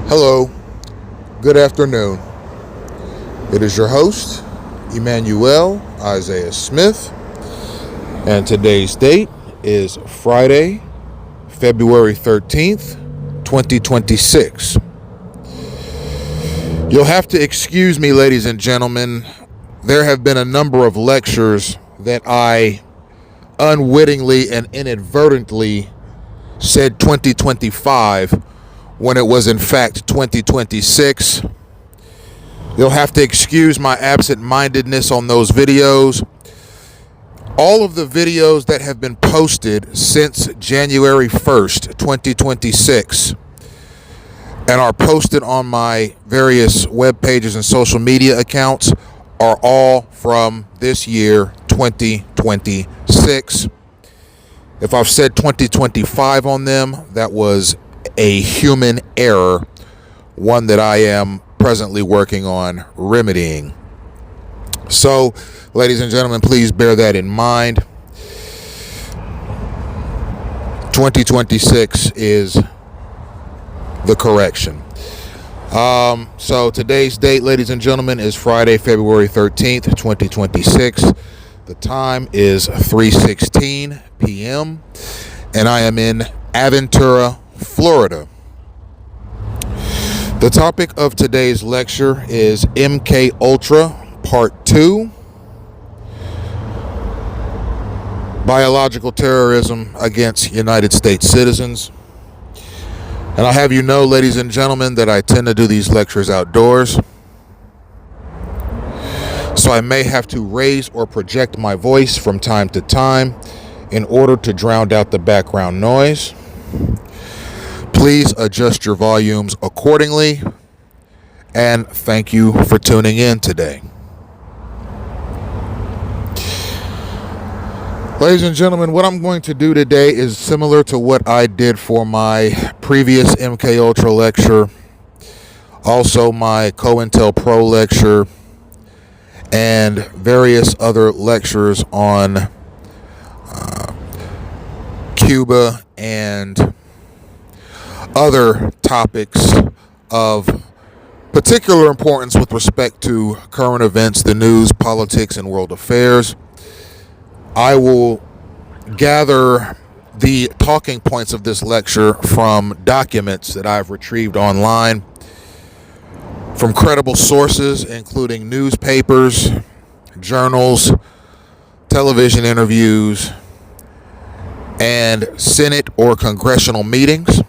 Hello, good afternoon. It is your host, Emmanuel Isaiah Smith, and today's date is Friday, February 13th, 2026. You'll have to excuse me, ladies and gentlemen. There have been a number of lectures that I unwittingly and inadvertently said 2025 when it was in fact 2026. You'll have to excuse my absent-mindedness on those videos. All of the videos that have been posted since January 1st, 2026, and are posted on my various web pages and social media accounts are all from this year, 2026. If I've said 2025 on them, that was a human error, one that I am presently working on remedying. So, ladies and gentlemen, please bear that in mind. 2026 is the correction. So today's date, ladies and gentlemen, is Friday, February 13th, 2026. The time is 3:16 p.m. and I am in Aventura, Florida. The topic of today's lecture is MK Ultra Part 2, Biological Terrorism Against United States Citizens. And I'll have you know, ladies and gentlemen, that I tend to do these lectures outdoors. So I may have to raise or project my voice from time to time in order to drown out the background noise. Please adjust your volumes accordingly, and thank you for tuning in today. Ladies and gentlemen, what I'm going to do today is similar to what I did for my previous MK Ultra lecture, also my COINTELPRO lecture, and various other lectures on Cuba and other topics of particular importance with respect to current events, the news, politics, and world affairs. I will gather the talking points of this lecture from documents that I've retrieved online from credible sources, including newspapers, journals, television interviews, and Senate or congressional meetings.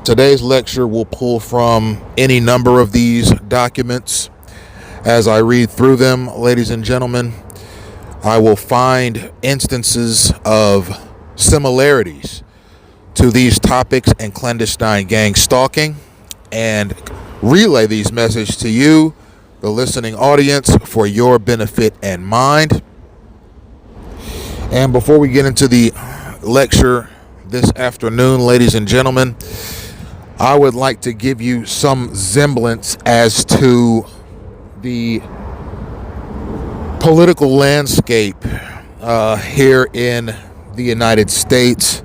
Today's lecture will pull from any number of these documents. As I read through them, ladies and gentlemen, I will find instances of similarities to these topics and clandestine gang stalking and relay these messages to you, the listening audience, for your benefit and mind. And before we get into the lecture this afternoon, ladies and gentlemen, I would like to give you some semblance as to the political landscape here in the United States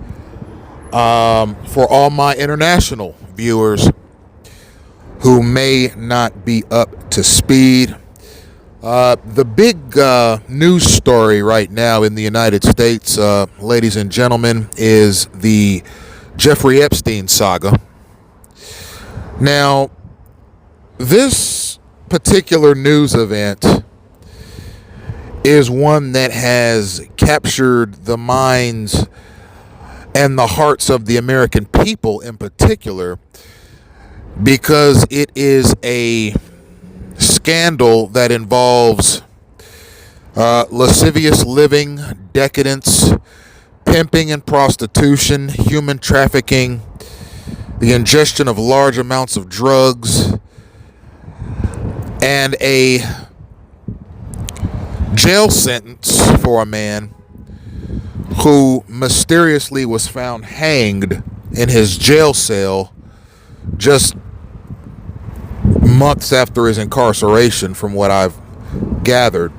for all my international viewers who may not be up to speed. The big news story right now in the United States, ladies and gentlemen, is the Jeffrey Epstein saga. Now, this particular news event is one that has captured the minds and the hearts of the American people in particular, because it is a scandal that involves lascivious living, decadence, pimping and prostitution, human trafficking, the ingestion of large amounts of drugs, and a jail sentence for a man who mysteriously was found hanged in his jail cell just months after his incarceration, from what I've gathered.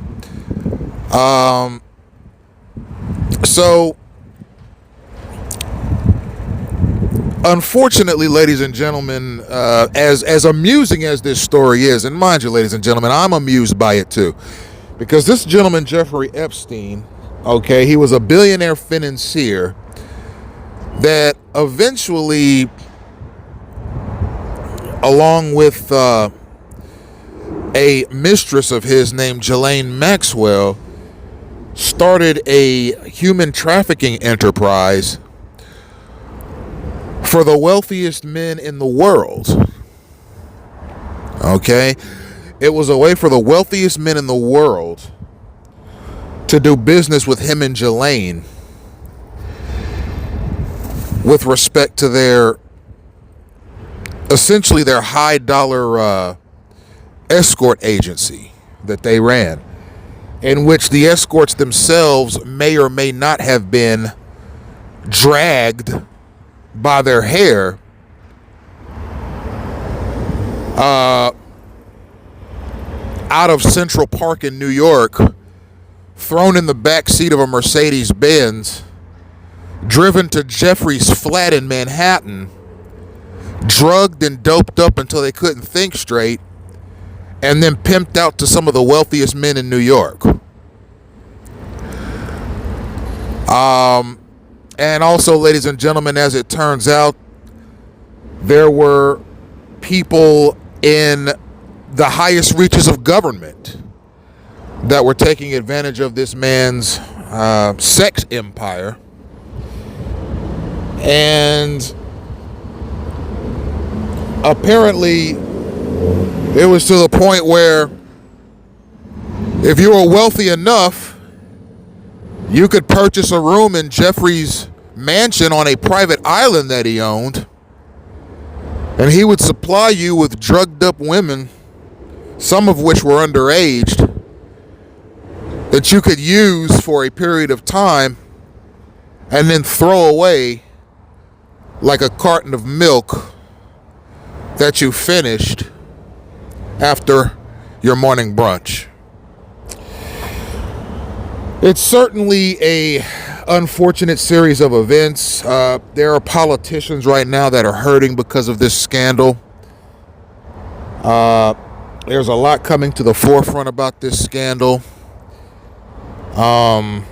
So Unfortunately, ladies and gentlemen, as amusing as this story is, and mind you, ladies and gentlemen, I'm amused by it too, because this gentleman, Jeffrey Epstein, okay, he was a billionaire financier that eventually, along with a mistress of his named Ghislaine Maxwell, started a human trafficking enterprise for the wealthiest men in the world. Okay? It was a way for the wealthiest men in the world to do business with him and Ghislaine with respect to their, essentially their high dollar escort agency that they ran, in which the escorts themselves may or may not have been dragged by their hair out of Central Park in New York, thrown in the back seat of a Mercedes Benz, driven to Jeffrey's flat in Manhattan, drugged and doped up until they couldn't think straight, and then pimped out to some of the wealthiest men in New York. And also, ladies and gentlemen, as it turns out, there were people in the highest reaches of government that were taking advantage of this man's sex empire. And apparently, it was to the point where if you were wealthy enough, you could purchase a room in Jeffrey's mansion on a private island that he owned, and he would supply you with drugged up women, some of which were underage, that you could use for a period of time and then throw away like a carton of milk that you finished after your morning brunch. It's certainly a unfortunate series of events. There are politicians right now that are hurting because of this scandal. There's a lot coming to the forefront about this scandal. And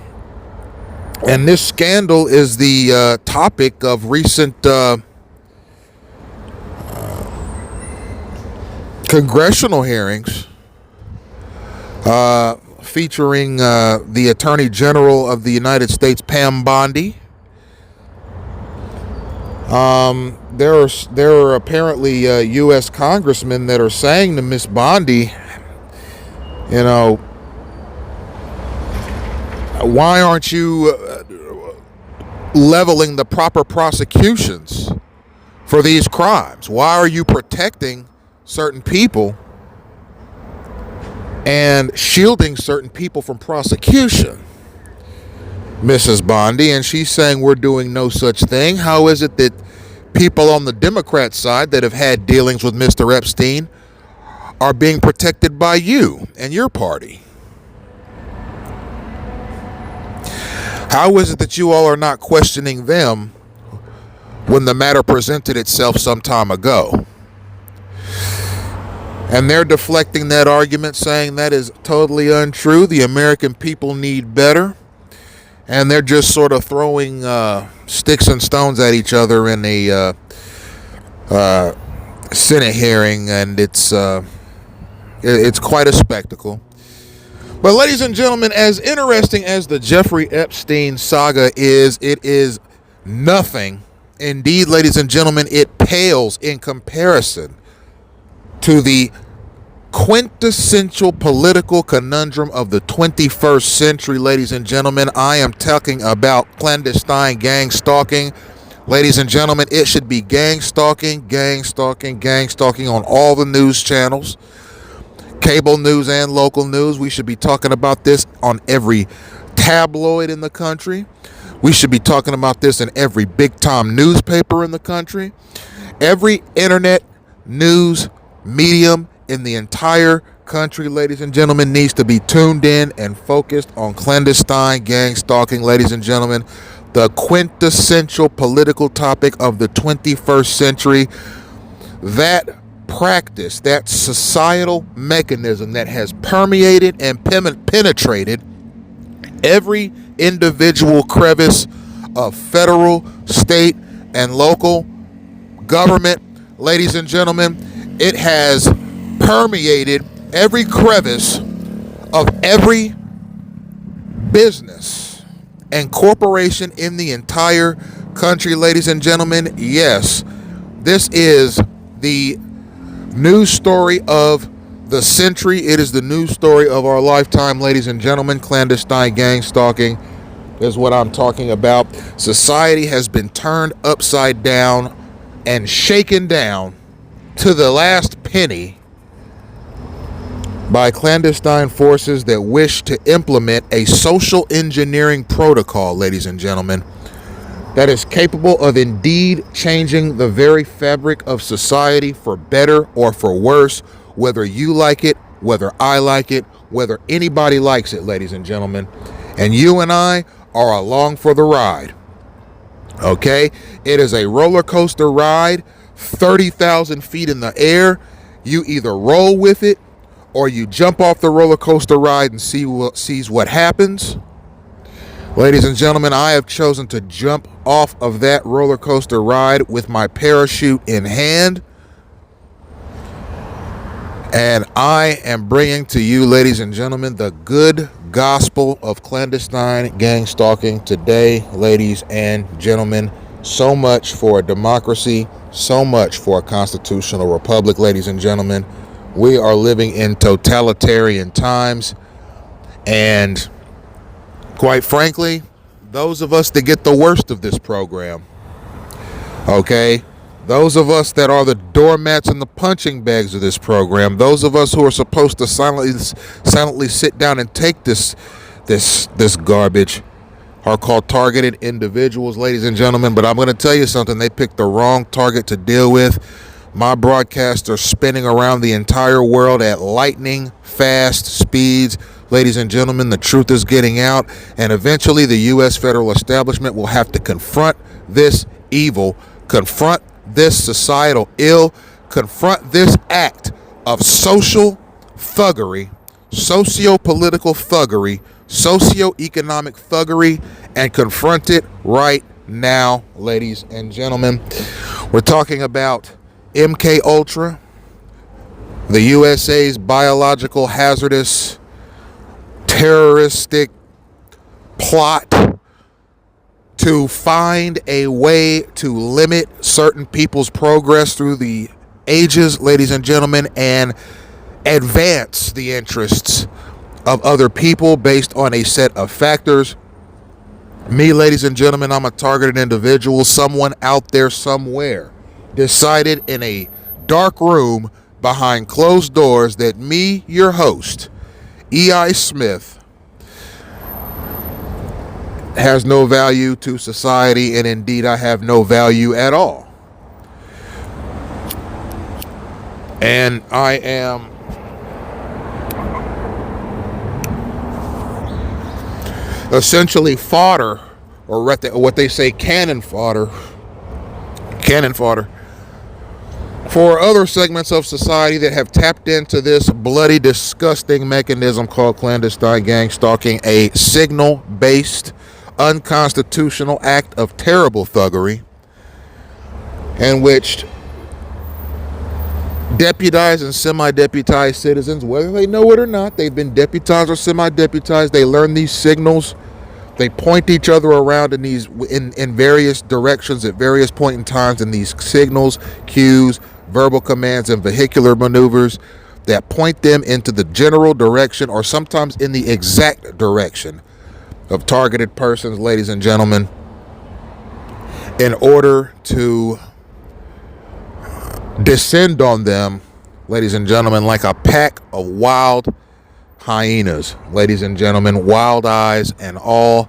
this scandal is the topic of recent congressional hearings featuring the Attorney General of the United States, Pam Bondi. There are apparently U.S. congressmen that are saying to Miss Bondi, you know, why aren't you leveling the proper prosecutions for these crimes? Why are you protecting certain people and shielding certain people from prosecution, Mrs. Bondi? And she's saying we're doing no such thing. How is it that people on the Democrat side that have had dealings with Mr. Epstein are being protected by you and your party? How is it that you all are not questioning them when the matter presented itself some time ago? And they're deflecting that argument, saying that is totally untrue. The American people need better. And they're just sort of throwing sticks and stones at each other in a Senate hearing, and it's quite a spectacle. But ladies and gentlemen, as interesting as the Jeffrey Epstein saga is, it is nothing. Indeed, ladies and gentlemen, it pales in comparison to the quintessential political conundrum of the 21st century, ladies and gentlemen. I am talking about clandestine gang stalking. Ladies and gentlemen, it should be gang stalking on all the news channels, cable news and local news. We should be talking about this on every tabloid in the country. We should be talking about this in every big-time newspaper in the country. Every internet news medium in the entire country, ladies and gentlemen, needs to be tuned in and focused on clandestine gang stalking, ladies and gentlemen. the quintessential political topic of the 21st century, that practice, that societal mechanism that has permeated and penetrated every individual crevice of federal, state, and local government. Ladies and gentlemen, it has permeated every crevice of every business and corporation in the entire country. Ladies and gentlemen, yes, this is the news story of the century. It is the news story of our lifetime, ladies and gentlemen. Clandestine gang stalking is what I'm talking about. Society has been turned upside down and shaken down to the last penny by clandestine forces that wish to implement a social engineering protocol, ladies and gentlemen, that is capable of indeed changing the very fabric of society for better or for worse, whether you like it, whether I like it, whether anybody likes it, ladies and gentlemen. And you and I are along for the ride. Okay? It is a roller coaster ride, 30,000 feet in the air. You either roll with it or you jump off the roller coaster ride and sees what happens. Ladies and gentlemen, I have chosen to jump off of that roller coaster ride with my parachute in hand. And I am bringing to you, ladies and gentlemen, the good gospel of clandestine gang stalking today, ladies and gentlemen. So much for a democracy, so much for a constitutional republic, ladies and gentlemen. We are living in totalitarian times, and quite frankly, those of us that get the worst of this program, okay, those of us that are the doormats and the punching bags of this program, those of us who are supposed to silently sit down and take this garbage, are called targeted individuals, ladies and gentlemen. But I'm going to tell you something. They picked the wrong target to deal with. My broadcasts are spinning around the entire world at lightning fast speeds. Ladies and gentlemen, the truth is getting out, and eventually the U.S. federal establishment will have to confront this evil, confront this societal ill, confront this act of social thuggery, socio-political thuggery, socio-economic thuggery, and confront it right now, ladies and gentlemen. We're talking about MK Ultra, the USA's biological hazardous terroristic plot to find a way to limit certain people's progress through the ages, ladies and gentlemen, and advance the interests of other people based on a set of factors. Me, ladies and gentlemen, I'm a targeted individual. Someone out there somewhere decided in a dark room behind closed doors that me, your host, E.I. Smith, has no value to society, and indeed I have no value at all. And I am essentially fodder, or what they say, cannon fodder for other segments of society that have tapped into this bloody, disgusting mechanism called clandestine gang stalking, a signal-based, unconstitutional act of terrible thuggery in which deputized and semi-deputized citizens, whether they know it or not, they've been deputized or semi-deputized, they learn these signals. They point each other around in various directions at various points in times, in these signals, cues, verbal commands, and vehicular maneuvers that point them into the general direction, or sometimes in the exact direction, of targeted persons, ladies and gentlemen, in order to descend on them, ladies and gentlemen, like a pack of wild hyenas, ladies and gentlemen, wild eyes and all.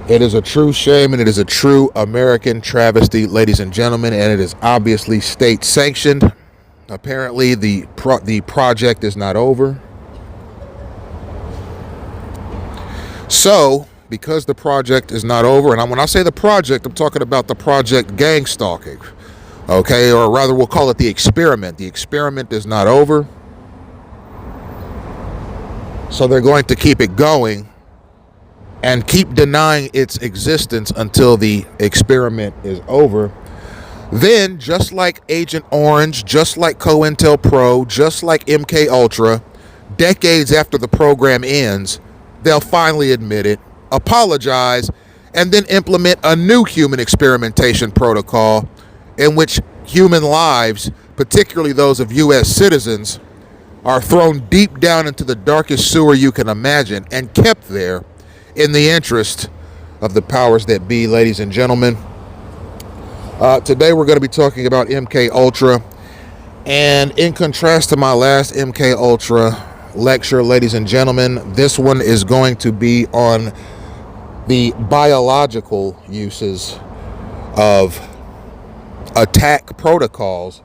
It is a true shame, and it is a true American travesty, ladies and gentlemen, and it is obviously state sanctioned. Apparently the project is not over. So because the project is not over, and when I say the project, I'm talking about the project gang stalking, okay, or rather we'll call it the experiment. The experiment is not over, so they're going to keep it going and keep denying its existence until the experiment is over. Then, just like Agent Orange, just like COINTELPRO, just like MK Ultra, decades after the program ends, they'll finally admit it, apologize, and then implement a new human experimentation protocol in which human lives, particularly those of U.S. citizens, are thrown deep down into the darkest sewer you can imagine and kept there in the interest of the powers that be, ladies and gentlemen. Today we're going to be talking about MK Ultra, and in contrast to my last MK Ultra lecture, ladies and gentlemen, this one is going to be on the biological uses of attack protocols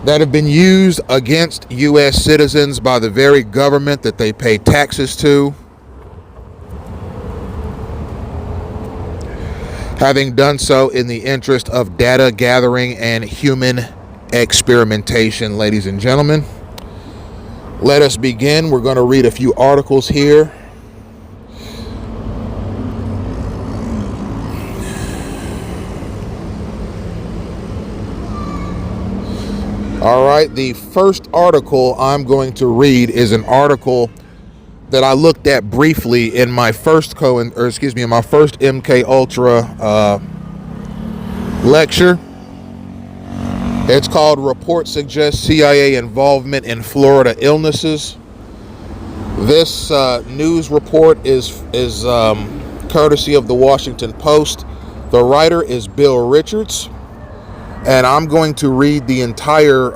that have been used against U.S. citizens by the very government that they pay taxes to, having done so in the interest of data gathering and human experimentation, ladies and gentlemen. Let us begin. We're going to read a few articles here. All right, the first article I'm going to read is an article that I looked at briefly in my first MK Ultra lecture. It's called "Report Suggests CIA Involvement in Florida Illnesses." This news report is courtesy of the Washington Post. The writer is Bill Richards, and I'm going to read the entire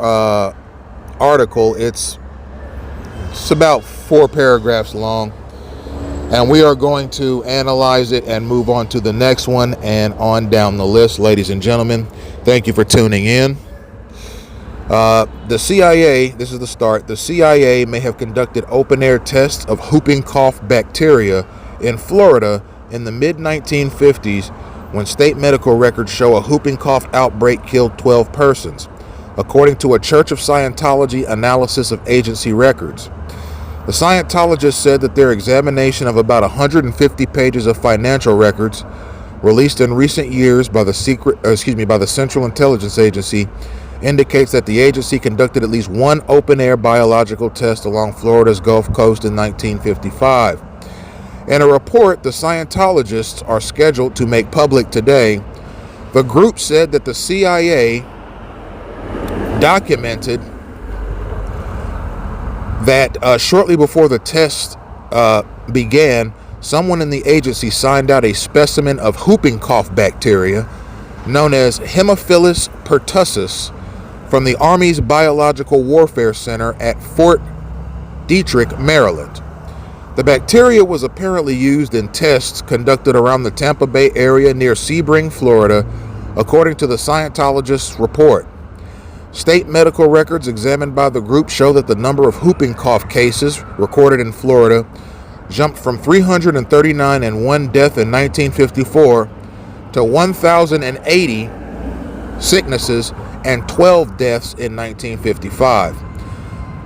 article. It's about 4 paragraphs long, and we are going to analyze it and move on to the next one and on down the list, ladies and gentlemen. Thank you for tuning in. The CIA, this is the start, the CIA may have conducted open-air tests of whooping cough bacteria in Florida in the mid-1950s when state medical records show a whooping cough outbreak killed 12 persons, according to a Church of Scientology analysis of agency records. The Scientologists said that their examination of about 150 pages of financial records released in recent years by the Central Intelligence Agency indicates that the agency conducted at least one open-air biological test along Florida's Gulf Coast in 1955. In a report the Scientologists are scheduled to make public today, the group said that the CIA documented that shortly before the test began, someone in the agency signed out a specimen of whooping cough bacteria known as Haemophilus pertussis from the Army's Biological Warfare Center at Fort Detrick, Maryland. The bacteria was apparently used in tests conducted around the Tampa Bay area near Sebring, Florida, according to the Scientologists' report. State medical records examined by the group show that the number of whooping cough cases recorded in Florida jumped from 339 and 1 death in 1954 to 1,080 sicknesses and 12 deaths in 1955.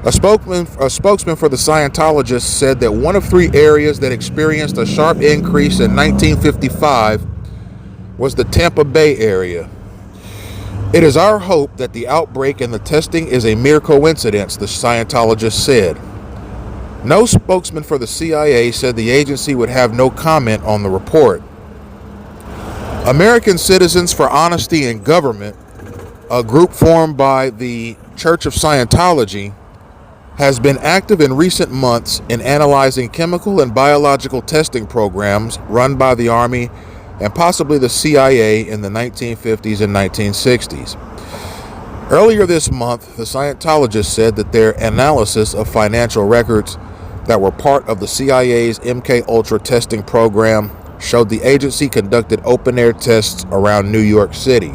A spokesman for the Scientologists said that one of 3 areas that experienced a sharp increase in 1955 was the Tampa Bay area. It is our hope that the outbreak and the testing is a mere coincidence, the Scientologists said. No spokesman for the CIA said the agency would have no comment on the report. American Citizens for Honesty in Government, a group formed by the Church of Scientology, has been active in recent months in analyzing chemical and biological testing programs run by the Army and possibly the CIA in the 1950s and 1960s. Earlier this month, the Scientologists said that their analysis of financial records that were part of the CIA's MK Ultra testing program showed the agency conducted open-air tests around New York City.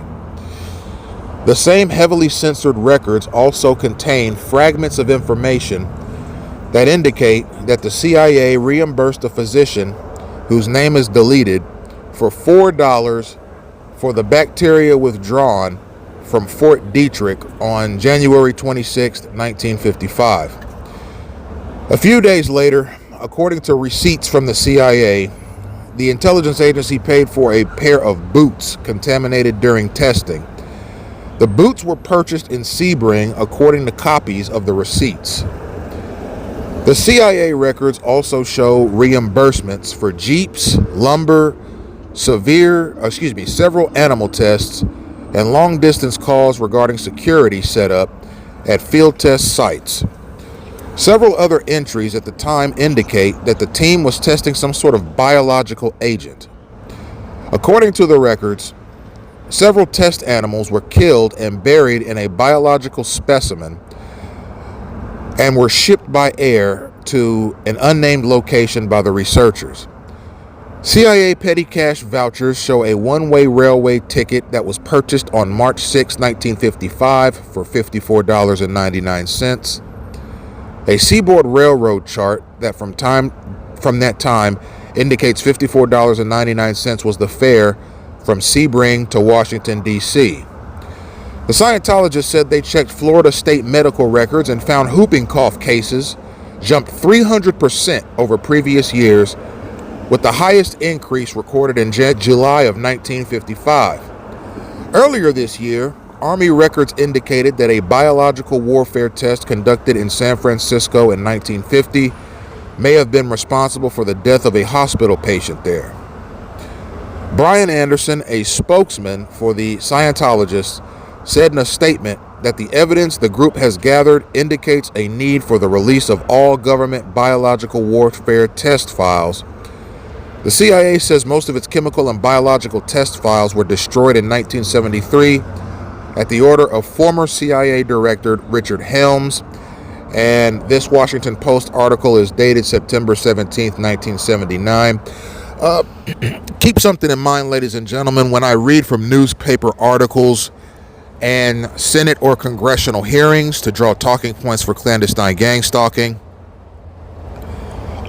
The same heavily censored records also contain fragments of information that indicate that the CIA reimbursed a physician whose name is deleted, for $4 for the bacteria withdrawn from Fort Detrick on January 26, 1955. A few days later, according to receipts from the CIA, the intelligence agency paid for a pair of boots contaminated during testing. The boots were purchased in Sebring according to copies of the receipts. The CIA records also show reimbursements for jeeps, lumber, several animal tests, and long-distance calls regarding security set up at field test sites. Several other entries at the time indicate that the team was testing some sort of biological agent. According to the records, several test animals were killed and buried in a biological specimen and were shipped by air to an unnamed location by the researchers. CIA petty cash vouchers show a one-way railway ticket that was purchased on March 6, 1955 for $54.99. A Seaboard Railroad chart that from that time indicates $54.99 was the fare from Sebring to Washington, D.C. The Scientologists said they checked Florida state medical records and found whooping cough cases jumped 300% over previous years, with the highest increase recorded in July of 1955. Earlier this year, Army records indicated that a biological warfare test conducted in San Francisco in 1950 may have been responsible for the death of a hospital patient there. Brian Anderson, a spokesman for the Scientologists, said in a statement that the evidence the group has gathered indicates a need for the release of all government biological warfare test files. The CIA says most of its chemical and biological test files were destroyed in 1973 at the order of former CIA Director Richard Helms, and this Washington Post article is dated September 17, 1979. Keep something in mind, ladies and gentlemen, when I read from newspaper articles and Senate or congressional hearings to draw talking points for clandestine gang stalking.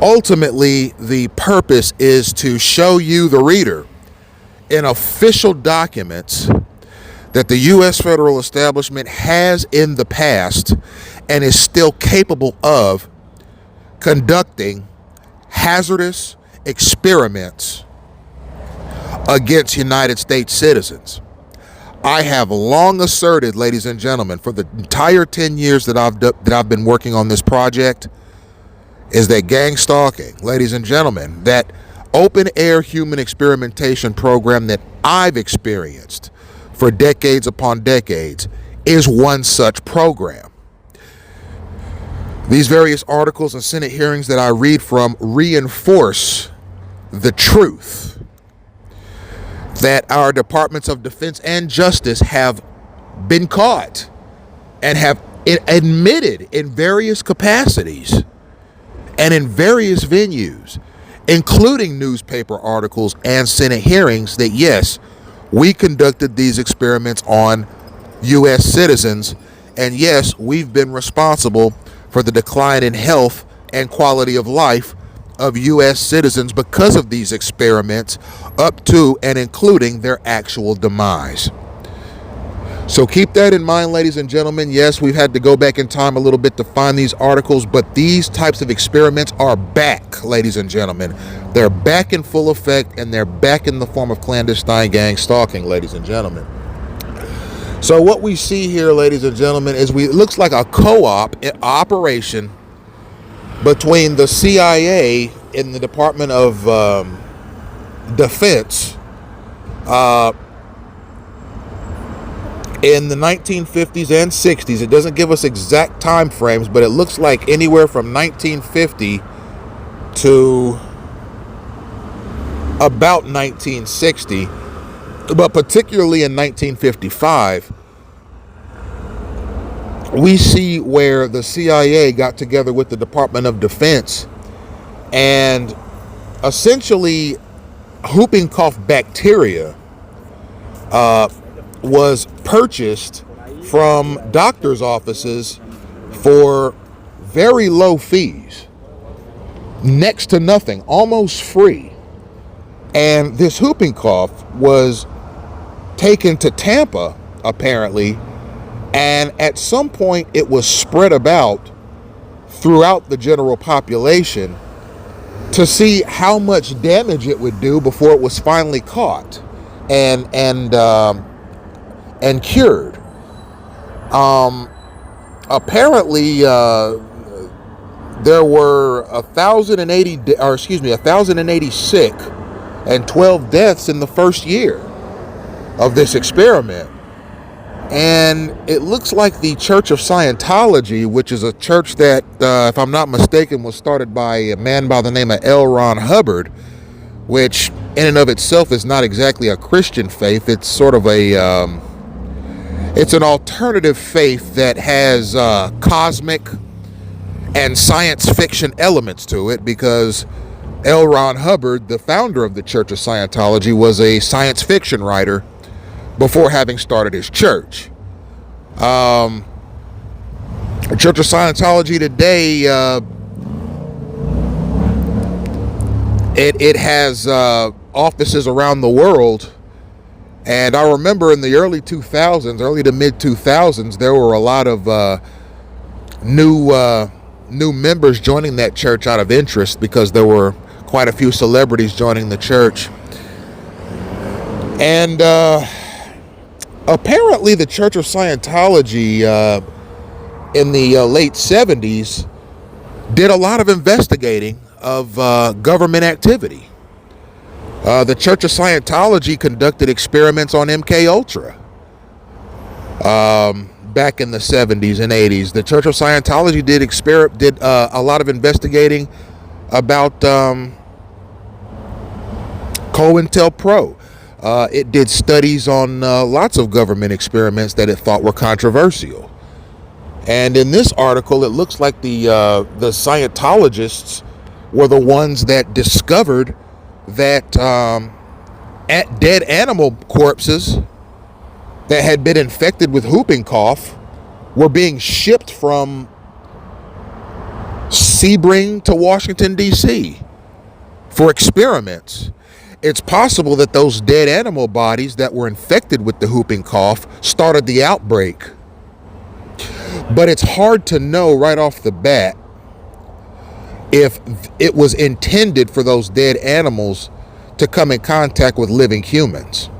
Ultimately, the purpose is to show you, the reader, in official documents that the U.S. federal establishment has in the past and is still capable of conducting hazardous experiments against United States citizens. I have long asserted, ladies and gentlemen, for the entire 10 years that I've been working on this project, is that gang stalking, ladies and gentlemen, that open-air human experimentation program that I've experienced for decades upon decades, is one such program. These various articles and Senate hearings that I read from reinforce the truth that our Departments of Defense and Justice have been caught and have admitted in various capacities and in various venues, including newspaper articles and Senate hearings, that yes, we conducted these experiments on U.S. citizens, and yes, we've been responsible for the decline in health and quality of life of U.S. citizens because of these experiments, up to and including their actual demise. So keep that in mind, ladies and gentlemen. Yes, we've had to go back in time a little bit to find these articles, but these types of experiments are back, ladies and gentlemen. They're back in full effect, and they're back in the form of clandestine gang stalking, ladies and gentlemen. So what we see here, ladies and gentlemen, is it looks like a co-op operation between the CIA and the Department of Defense in the 1950s and 60s. It doesn't give us exact time frames, but it looks like anywhere from 1950 to about 1960, but particularly in 1955, we see where the CIA got together with the Department of Defense, and essentially whooping cough bacteria was purchased from doctors' offices for very low fees, next to nothing, almost free. And this whooping cough was taken to Tampa, apparently, and at some point it was spread about throughout the general population to see how much damage it would do before it was finally caught and cured. Apparently, there were 1,080 sick and 12 deaths in the first year of this experiment. And it looks like the Church of Scientology, which is a church that, if I'm not mistaken, was started by a man by the name of L. Ron Hubbard, which in and of itself is not exactly a Christian faith. It's sort of it's an alternative faith that has cosmic and science fiction elements to it, because L. Ron Hubbard, the founder of the Church of Scientology, was a science fiction writer before having started his church. The Church of Scientology today, it has offices around the world. And I remember in the early to mid 2000s, there were a lot of new members joining that church out of interest, because there were quite a few celebrities joining the church. And apparently the Church of Scientology in the late 70s did a lot of investigating of government activity. The Church of Scientology conducted experiments on MK Ultra back in the 70s and 80s. The Church of Scientology did a lot of investigating about COINTELPRO. It did studies on lots of government experiments that it thought were controversial. And in this article, it looks like the Scientologists were the ones that discovered that dead animal corpses that had been infected with whooping cough were being shipped from Sebring to Washington, D.C. for experiments. It's possible that those dead animal bodies that were infected with the whooping cough started the outbreak. But it's hard to know right off the bat if it was intended for those dead animals to come in contact with living humans.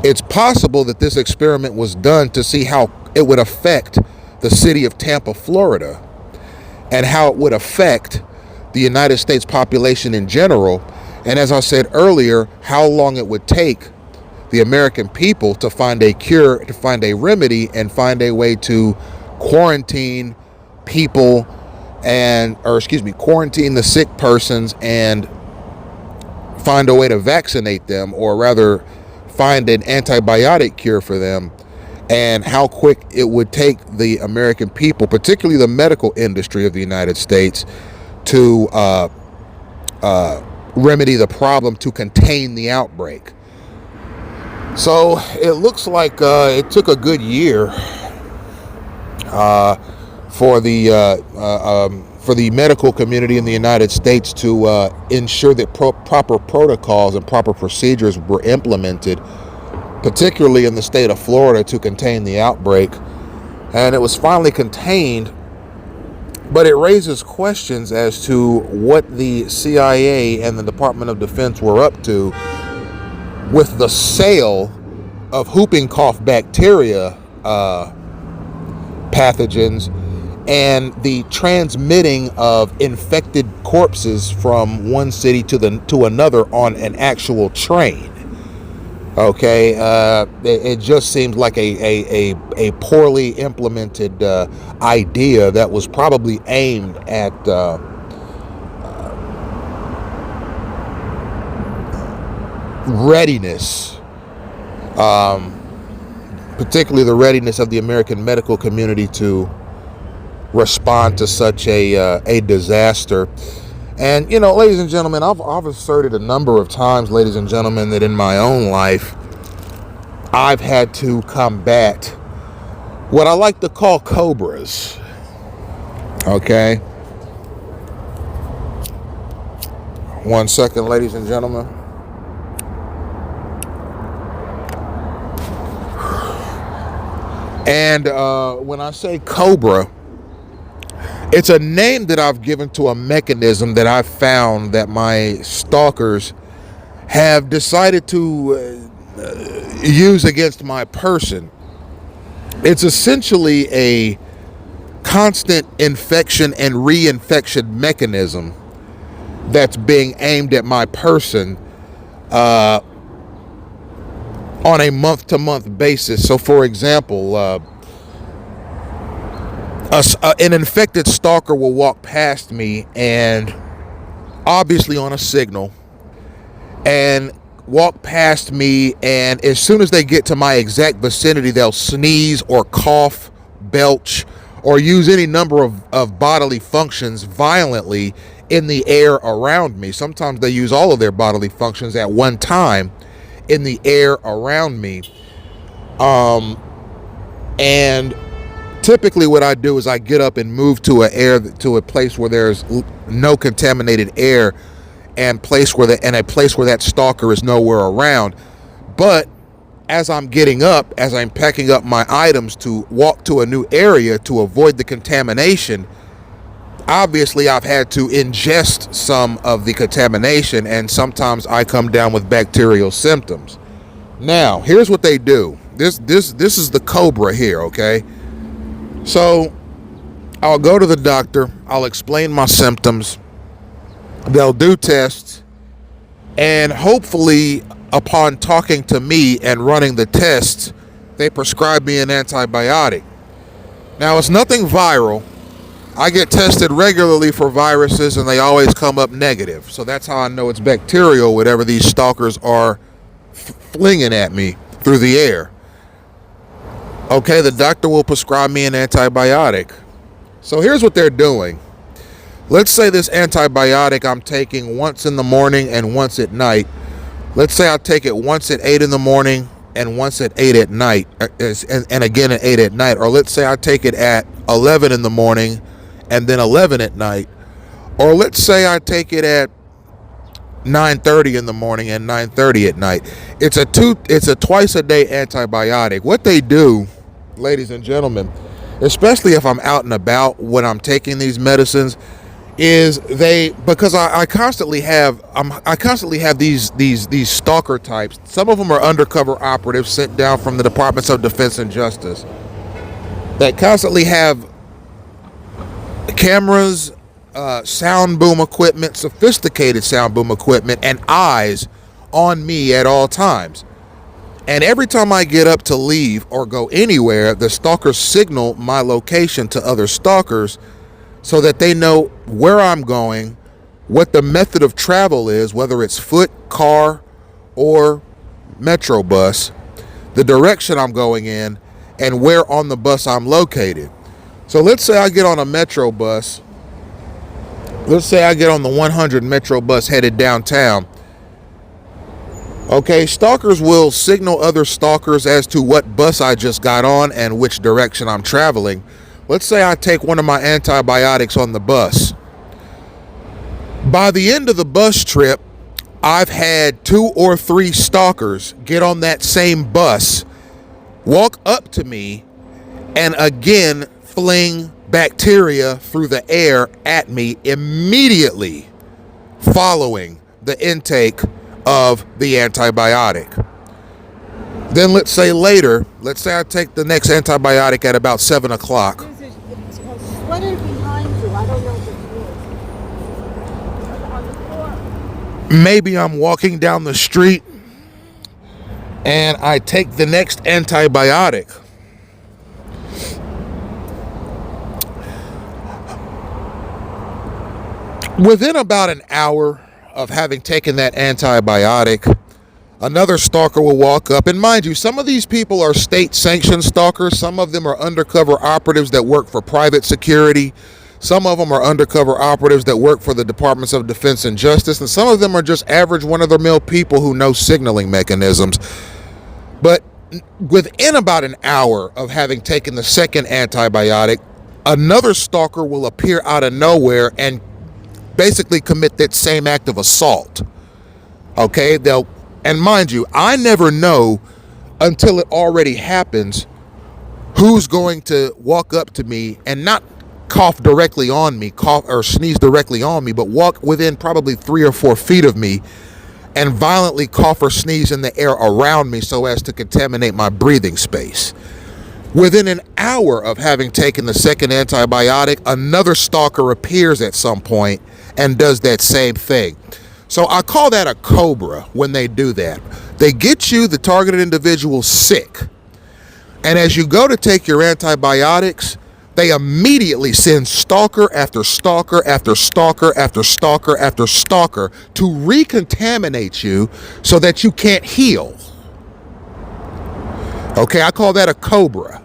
It's possible that this experiment was done to see how it would affect the city of Tampa, Florida, and how it would affect the United States population in general. And as I said earlier, how long it would take the American people to find a cure, to find a remedy, and find a way to quarantine people quarantine the sick persons and find a way to vaccinate them, or rather find an antibiotic cure for them, and how quick it would take the American people, particularly the medical industry of the United States, to remedy the problem, to contain the outbreak. So it looks like it took a good year for the medical community in the United States to ensure that proper protocols and proper procedures were implemented, particularly in the state of Florida, to contain the outbreak. And it was finally contained, but it raises questions as to what the CIA and the Department of Defense were up to with the sale of whooping cough bacteria pathogens and the transmitting of infected corpses from one city to another on an actual train. Okay, it just seems like a poorly implemented idea that was probably aimed at readiness, particularly the readiness of the American medical community to respond to such a disaster. And, you know, ladies and gentlemen, I've asserted a number of times, ladies and gentlemen, that in my own life, I've had to combat what I like to call cobras. Okay? 1 second, ladies and gentlemen. And when I say Cobra, it's a name that I've given to a mechanism that I've found that my stalkers have decided to use against my person. It's essentially a constant infection and reinfection mechanism that's being aimed at my person on a month-to-month basis. So, for example, an infected stalker will walk past me, and obviously on a signal, and walk past me, and as soon as they get to my exact vicinity, they'll sneeze or cough, belch, or use any number of bodily functions violently in the air around me. Sometimes they use all of their bodily functions at one time in the air around me. And typically what I do is I get up and move to a place where there's no contaminated air, and a place where that stalker is nowhere around. But as I'm getting up, as I'm packing up my items to walk to a new area to avoid the contamination, obviously I've had to ingest some of the contamination, and sometimes I come down with bacterial symptoms. Now, here's what they do. This is the Cobra here, okay? So I'll go to the doctor, I'll explain my symptoms, they'll do tests, and hopefully upon talking to me and running the tests, they prescribe me an antibiotic. Now, it's nothing viral. I get tested regularly for viruses and they always come up negative. So that's how I know it's bacterial, whatever these stalkers are flinging at me through the air. Okay, the doctor will prescribe me an antibiotic. So here's what they're doing. Let's say this antibiotic I'm taking once in the morning and once at night. Let's say I take it once at 8 in the morning and once at 8 at night, and again at 8 at night. Or let's say I take it at 11 in the morning and then 11 at night. Or let's say I take it at 9:30 in the morning and 9:30 at night. It's a twice a day antibiotic. What they do, ladies and gentlemen, especially if I'm out and about when I'm taking these medicines, is because I constantly have these stalker types. Some of them are undercover operatives sent down from the Departments of Defense and Justice that constantly have cameras, sound boom equipment, sophisticated sound boom equipment, and eyes on me at all times. And every time I get up to leave or go anywhere, the stalkers signal my location to other stalkers so that they know where I'm going, what the method of travel is, whether it's foot, car, or metro bus, the direction I'm going in, and where on the bus I'm located. So let's say I get on a metro bus. Let's say I get on the 100 metro bus headed downtown. Okay, stalkers will signal other stalkers as to what bus I just got on and which direction I'm traveling. Let's say I take one of my antibiotics on the bus. By the end of the bus trip, I've had 2 or 3 stalkers get on that same bus, walk up to me, and again fling bacteria through the air at me immediately following the intake of the antibiotic. Then let's say I take the next antibiotic at about 7 o'clock. There's a sweater behind you. I don't know what it is. On the floor. Maybe I'm walking down the street and I take the next antibiotic. Within about an hour of having taken that antibiotic, another stalker will walk up. And mind you, some of these people are state-sanctioned stalkers. Some of them are undercover operatives that work for private security. Some of them are undercover operatives that work for the Departments of Defense and Justice. And some of them are just average run-of-the-mill people who know signaling mechanisms. But within about an hour of having taken the second antibiotic, another stalker will appear out of nowhere and basically commit that same act of assault. Okay, and mind you, I never know until it already happens who's going to walk up to me and not cough directly on me, cough or sneeze directly on me, but walk within probably 3 or 4 feet of me and violently cough or sneeze in the air around me so as to contaminate my breathing space. Within an hour of having taken the second antibiotic, another stalker appears at some point and does that same thing. So I call that a cobra when they do that. They get you, the targeted individual, sick. And as you go to take your antibiotics, they immediately send stalker after stalker after stalker after stalker after stalker to recontaminate you so that you can't heal. Okay, I call that a cobra.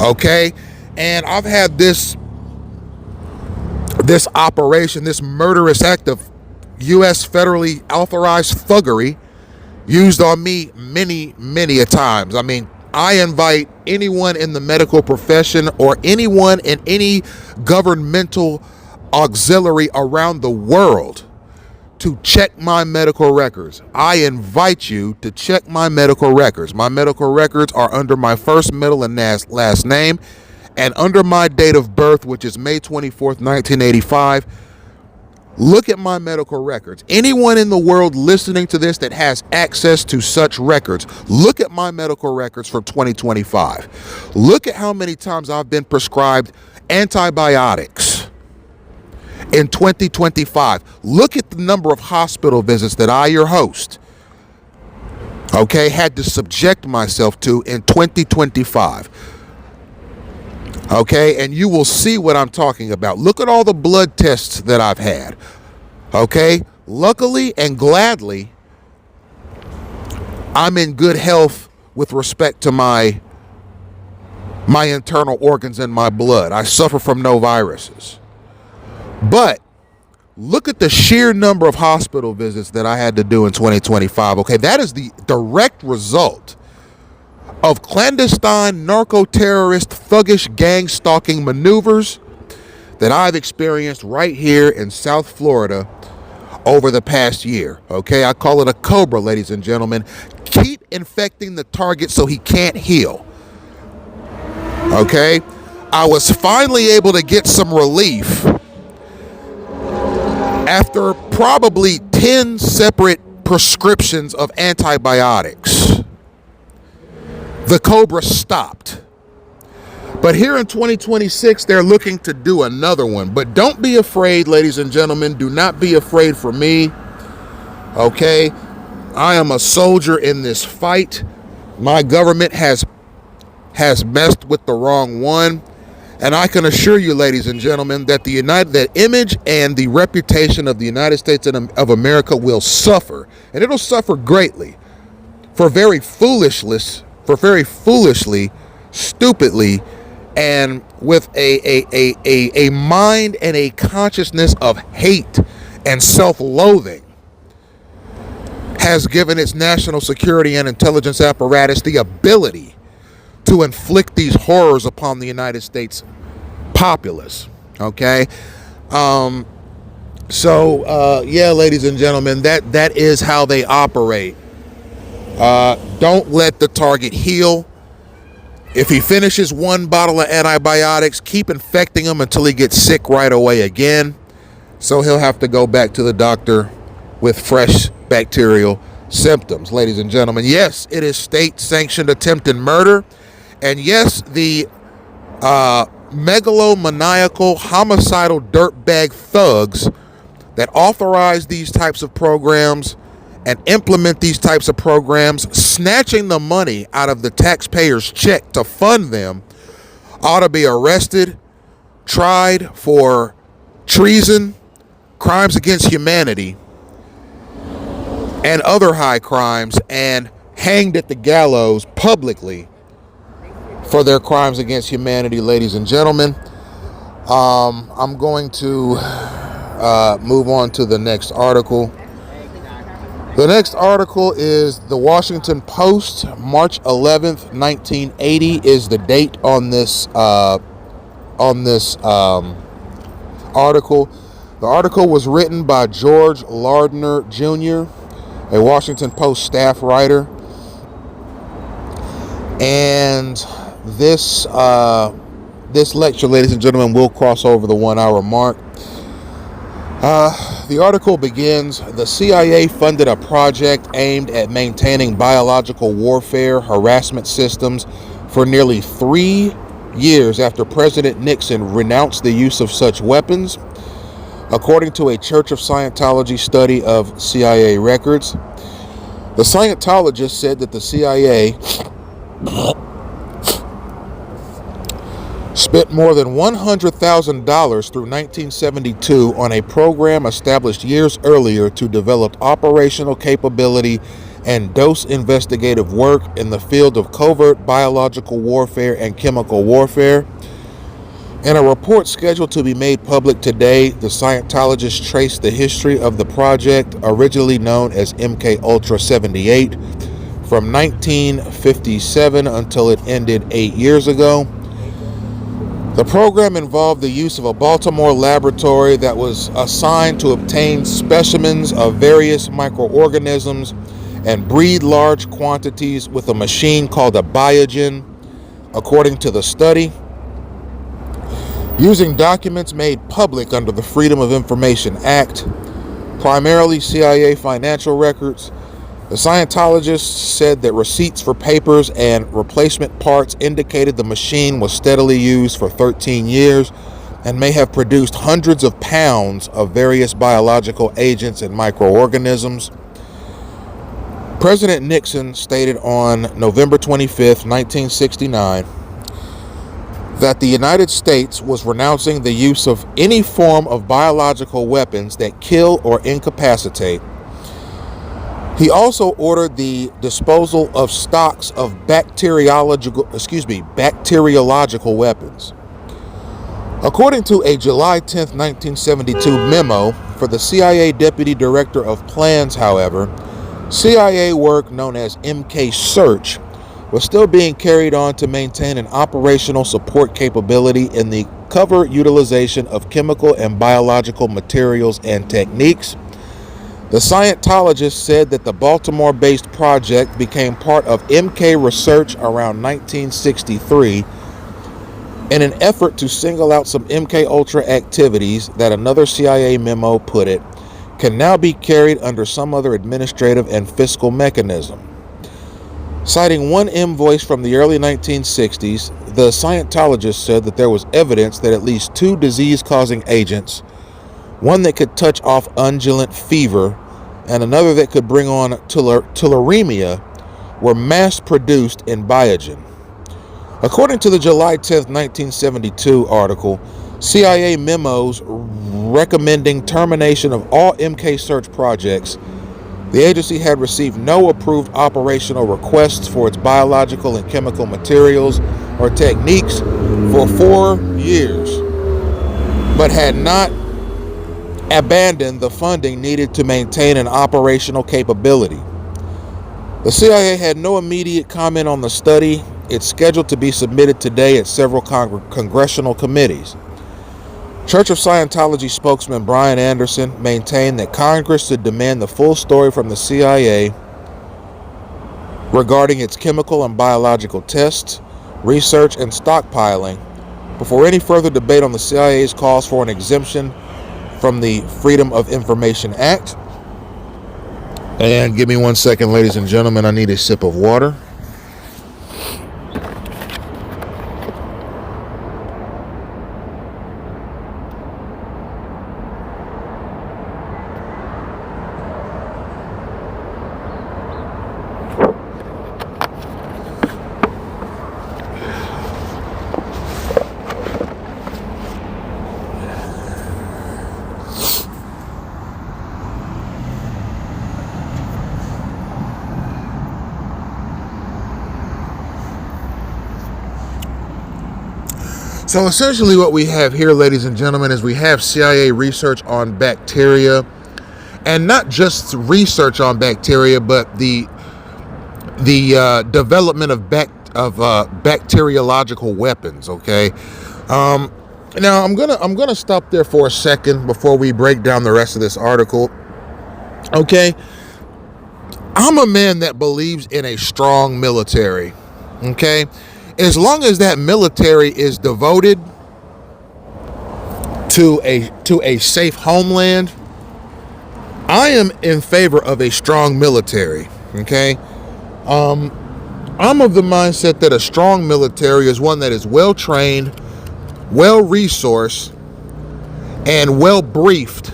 Okay, and I've had this operation, this murderous act of U.S. federally authorized thuggery used on me many a times. I mean, I invite anyone in the medical profession or anyone in any governmental auxiliary around the world to check my medical records. I invite you to check my medical records. My medical records are under my first, middle, and last name, and under my date of birth, which is May 24th, 1985. Look at my medical records. Anyone in the world listening to this that has access to such records, look at my medical records from 2025. Look at how many times I've been prescribed antibiotics in 2025. Look at the number of hospital visits that I, your host, okay, had to subject myself to in 2025. Okay, and you will see what I'm talking about. Look at all the blood tests that I've had. Okay, luckily and gladly, I'm in good health with respect to my internal organs and my blood. I suffer from no viruses. But look at the sheer number of hospital visits that I had to do in 2025. Okay, that is the direct result of clandestine narco-terrorist thuggish gang stalking maneuvers that I've experienced right here in South Florida over the past year. Okay, I call it a cobra, ladies and gentlemen. Keep infecting the target so he can't heal. Okay, I was finally able to get some relief after probably 10 separate prescriptions of antibiotics. The cobra stopped. But here in 2026, they're looking to do another one. But don't be afraid, ladies and gentlemen. Do not be afraid for me. Okay? I am a soldier in this fight. My government has messed with the wrong one. And I can assure you, ladies and gentlemen, that the image and the reputation of the United States of America will suffer. And it'll suffer greatly for very foolishly, stupidly, and with a mind and a consciousness of hate and self-loathing, has given its national security and intelligence apparatus the ability to inflict these horrors upon the United States populace. Okay, yeah, ladies and gentlemen, that is how they operate. Don't let the target heal. If he finishes one bottle of antibiotics, keep infecting him until he gets sick right away again. So he'll have to go back to the doctor with fresh bacterial symptoms. Ladies and gentlemen, yes, it is state-sanctioned attempted murder. And yes, the megalomaniacal, homicidal dirtbag thugs that authorize these types of programs and implement these types of programs, snatching the money out of the taxpayer's check to fund them, ought to be arrested, tried for treason, crimes against humanity, and other high crimes, and hanged at the gallows publicly for their crimes against humanity, ladies and gentlemen. I'm going to move on to the next article. The next article is the Washington Post, March 11th, 1980 is the date on this article. The article was written by George Lardner Jr., a Washington Post staff writer. And this this lecture, ladies and gentlemen, will cross over the 1 hour mark. The article begins, the CIA funded a project aimed at maintaining biological warfare harassment systems for nearly 3 years after President Nixon renounced the use of such weapons, according to a Church of Scientology study of CIA records. The Scientologist said that the CIA spent more than $100,000 through 1972 on a program established years earlier to develop operational capability and dose investigative work in the field of covert biological warfare and chemical warfare. In a report scheduled to be made public today, the Scientologists traced the history of the project, originally known as MK Ultra 78, from 1957 until it ended 8 years ago. The program involved the use of a Baltimore laboratory that was assigned to obtain specimens of various microorganisms and breed large quantities with a machine called a biogen, according to the study. Using documents made public under the Freedom of Information Act, primarily CIA financial records, the Scientologists said that receipts for papers and replacement parts indicated the machine was steadily used for 13 years and may have produced hundreds of pounds of various biological agents and microorganisms. President Nixon stated on November 25, 1969, that the United States was renouncing the use of any form of biological weapons that kill or incapacitate. He also ordered the disposal of stocks of bacteriological weapons. According to a July 10, 1972 memo for the CIA Deputy Director of Plans, however, CIA work known as MK Search was still being carried on to maintain an operational support capability in the covert utilization of chemical and biological materials and techniques. The Scientologists said that the Baltimore-based project became part of MK Research around 1963 in an effort to single out some MK Ultra activities that, another CIA memo put it, can now be carried under some other administrative and fiscal mechanism. Citing one invoice from the early 1960s, the Scientologists said that there was evidence that at least 2 disease-causing agents, one that could touch off undulant fever and another that could bring on tularemia, were mass-produced in Biogen. According to the July 10, 1972 article, CIA memos recommending termination of all MK Search projects, the agency had received no approved operational requests for its biological and chemical materials or techniques for 4 years, but had not abandoned the funding needed to maintain an operational capability. The CIA had no immediate comment on the study. It's scheduled to be submitted today at several congressional committees. Church of Scientology spokesman Brian Anderson maintained that Congress should demand the full story from the CIA regarding its chemical and biological tests, research, and stockpiling before any further debate on the CIA's calls for an exemption from the Freedom of Information Act. And give me 1 second, ladies and gentlemen, I need a sip of water. So essentially what we have here, ladies and gentlemen, is we have CIA research on bacteria, and not just research on bacteria, but the development of bacteriological weapons. Okay, now I'm gonna stop there for a second before we break down the rest of this article. Okay, I'm a man that believes in a strong military. Okay. as long as that military is devoted to a safe homeland, I am in favor of a strong military. Okay, I'm of the mindset that a strong military is one that is well trained, well resourced, and well briefed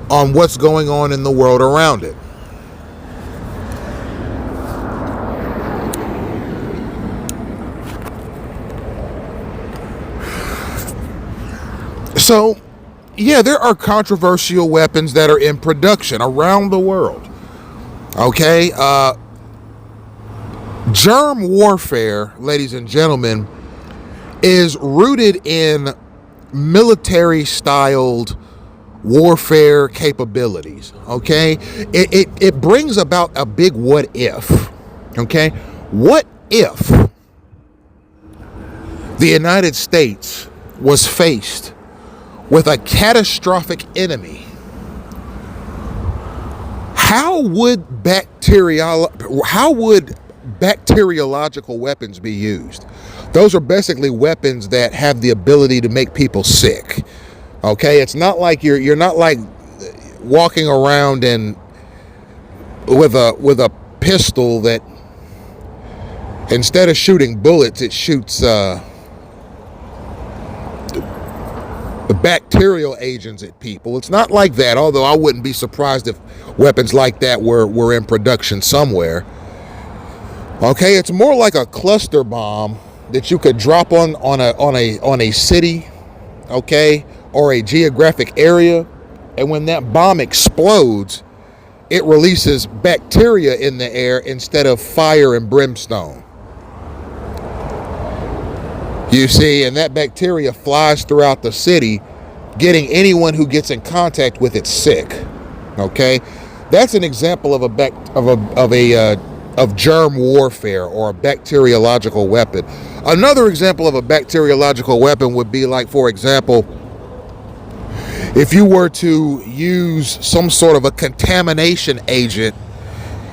on what's going on in the world around it. So, yeah, there are controversial weapons that are in production around the world. Okay, germ warfare, ladies and gentlemen, is rooted in military-styled warfare capabilities. Okay, it brings about a big what if. Okay, what if the United States was faced with a catastrophic enemy? How would bacteriological weapons be used? Those are basically weapons that have the ability to make people sick. Okay, it's not like you're not like walking around and with a pistol that instead of shooting bullets, it shoots the bacterial agents at people. It's not like that, although I wouldn't be surprised if weapons like that were in production somewhere. Okay, it's more like a cluster bomb that you could drop on a city, okay, or a geographic area, and when that bomb explodes, it releases bacteria in the air instead of fire and brimstone. You see, and that bacteria flies throughout the city, getting anyone who gets in contact with it sick. Okay, that's an example of germ warfare or a bacteriological weapon. Another example of a bacteriological weapon would be like, for example, if you were to use some sort of a contamination agent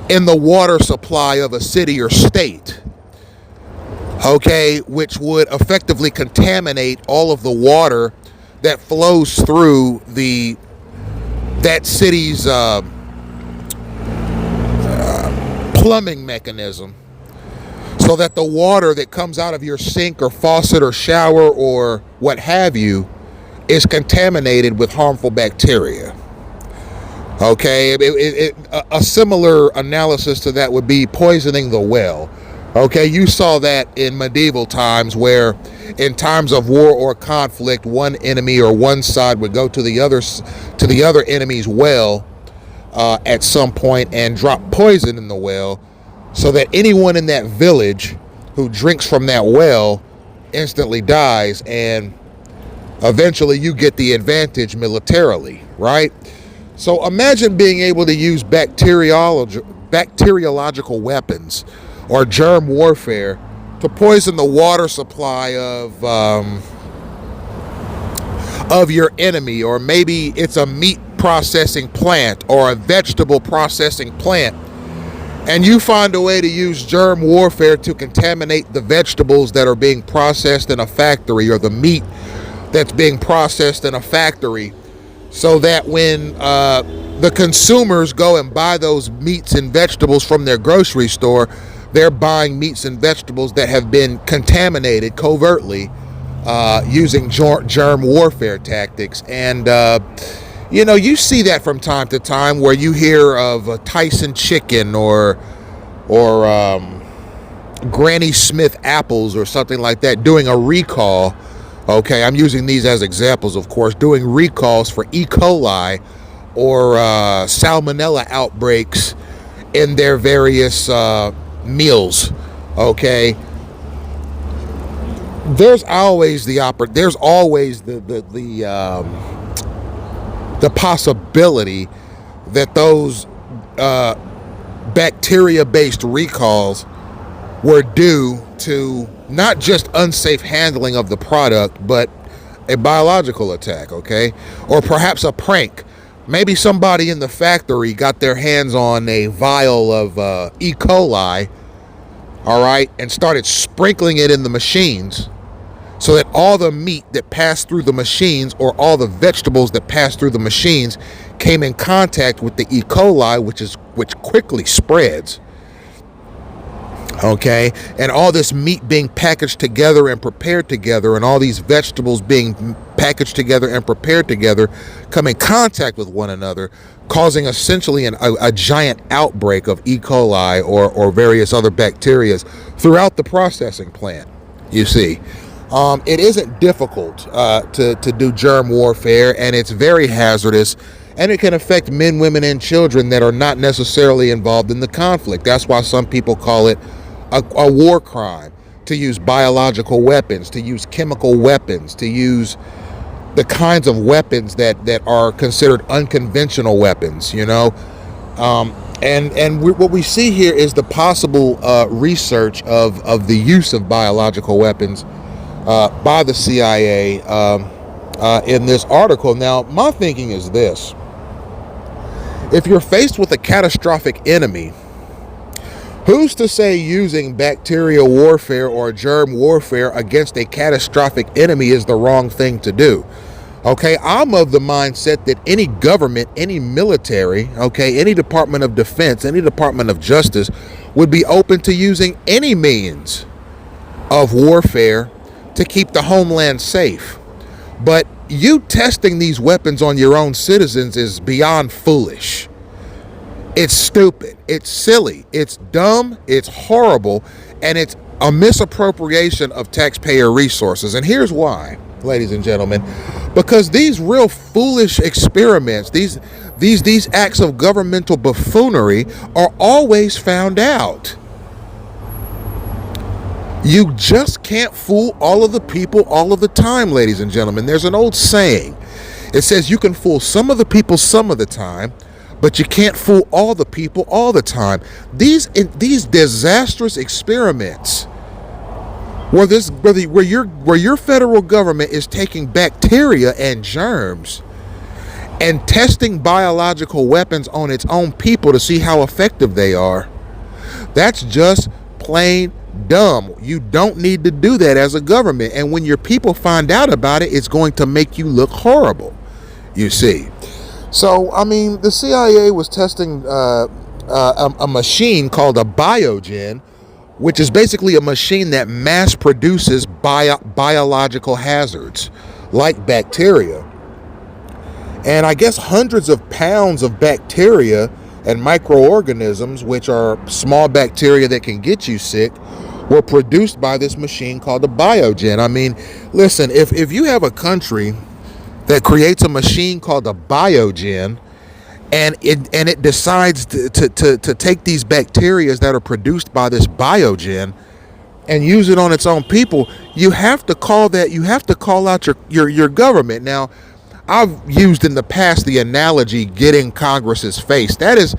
in the water supply of a city or state, okay, which would effectively contaminate all of the water that flows through that city's plumbing mechanism, so that the water that comes out of your sink or faucet or shower or what have you is contaminated with harmful bacteria. Okay, a similar analysis to that would be poisoning the well. Okay, you saw that in medieval times, where in times of war or conflict, one enemy or one side would go to the other enemy's well at some point and drop poison in the well, so that anyone in that village who drinks from that well instantly dies, and eventually you get the advantage militarily, right? So imagine being able to use bacteriological weapons or germ warfare to poison the water supply of your enemy, or maybe it's a meat processing plant or a vegetable processing plant, and you find a way to use germ warfare to contaminate the vegetables that are being processed in a factory, or the meat that's being processed in a factory, so that when the consumers go and buy those meats and vegetables from their grocery store, they're buying meats and vegetables that have been contaminated covertly using germ warfare tactics. And you see that from time to time, where you hear of Tyson chicken or Granny Smith apples or something like that doing a recall. Okay, I'm using these as examples, of course, doing recalls for E. coli or salmonella outbreaks in their various meals. Okay, there's always the possibility that those bacteria-based recalls were due to not just unsafe handling of the product, but a biological attack, okay? Or perhaps a prank. Maybe somebody in the factory got their hands on a vial of E. coli all right, and started sprinkling it in the machines so that all the meat that passed through the machines or all the vegetables that passed through the machines came in contact with the E. coli, which quickly spreads. Okay, and all this meat being packaged together and prepared together, and all these vegetables being packaged together and prepared together, come in contact with one another, causing essentially a giant outbreak of E. coli or various other bacteria throughout the processing plant. You see, it isn't difficult to do germ warfare, and it's very hazardous, and it can affect men, women, and children that are not necessarily involved in the conflict. That's why some people call it a war crime, to use biological weapons, to use chemical weapons, to use the kinds of weapons that are considered unconventional weapons, you know. What we see here is the possible research of the use of biological weapons by the CIA in this article. Now, my thinking is this: if you're faced with a catastrophic enemy, who's to say using bacterial warfare or germ warfare against a catastrophic enemy is the wrong thing to do? Okay, I'm of the mindset that any government, any military, okay, any Department of Defense, any Department of Justice would be open to using any means of warfare to keep the homeland safe. But you testing these weapons on your own citizens is beyond foolish. It's stupid, it's silly, it's dumb, it's horrible, and it's a misappropriation of taxpayer resources. And here's why, ladies and gentlemen: because these real foolish experiments, these acts of governmental buffoonery are always found out. You just can't fool all of the people all of the time, ladies and gentlemen. There's an old saying. It says you can fool some of the people some of the time, but you can't fool all the people all the time. These disastrous experiments where your federal government is taking bacteria and germs and testing biological weapons on its own people to see how effective they are, that's just plain dumb. You don't need to do that as a government. And when your people find out about it, it's going to make you look horrible, you see. So, I mean, the CIA was testing a machine called a biogen, which is basically a machine that mass produces biological hazards like bacteria. And I guess hundreds of pounds of bacteria and microorganisms, which are small bacteria that can get you sick, were produced by this machine called a biogen. I mean, listen, if you have a country that creates a machine called a biogen, and it decides to take these bacteria that are produced by this biogen and use it on its own people, you have to call out your government. Now, I've used in the past the analogy getting Congress's face. That is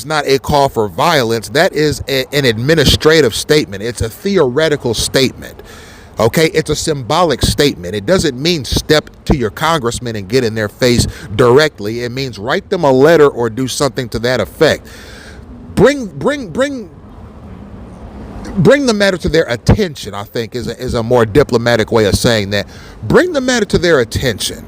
not a call for violence. That is an administrative statement. It's a theoretical statement. Okay, it's a symbolic statement. It doesn't mean step to your congressman and get in their face directly. It means write them a letter or do something to that effect. Bring the matter to their attention, I think, is a more diplomatic way of saying that. Bring the matter to their attention.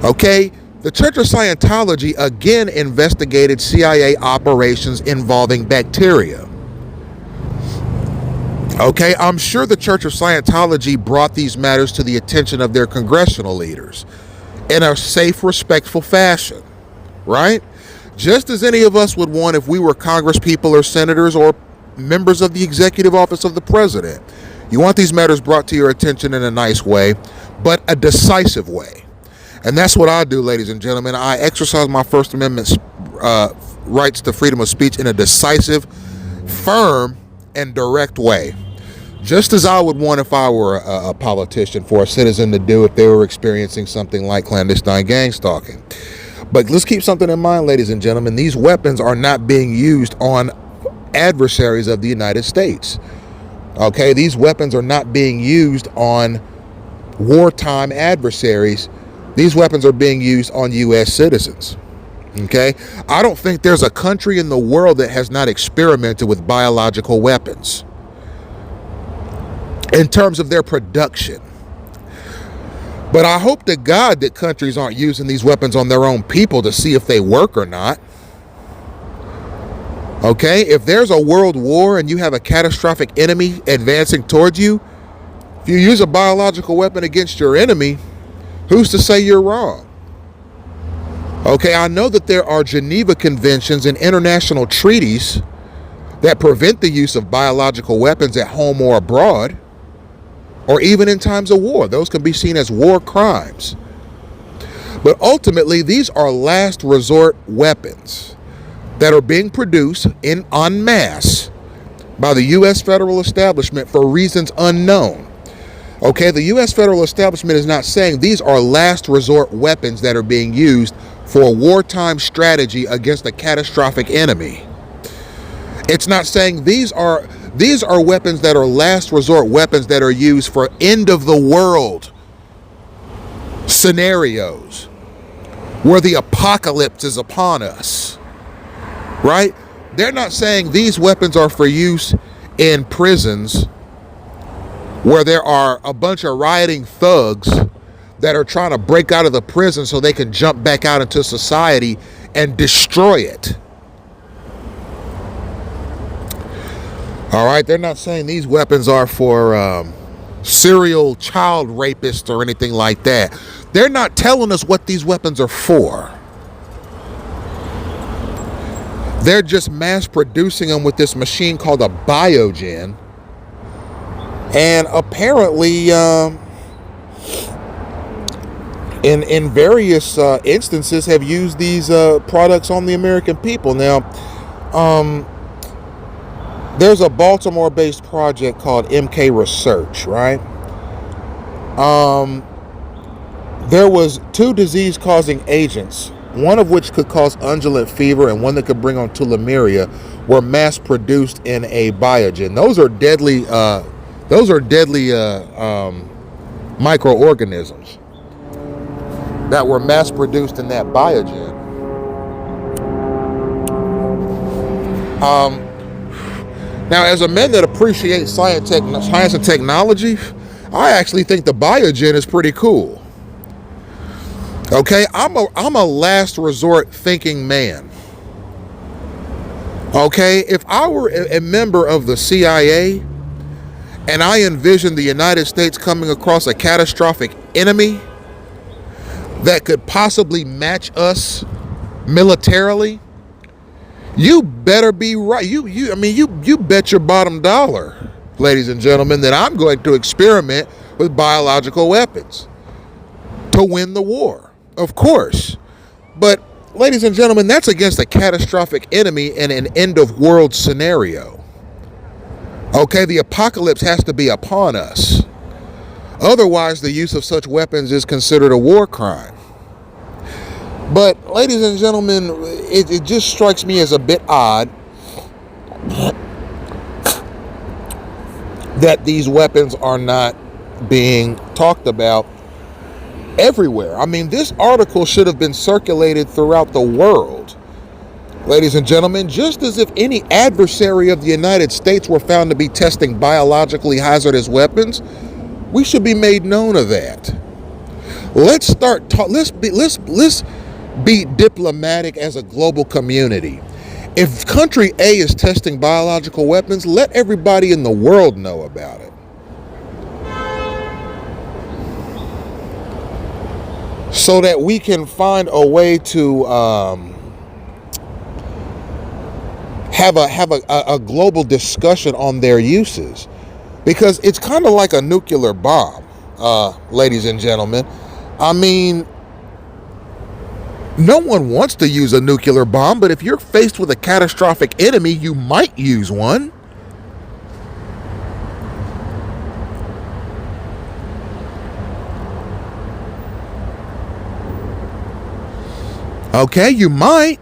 Okay? The Church of Scientology again investigated CIA operations involving bacteria. Okay, I'm sure the Church of Scientology brought these matters to the attention of their congressional leaders in a safe, respectful fashion, right? Just as any of us would want if we were congresspeople or senators or members of the executive office of the president. You want these matters brought to your attention in a nice way, but a decisive way. And that's what I do, ladies and gentlemen. I exercise my First Amendment rights to freedom of speech in a decisive, firm, and direct way. Just as I would want if I were a politician for a citizen to do if they were experiencing something like clandestine gang stalking. But let's keep something in mind, ladies and gentlemen. These weapons are not being used on adversaries of the United States. Okay, these weapons are not being used on wartime adversaries. These weapons are being used on U.S. citizens. Okay? I don't think there's a country in the world that has not experimented with biological weapons in terms of their production. But I hope to God that countries aren't using these weapons on their own people to see if they work or not. Okay? If there's a world war and you have a catastrophic enemy advancing towards you, if you use a biological weapon against your enemy, who's to say you're wrong? Okay, I know that there are Geneva Conventions and international treaties that prevent the use of biological weapons at home or abroad, or even in times of war. Those can be seen as war crimes. But ultimately, these are last resort weapons that are being produced en masse by the U.S. federal establishment for reasons unknown. Okay, the U.S. federal establishment is not saying these are last resort weapons that are being used for a wartime strategy against a catastrophic enemy. It's not saying these are weapons that are last resort weapons that are used for end of the world scenarios where the apocalypse is upon us, right? They're not saying these weapons are for use in prisons where there are a bunch of rioting thugs that are trying to break out of the prison so they can jump back out into society and destroy it. All right, they're not saying these weapons are for serial child rapists or anything like that. They're not telling us what these weapons are for. They're just mass producing them with this machine called a biogen. And apparently, in various instances, have used these products on the American people. Now, there's a Baltimore-based project called MK Research, right? There was 2 disease-causing agents, one of which could cause undulant fever and one that could bring on tularemia, were mass-produced in a biogen. Those are deadly. Microorganisms that were mass-produced in that biogen. Now, as a man that appreciates science and technology, I actually think the biogen is pretty cool. Okay, I'm a last resort thinking man. Okay, if I were a member of the CIA and I envisioned the United States coming across a catastrophic enemy that could possibly match us militarily, you better be right. You bet your bottom dollar, ladies and gentlemen, that I'm going to experiment with biological weapons to win the war. Of course. But, ladies and gentlemen, that's against a catastrophic enemy in an end of world scenario. Okay, the apocalypse has to be upon us. Otherwise, the use of such weapons is considered a war crime. But, ladies and gentlemen, it just strikes me as a bit odd that these weapons are not being talked about everywhere. I mean, this article should have been circulated throughout the world. Ladies and gentlemen, just as if any adversary of the United States were found to be testing biologically hazardous weapons, we should be made known of that. Let's be diplomatic as a global community. If country A is testing biological weapons, let everybody in the world know about it. So that we can find a way to have a global discussion on their uses. Because it's kind of like a nuclear bomb, ladies and gentlemen. I mean, no one wants to use a nuclear bomb, but if you're faced with a catastrophic enemy, you might use one. Okay, you might.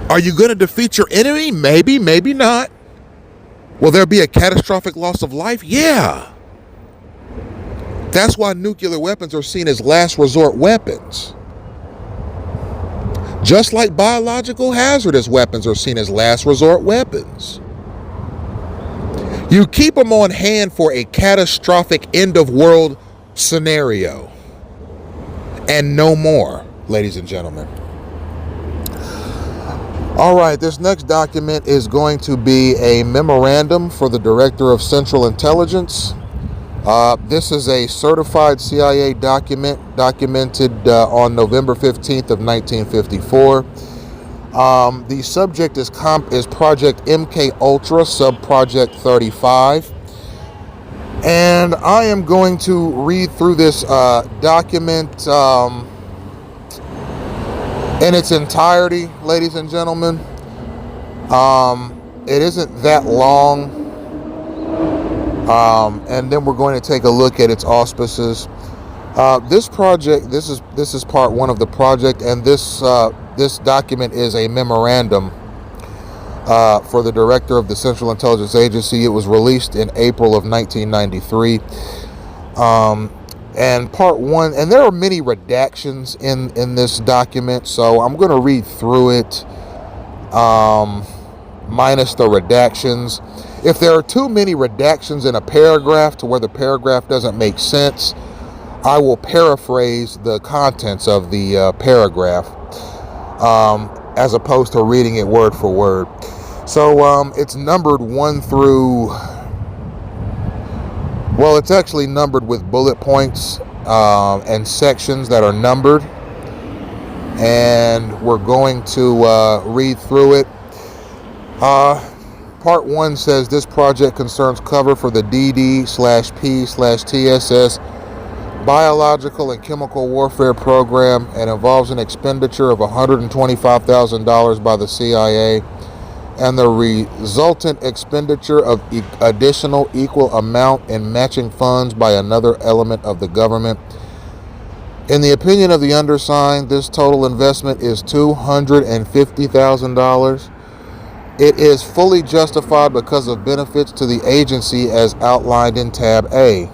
Are you going to defeat your enemy? Maybe, maybe not. Will there be a catastrophic loss of life? Yeah. That's why nuclear weapons are seen as last resort weapons. Just like biological hazardous weapons are seen as last resort weapons. You keep them on hand for a catastrophic end of world scenario. And no more, ladies and gentlemen. All right, this next document is going to be a memorandum for the Director of Central Intelligence. This is a certified CIA document documented on November 15th of 1954. The subject is Project MK Ultra, Subproject 35. And I am going to read through this document in its entirety, ladies and gentlemen. It isn't that long. And then we're going to take a look at its auspices. This is part one of the project, and this document is a memorandum for the Director of the Central Intelligence Agency. It was released in April of 1993. And part one, and there are many redactions in this document, so I'm going to read through it, minus the redactions. If there are too many redactions in a paragraph to where the paragraph doesn't make sense, I will paraphrase the contents of the paragraph, as opposed to reading it word for word. So it's numbered 1 through... Well, it's actually numbered with bullet points and sections that are numbered. And we're going to read through it. Part 1 says this project concerns cover for the DD/P/TSS biological and chemical warfare program and involves an expenditure of $125,000 by the CIA and the resultant expenditure of additional equal amount in matching funds by another element of the government. In the opinion of the undersigned, this total investment is $250,000. It is fully justified because of benefits to the agency as outlined in Tab A.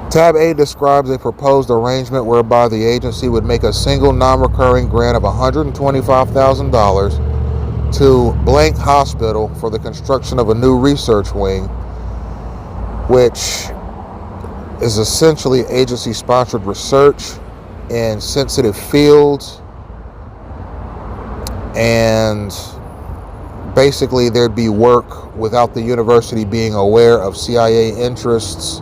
Tab A describes a proposed arrangement whereby the agency would make a single non-recurring grant of $125,000 to blank hospital for the construction of a new research wing, which is essentially agency-sponsored research in sensitive fields. And basically there'd be work without the university being aware of CIA interests,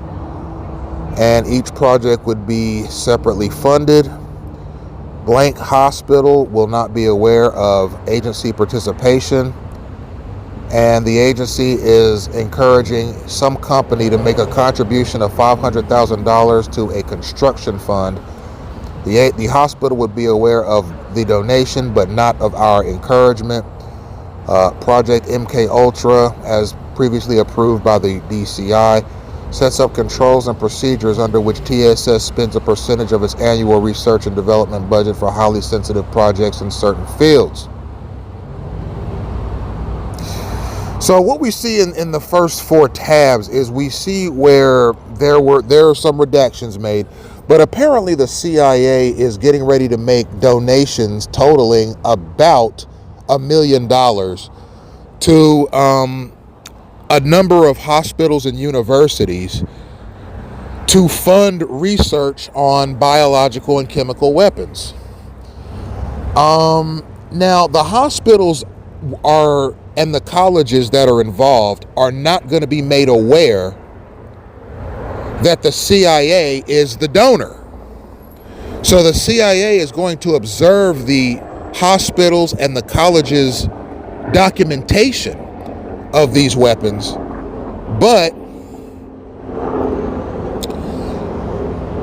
and each project would be separately funded. Blank hospital will not be aware of agency participation, and the agency is encouraging some company to make a contribution of $500,000 to a construction fund. The hospital would be aware of the donation, but not of our encouragement. Project MK Ultra, as previously approved by the DCI, sets up controls and procedures under which TSS spends a percentage of its annual research and development budget for highly sensitive projects in certain fields. So what we see in the first 4 tabs is we see where there are some redactions made, but apparently the CIA is getting ready to make donations totaling about $1 million to a number of hospitals and universities to fund research on biological and chemical weapons. Now, the hospitals and the colleges that are involved are not going to be made aware that the CIA is the donor. So the CIA is going to observe the hospitals and the colleges' documentation of these weapons, but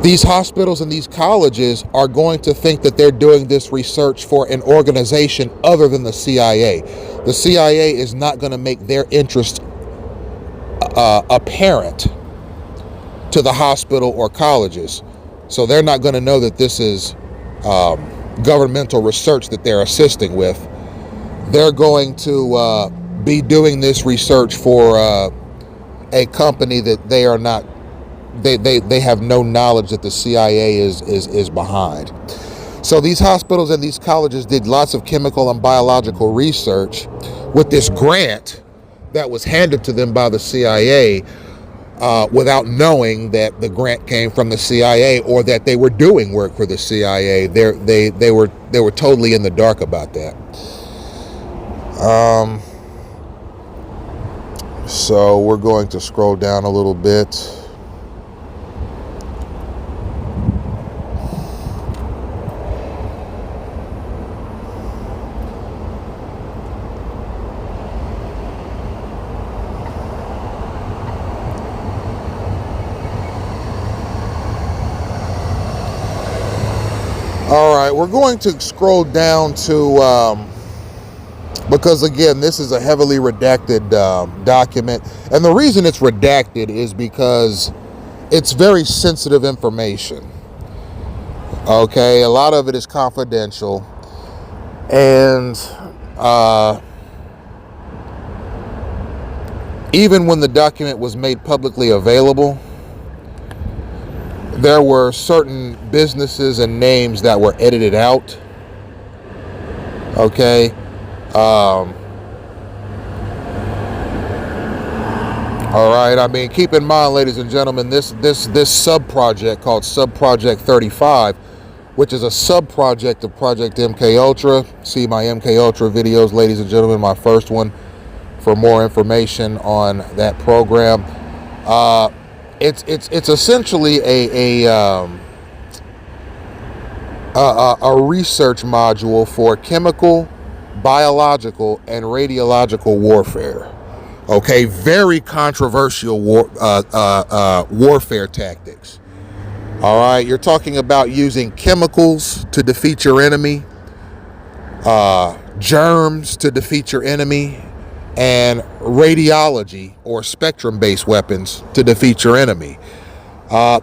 these hospitals and these colleges are going to think that they're doing this research for an organization other than the CIA. The CIA is not going to make their interest apparent to the hospital or colleges. So they're not going to know that this is governmental research that they're assisting with. They're going to be doing this research for a company that they are not, they have no knowledge that the CIA is behind. So these hospitals and these colleges did lots of chemical and biological research with this grant that was handed to them by the CIA, without knowing that the grant came from the CIA or that they were doing work for the CIA. They were totally in the dark about that. So we're going to scroll down a little bit. All right, we're going to scroll down to, because again, this is a heavily redacted document. And the reason it's redacted is because it's very sensitive information. Okay, a lot of it is confidential. And even when the document was made publicly available, there were certain businesses and names that were edited out. Okay. All right. I mean, keep in mind, ladies and gentlemen, this sub-project called Sub-Project 35, which is a sub-project of Project MK Ultra. See my MK Ultra videos, ladies and gentlemen, my first one, for more information on that program. It's essentially a research module for chemical, biological, and radiological warfare. Okay, very controversial warfare tactics. All right, you're talking about using chemicals to defeat your enemy, germs to defeat your enemy, and radiology or spectrum-based weapons to defeat your enemy.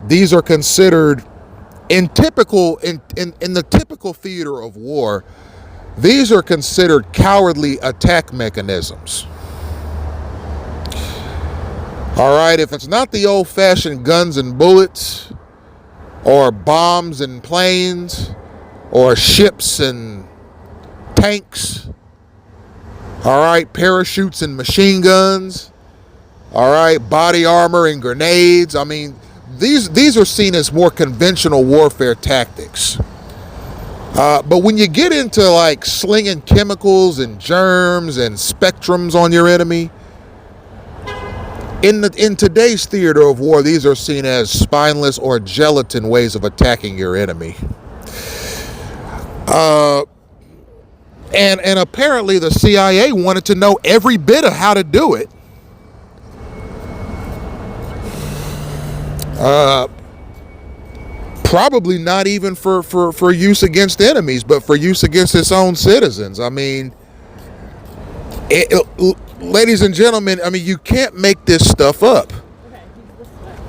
These are considered in the typical theater of war. These are considered cowardly attack mechanisms. All right, if it's not the old-fashioned guns and bullets, or bombs and planes, or ships and tanks, all right, parachutes and machine guns, all right, body armor and grenades. I mean, these are seen as more conventional warfare tactics. But when you get into like slinging chemicals and germs and spectrums on your enemy, in today's theater of war, these are seen as spineless or gelatin ways of attacking your enemy. And apparently the CIA wanted to know every bit of how to do it. Probably not even for use against enemies, but for use against its own citizens. I mean, ladies and gentlemen, I mean, you can't make this stuff up.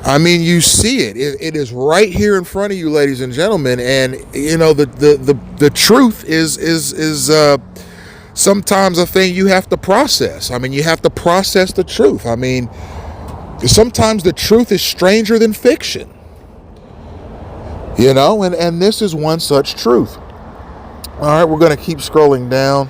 I mean, you see it. It is right here in front of you, ladies and gentlemen. And you know, the truth is sometimes a thing you have to process. I mean, you have to process the truth. I mean, sometimes the truth is stranger than fiction. You know, and this is one such truth. All right, we're going to keep scrolling down.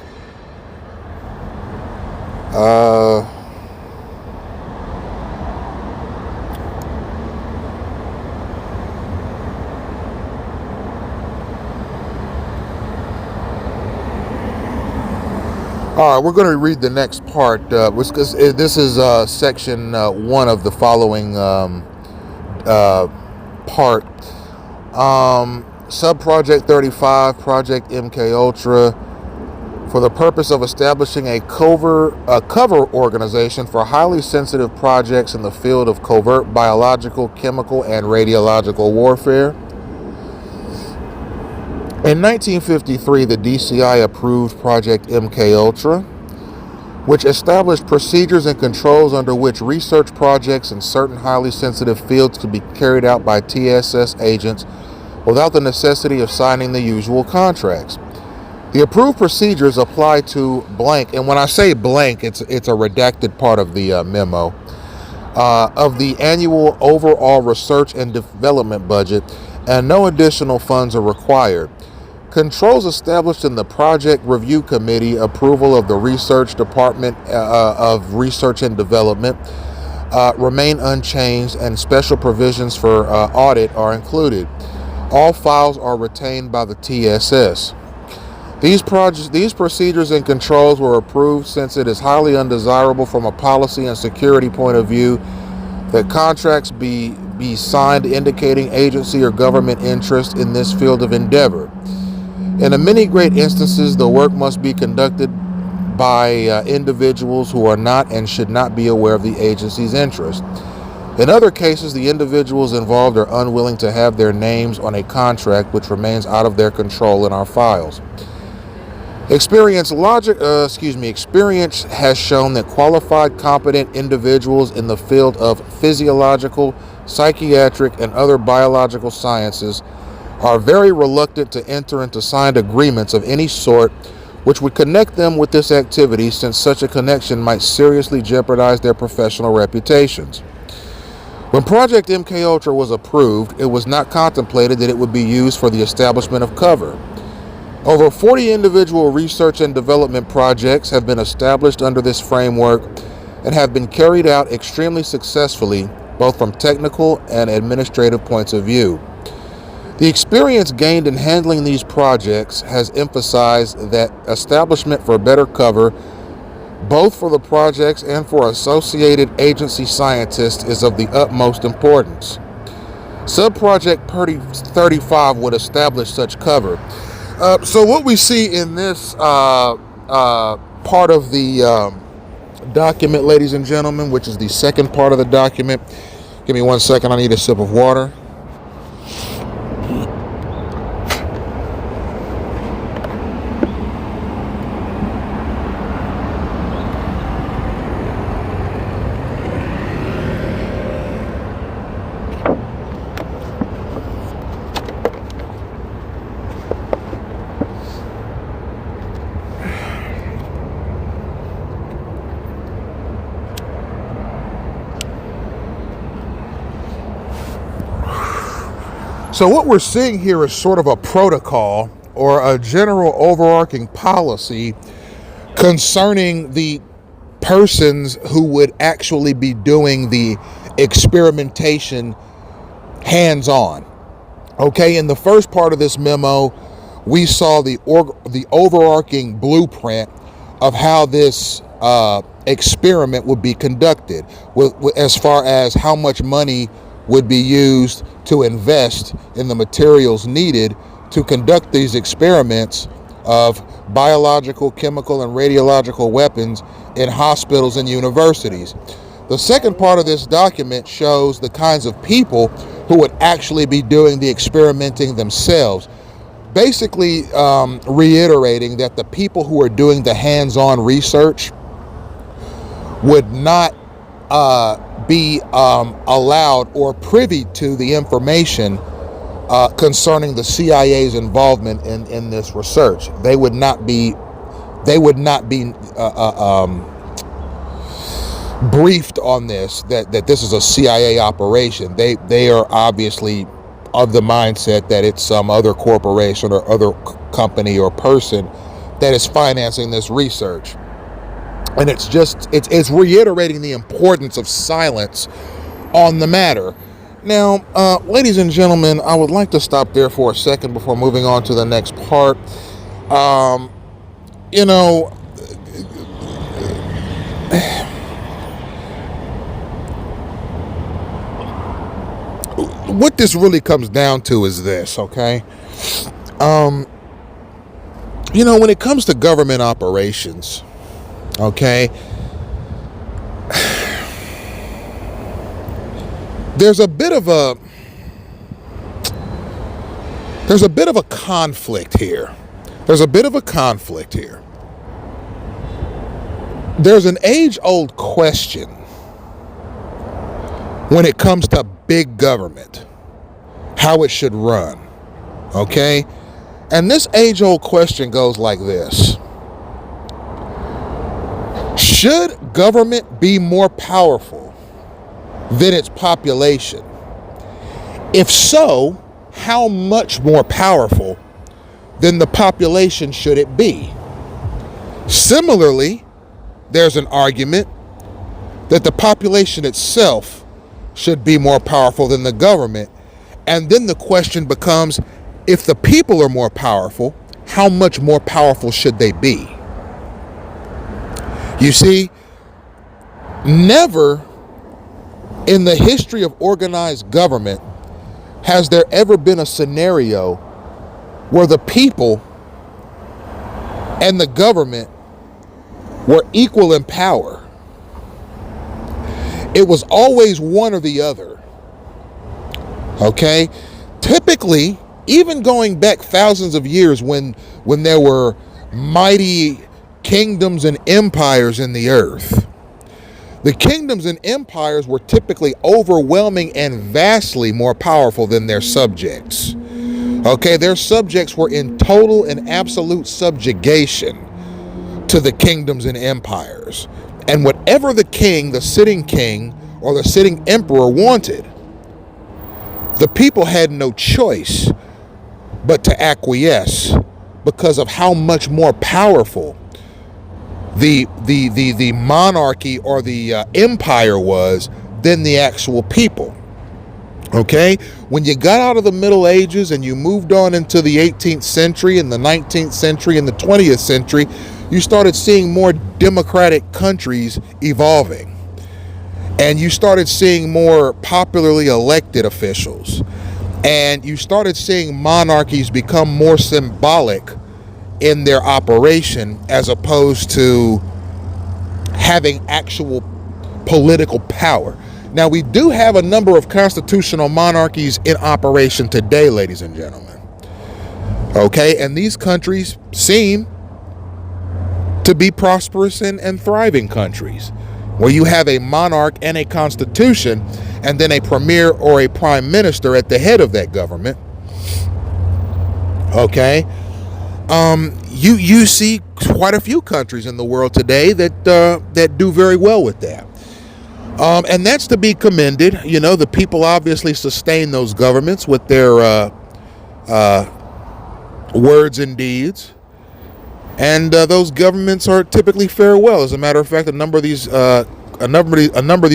All right, we're going to read the next part, because this is section 1 of the following part. Sub-Project 35, Project MK Ultra, for the purpose of establishing a cover organization for highly sensitive projects in the field of covert biological, chemical, and radiological warfare. In 1953, the DCI approved Project MK Ultra, which established procedures and controls under which research projects in certain highly sensitive fields could be carried out by TSS agents without the necessity of signing the usual contracts. The approved procedures apply to blank, and when I say blank, it's a redacted part of the memo, of the annual overall research and development budget, and no additional funds are required. Controls established in the Project Review Committee approval of the Research Department of Research and Development remain unchanged, and special provisions for audit are included. All files are retained by the TSS. These procedures and controls were approved since it is highly undesirable from a policy and security point of view that contracts be signed indicating agency or government interest in this field of endeavor. In many great instances, the work must be conducted by individuals who are not and should not be aware of the agency's interest. In other cases, the individuals involved are unwilling to have their names on a contract which remains out of their control in our files. Experience has shown that qualified, competent individuals in the field of physiological, psychiatric, and other biological sciences are very reluctant to enter into signed agreements of any sort which would connect them with this activity, since such a connection might seriously jeopardize their professional reputations. When Project MKUltra was approved, it was not contemplated that it would be used for the establishment of cover. Over 40 individual research and development projects have been established under this framework and have been carried out extremely successfully, both from technical and administrative points of view. The experience gained in handling these projects has emphasized that establishment for better cover, both for the projects and for associated agency scientists, is of the utmost importance. Subproject 35 would establish such cover. So what we see in this part of the document, ladies and gentlemen, which is the second part of the document. Give me 1 second, I need a sip of water. So what we're seeing here is sort of a protocol or a general overarching policy concerning the persons who would actually be doing the experimentation hands-on. Okay, in the first part of this memo, we saw the overarching blueprint of how this experiment would be conducted, as far as how much money would be used to invest in the materials needed to conduct these experiments of biological, chemical, and radiological weapons in hospitals and universities. The second part of this document shows the kinds of people who would actually be doing the experimenting themselves, basically reiterating that the people who are doing the hands-on research would not be allowed or privy to the information concerning the CIA's involvement in this research. They would not be briefed on this, that this is a CIA operation. They are obviously of the mindset that it's some other corporation or other company or person that is financing this research. And it's reiterating the importance of silence on the matter. Now, ladies and gentlemen, I would like to stop there for a second before moving on to the next part. What this really comes down to is this, okay? When it comes to government operations, okay, there's a bit of a conflict here. There's an age-old question when it comes to big government, how it should run, okay? And this age-old question goes like this. Should government be more powerful than its population? If so, how much more powerful then the population should it be. Similarly, there's an argument that the population itself should be more powerful than the government. And then the question becomes, if the people are more powerful, how much more powerful should they be? You see, never in the history of organized government has there ever been a scenario where the people and the government were equal in power. It was always one or the other. Okay? Typically, even going back thousands of years when there were mighty kingdoms and empires in the earth, the kingdoms and empires were typically overwhelming and vastly more powerful than their subjects. Okay, their subjects were in total and absolute subjugation to the kingdoms and empires. And whatever the king, the sitting king, or the sitting emperor wanted, the people had no choice but to acquiesce because of how much more powerful the monarchy or the empire was than the actual people. Okay, when you got out of the Middle Ages and you moved on into the 18th century and the 19th century and the 20th century, you started seeing more democratic countries evolving. And you started seeing more popularly elected officials. And you started seeing monarchies become more symbolic in their operation as opposed to having actual political power. Now, we do have a number of constitutional monarchies in operation today, ladies and gentlemen. Okay, and these countries seem to be prosperous and thriving countries, where you have a monarch and a constitution, and then a premier or a prime minister at the head of that government. Okay, you see quite a few countries in the world today that do very well with that. And that's to be commended. You know, the people obviously sustain those governments with their words and deeds. And those governments are typically fare well. As a matter of fact, a number of these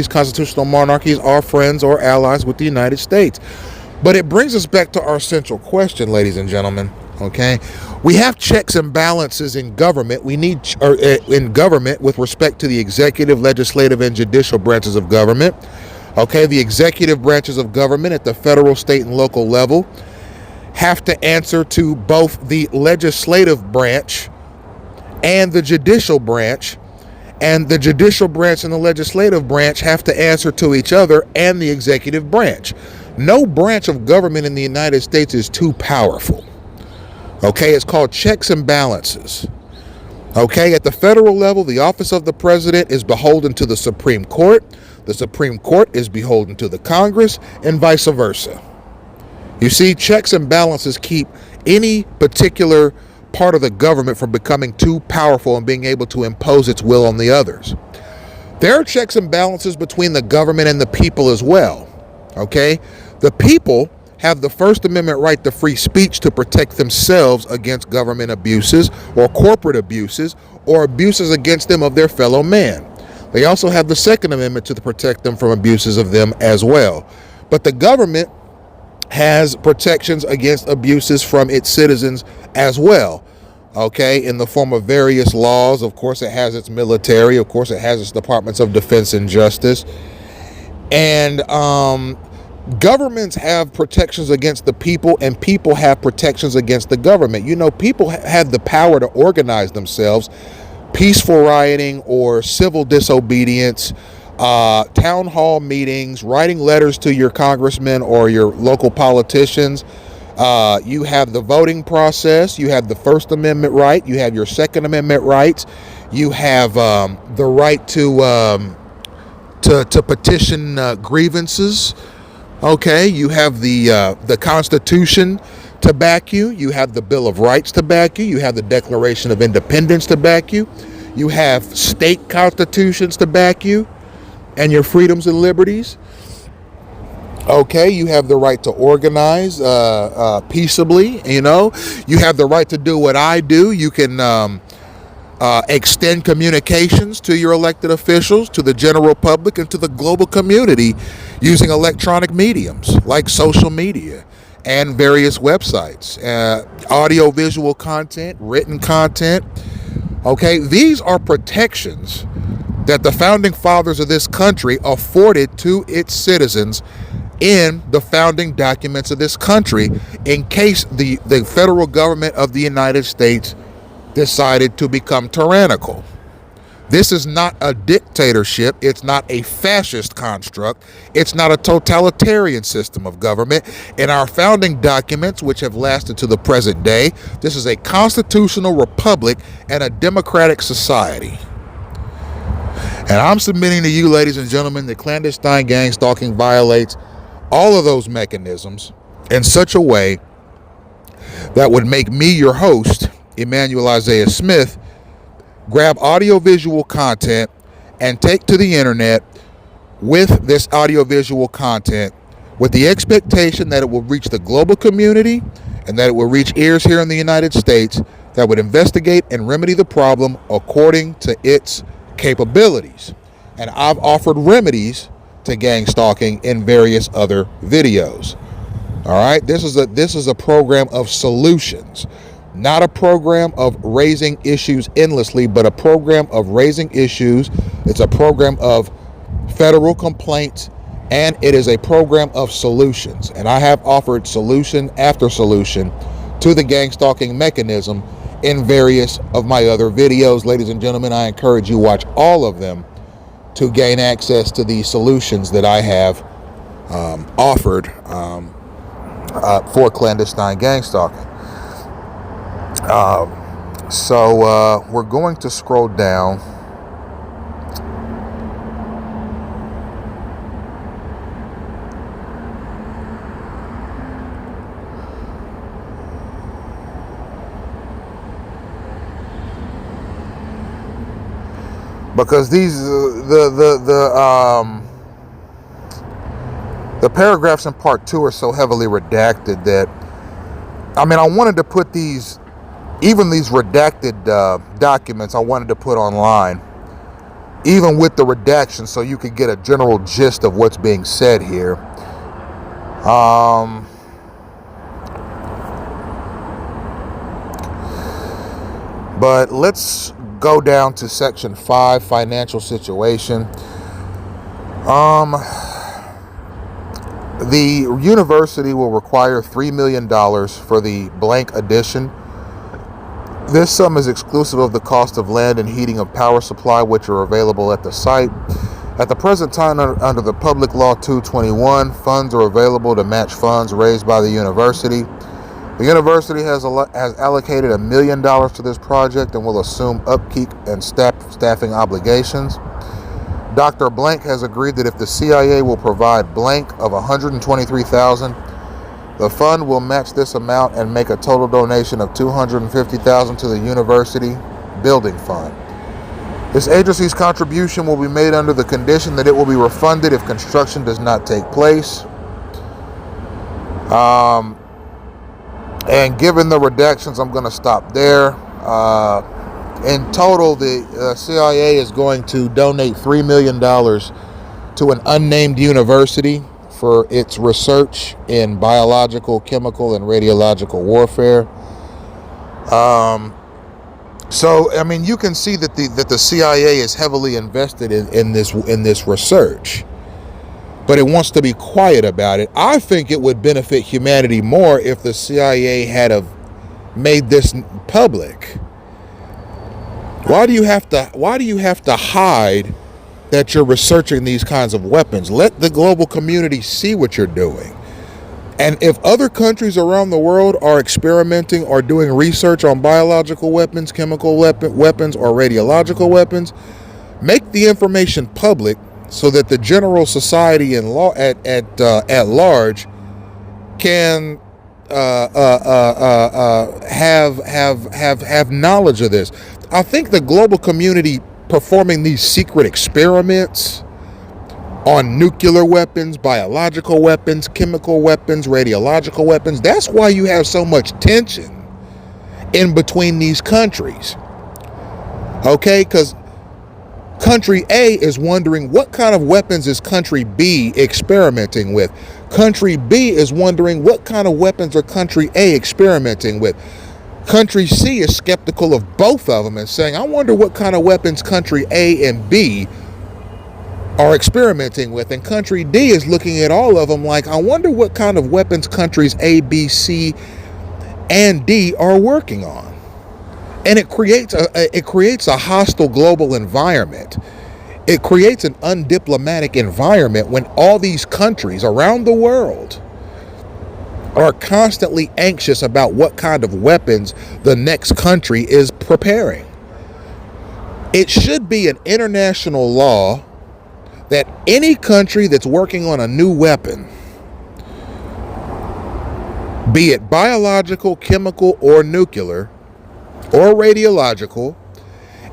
constitutional monarchies are friends or allies with the United States. But it brings us back to our central question, ladies and gentlemen. Okay, we have checks and balances in government. We need in government with respect to the executive, legislative, and judicial branches of government. Okay, the executive branches of government at the federal, state, and local level have to answer to both the legislative branch and the judicial branch, and the judicial branch and the legislative branch have to answer to each other and the executive branch. No branch of government in the United States is too powerful. Okay, it's called checks and balances. Okay, at the federal level, the office of the president is beholden to the Supreme Court. The Supreme Court is beholden to the Congress, and vice versa. You see, checks and balances keep any particular part of the government from becoming too powerful and being able to impose its will on the others. There are checks and balances between the government and the people as well. Okay, the people have the First Amendment right to free speech to protect themselves against government abuses or corporate abuses or abuses against them of their fellow man. They also have the Second Amendment to protect them from abuses of them as well. But the government has protections against abuses from its citizens as well, okay, in the form of various laws. Of course, it has its military. Of course, it has its departments of defense and justice. And governments have protections against the people, and people have protections against the government. You know, people have the power to organize themselves. Peaceful rioting or civil disobedience, town hall meetings, writing letters to your congressmen or your local politicians. You have the voting process. You have the First Amendment right. You have your Second Amendment rights. You have the right to petition grievances. Okay, you have the Constitution to back you. You have the Bill of Rights to back you. You have the Declaration of Independence to back you. You have state constitutions to back you and your freedoms and liberties. Okay, you have the right to organize peaceably. You have the right to do what I do. You can extend communications to your elected officials, to the general public, and to the global community using electronic mediums like social media and various websites, audio visual content, written content. Okay, these are protections that the founding fathers of this country afforded to its citizens in the founding documents of this country in case the federal government of the United States decided to become tyrannical. This is not a dictatorship. It's not a fascist construct. It's not a totalitarian system of government. In our founding documents, which have lasted to the present day, this is a constitutional republic and a democratic society. And I'm submitting to you, ladies and gentlemen, that clandestine gang stalking violates all of those mechanisms in such a way that would make me, your host, Emmanuel Isaiah Smith, grab audiovisual content and take to the internet with this audiovisual content with the expectation that it will reach the global community and that it will reach ears here in the United States that would investigate and remedy the problem according to its capabilities. And I've offered remedies to gang stalking in various other videos. All right, this is a program of solutions, not a program of raising issues endlessly, but a program of raising issues. It's a program of federal complaints, and it is a program of solutions. And I have offered solution after solution to the gang stalking mechanism in various of my other videos. Ladies and gentlemen, I encourage you to watch all of them to gain access to the solutions that I have offered for clandestine gang stalking. So we're going to scroll down. Because these the paragraphs in part 2 are so heavily redacted that I wanted to put these redacted documents I wanted to put online, even with the redaction, so you could get a general gist of what's being said here. But let's go down to section 5, financial situation. The university will require $3 million for the blank addition. This sum is exclusive of the cost of land and heating of power supply, which are available at the site. At the present time, under the Public Law 221, funds are available to match funds raised by the university. The university has allocated $1 million to this project and will assume upkeep and staffing obligations. Dr. Blank has agreed that if the CIA will provide blank of $123,000, the fund will match this amount and make a total donation of $250,000 to the university building fund. This agency's contribution will be made under the condition that it will be refunded if construction does not take place. And given the redactions, I'm going to stop there. In total, the CIA is going to donate $3 million to an unnamed university for its research in biological, chemical, and radiological warfare. So you can see that the CIA is heavily invested in this research, but it wants to be quiet about it. I think it would benefit humanity more if the CIA had made this public. Why do you have to hide that you're researching these kinds of weapons? Let the global community see what you're doing. And if other countries around the world are experimenting or doing research on biological weapons, chemical weapons, or radiological weapons, make the information public so that the general society at large can have knowledge of this. I think the global community performing these secret experiments on nuclear weapons, biological weapons, chemical weapons, radiological weapons. That's why you have so much tension in between these countries. Okay, because country A is wondering what kind of weapons is country B experimenting with. Country B is wondering what kind of weapons are country A experimenting with. Country C is skeptical of both of them and saying, I wonder what kind of weapons country A and B are experimenting with. And country D is looking at all of them like, I wonder what kind of weapons countries A, B, C, and D are working on. And it creates a hostile global environment. It creates an undiplomatic environment when all these countries around the world are constantly anxious about what kind of weapons the next country is preparing. It should be an international law that any country that's working on a new weapon, be it biological, chemical, or nuclear, or radiological,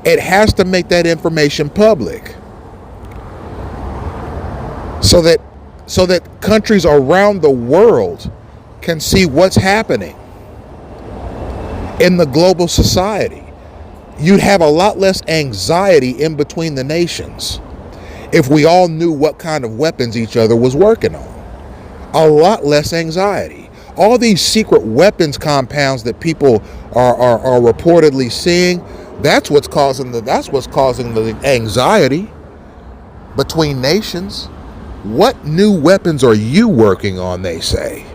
it has to make that information public so that countries around the world can see what's happening in the global society. You'd have a lot less anxiety in between the nations if we all knew what kind of weapons each other was working on. A lot less anxiety. All these secret weapons compounds that people are reportedly seeing, that's what's causing the anxiety between nations. What new weapons are you working on, they say.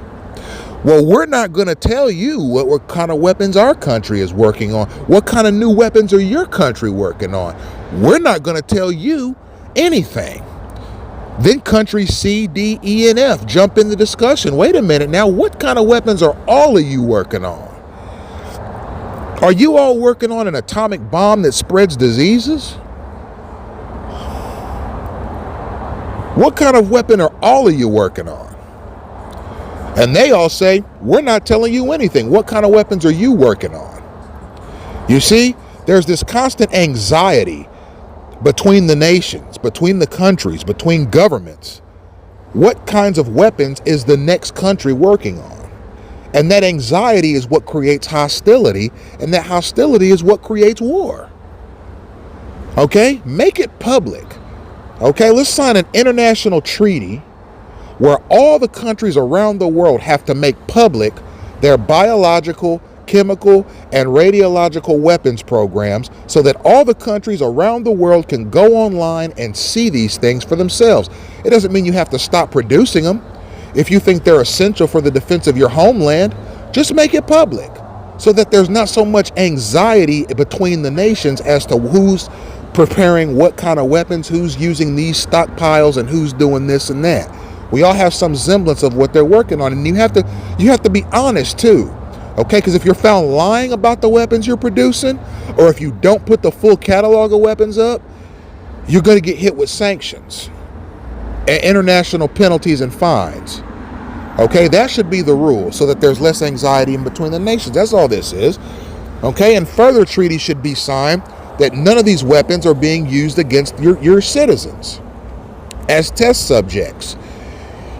Well, we're not going to tell you what kind of weapons our country is working on. What kind of new weapons are your country working on? We're not going to tell you anything. Then countries C, D, E, and F jump in the discussion. Wait a minute now, what kind of weapons are all of you working on? Are you all working on an atomic bomb that spreads diseases? What kind of weapon are all of you working on? And they all say, we're not telling you anything. What kind of weapons are you working on? You see, there's this constant anxiety between the nations, between the countries, between governments. What kinds of weapons is the next country working on? And that anxiety is what creates hostility, and that hostility is what creates war. Okay? Make it public. Okay? Let's sign an international treaty where all the countries around the world have to make public their biological, chemical, and radiological weapons programs so that all the countries around the world can go online and see these things for themselves. It doesn't mean you have to stop producing them. If you think they're essential for the defense of your homeland, just make it public so that there's not so much anxiety between the nations as to who's preparing what kind of weapons, who's using these stockpiles, and who's doing this and that. We all have some semblance of what they're working on, and you have to be honest too. Okay, because if you're found lying about the weapons you're producing, or if you don't put the full catalog of weapons up, you're going to get hit with sanctions and international penalties and fines. Okay, that should be the rule so that there's less anxiety in between the nations. That's all this is. Okay, and further treaties should be signed that none of these weapons are being used against your citizens as test subjects.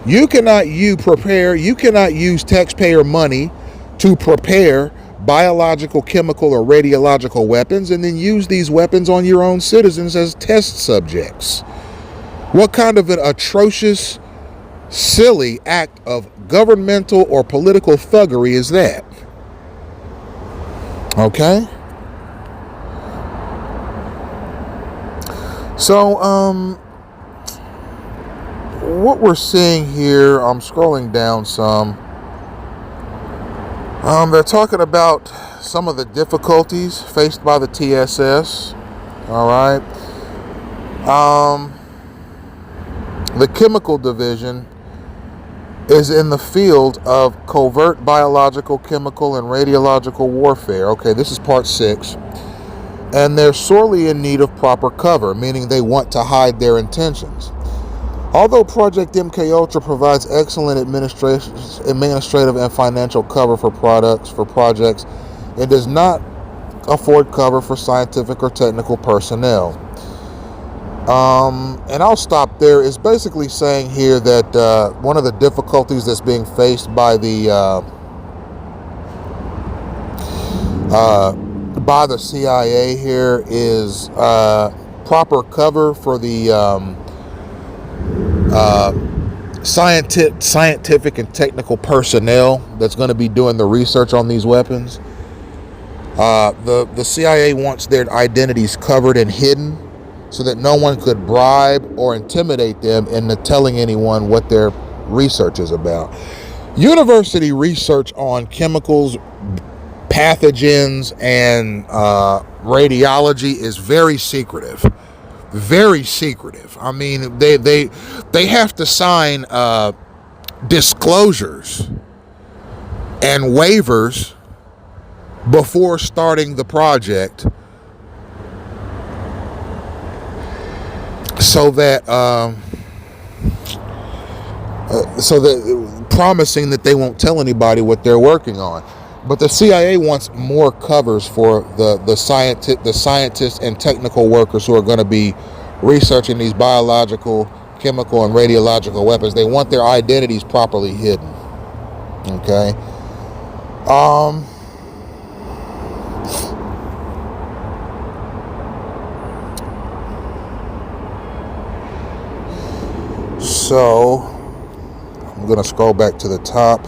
You cannot use taxpayer money to prepare biological, chemical, or radiological weapons and then use these weapons on your own citizens as test subjects. What kind of an atrocious, silly act of governmental or political thuggery is that? Okay? So, what we're seeing here, I'm scrolling down some. They're talking about some of the difficulties faced by the TSS. All right. The chemical division is in the field of covert biological, chemical, and radiological warfare. Okay, this is part 6. And they're sorely in need of proper cover, meaning they want to hide their intentions. Although Project MKUltra provides excellent administrative and financial cover for projects, it does not afford cover for scientific or technical personnel. And I'll stop there. It's basically saying here that one of the difficulties that's being faced by the CIA here is proper cover for the scientific and technical personnel that's going to be doing the research on these weapons. The CIA wants their identities covered and hidden so that no one could bribe or intimidate them into telling anyone what their research is about. University research on chemicals, pathogens, and radiology is very secretive. Very secretive. I mean, they have to sign disclosures and waivers before starting the project, so that promising that they won't tell anybody what they're working on. But the CIA wants more covers for the scientists and technical workers who are going to be researching these biological, chemical, and radiological weapons. They want their identities properly hidden. Okay. So I'm going to scroll back to the top.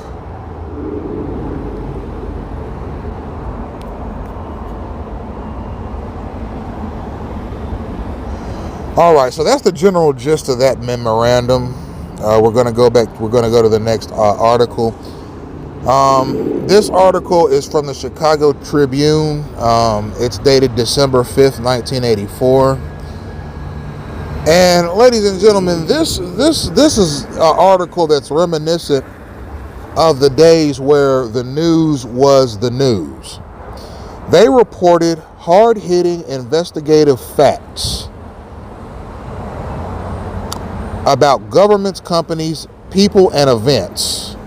All right, so that's the general gist of that memorandum. We're going to go to the next article. This article is from the Chicago Tribune. It's dated December 5th, 1984. And ladies and gentlemen, this is an article that's reminiscent of the days where the news was the news. They reported hard-hitting investigative facts about governments, companies, people, and events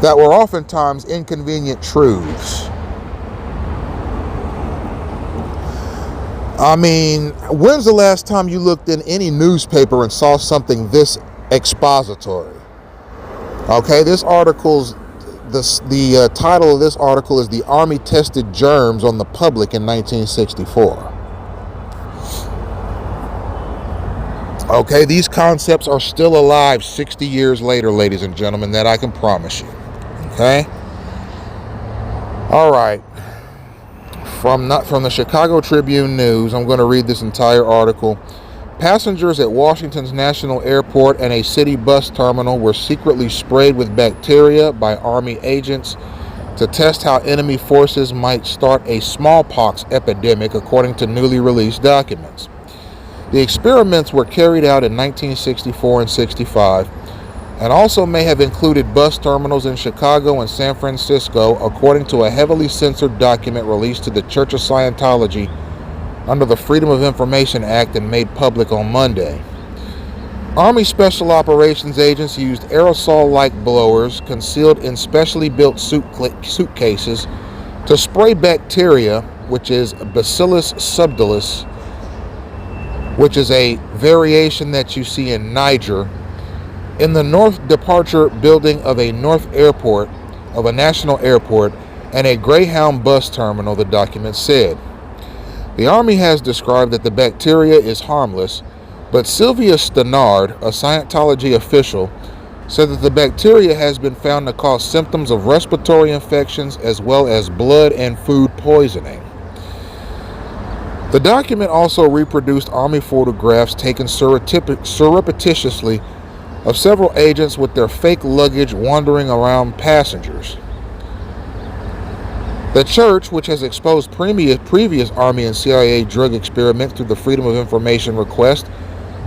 that were oftentimes inconvenient truths. I mean, when's the last time you looked in any newspaper and saw something this expository? Okay, the title of this article is "The Army Tested Germs on the Public in 1964." Okay, these concepts are still alive 60 years later, ladies and gentlemen, that I can promise you. Okay? All right. From the Chicago Tribune News, I'm going to read this entire article. Passengers at Washington's National Airport and a city bus terminal were secretly sprayed with bacteria by Army agents to test how enemy forces might start a smallpox epidemic, according to newly released documents. The experiments were carried out in 1964 and 65, and also may have included bus terminals in Chicago and San Francisco, according to a heavily censored document released to the Church of Scientology under the Freedom of Information Act and made public on Monday. Army Special Operations agents used aerosol-like blowers concealed in specially built suitcases to spray bacteria, which is Bacillus subtilis, which is a variation that you see in Niger, in the North Departure building of a national airport, and a Greyhound bus terminal, the document said. The Army has described that the bacteria is harmless, but Sylvia Stannard, a Scientology official, said that the bacteria has been found to cause symptoms of respiratory infections as well as blood and food poisoning. The document also reproduced Army photographs taken surreptitiously of several agents with their fake luggage wandering around passengers. The church, which has exposed previous Army and CIA drug experiments through the Freedom of Information request,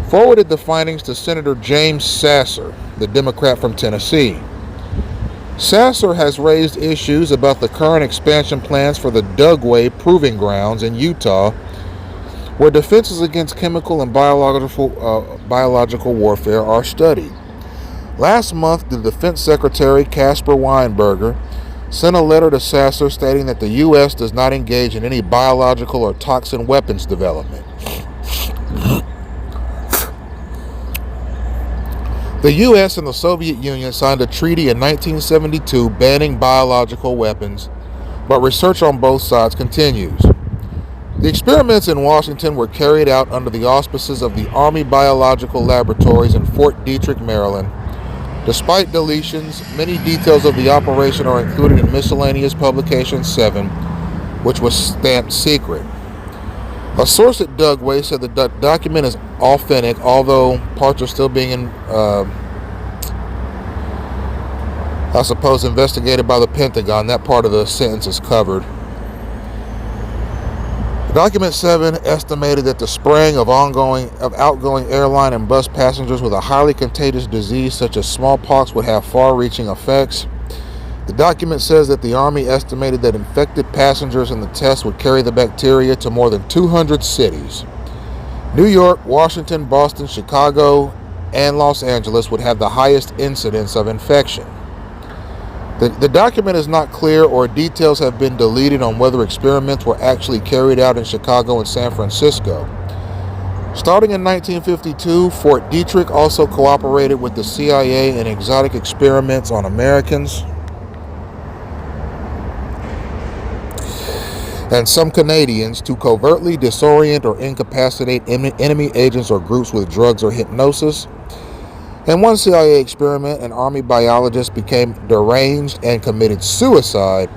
forwarded the findings to Senator James Sasser, the Democrat from Tennessee. Sasser has raised issues about the current expansion plans for the Dugway Proving Grounds in Utah, where defenses against chemical and biological warfare are studied. Last month, the Defense Secretary Caspar Weinberger sent a letter to Sasser stating that the U.S. does not engage in any biological or toxin weapons development. The U.S. and the Soviet Union signed a treaty in 1972 banning biological weapons, but research on both sides continues. The experiments in Washington were carried out under the auspices of the Army Biological Laboratories in Fort Detrick, Maryland. Despite deletions, many details of the operation are included in Miscellaneous Publication 7, which was stamped secret. A source at Dugway said the document is authentic, although parts are still being, investigated by the Pentagon. That part of the sentence is covered. Document 7 estimated that the spraying of outgoing airline and bus passengers with a highly contagious disease such as smallpox would have far-reaching effects. The document says that the Army estimated that infected passengers in the test would carry the bacteria to more than 200 cities. New York, Washington, Boston, Chicago, and Los Angeles would have the highest incidence of infection. The document is not clear, or details have been deleted on whether experiments were actually carried out in Chicago and San Francisco. Starting in 1952, Fort Detrick also cooperated with the CIA in exotic experiments on Americans and some Canadians to covertly disorient or incapacitate enemy agents or groups with drugs or hypnosis. In one CIA experiment, an Army biologist became deranged and committed suicide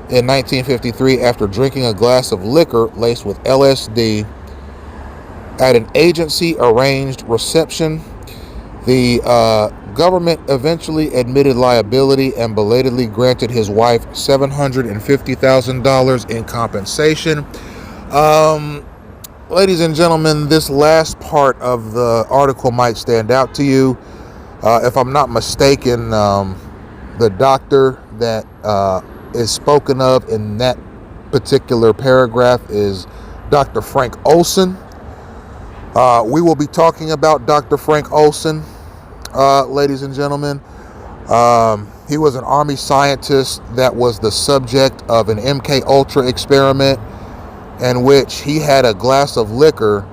in 1953 after drinking a glass of liquor laced with LSD at an agency-arranged reception. The government eventually admitted liability and belatedly granted his wife $750,000 in compensation. Ladies and gentlemen, this last part of the article might stand out to you. If I'm not mistaken, the doctor that is spoken of in that particular paragraph is Dr. Frank Olson. We will be talking about Dr. Frank Olson, ladies and gentlemen. He was an Army scientist that was the subject of an MK Ultra experiment in which he had a glass of liquor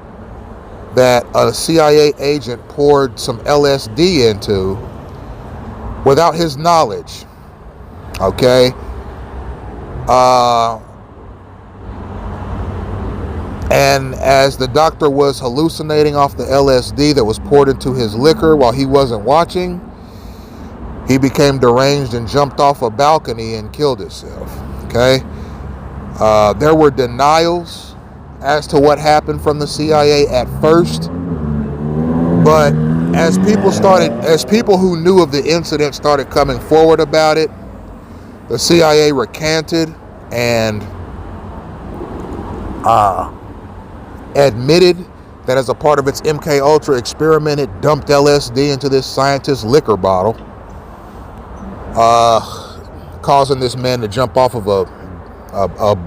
that a CIA agent poured some LSD into without his knowledge. Okay? And as the doctor was hallucinating off the LSD that was poured into his liquor while he wasn't watching, he became deranged and jumped off a balcony and killed himself. Okay? There were denials as to what happened from the CIA at first, but as people who knew of the incident started coming forward about it, the CIA recanted and admitted that as a part of its MK Ultra experiment, it dumped LSD into this scientist's liquor bottle, causing this man to jump off of a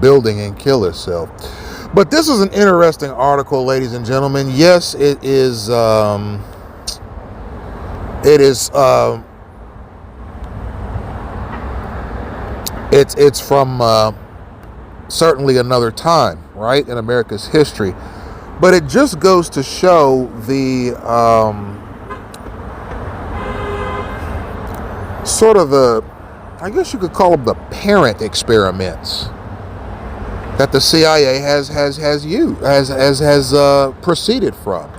building and kill himself. But this is an interesting article, ladies and gentlemen. Yes, it is. It's from certainly another time, right, in America's history. But it just goes to show the sort of the, I guess you could call them the parent experiments that the CIA has proceeded from.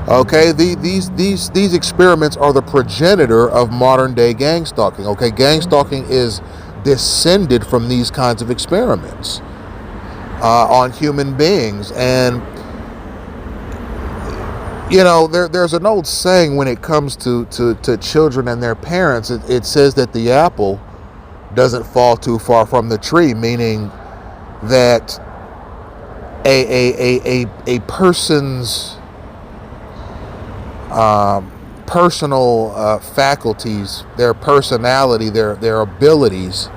Okay, these experiments are the progenitor of modern day gang stalking. Okay, gang stalking is descended from these kinds of experiments on human beings. And you know, there's an old saying when it comes to children and their parents. It says that the apple doesn't fall too far from the tree, meaning that a person's personal faculties, their personality, their abilities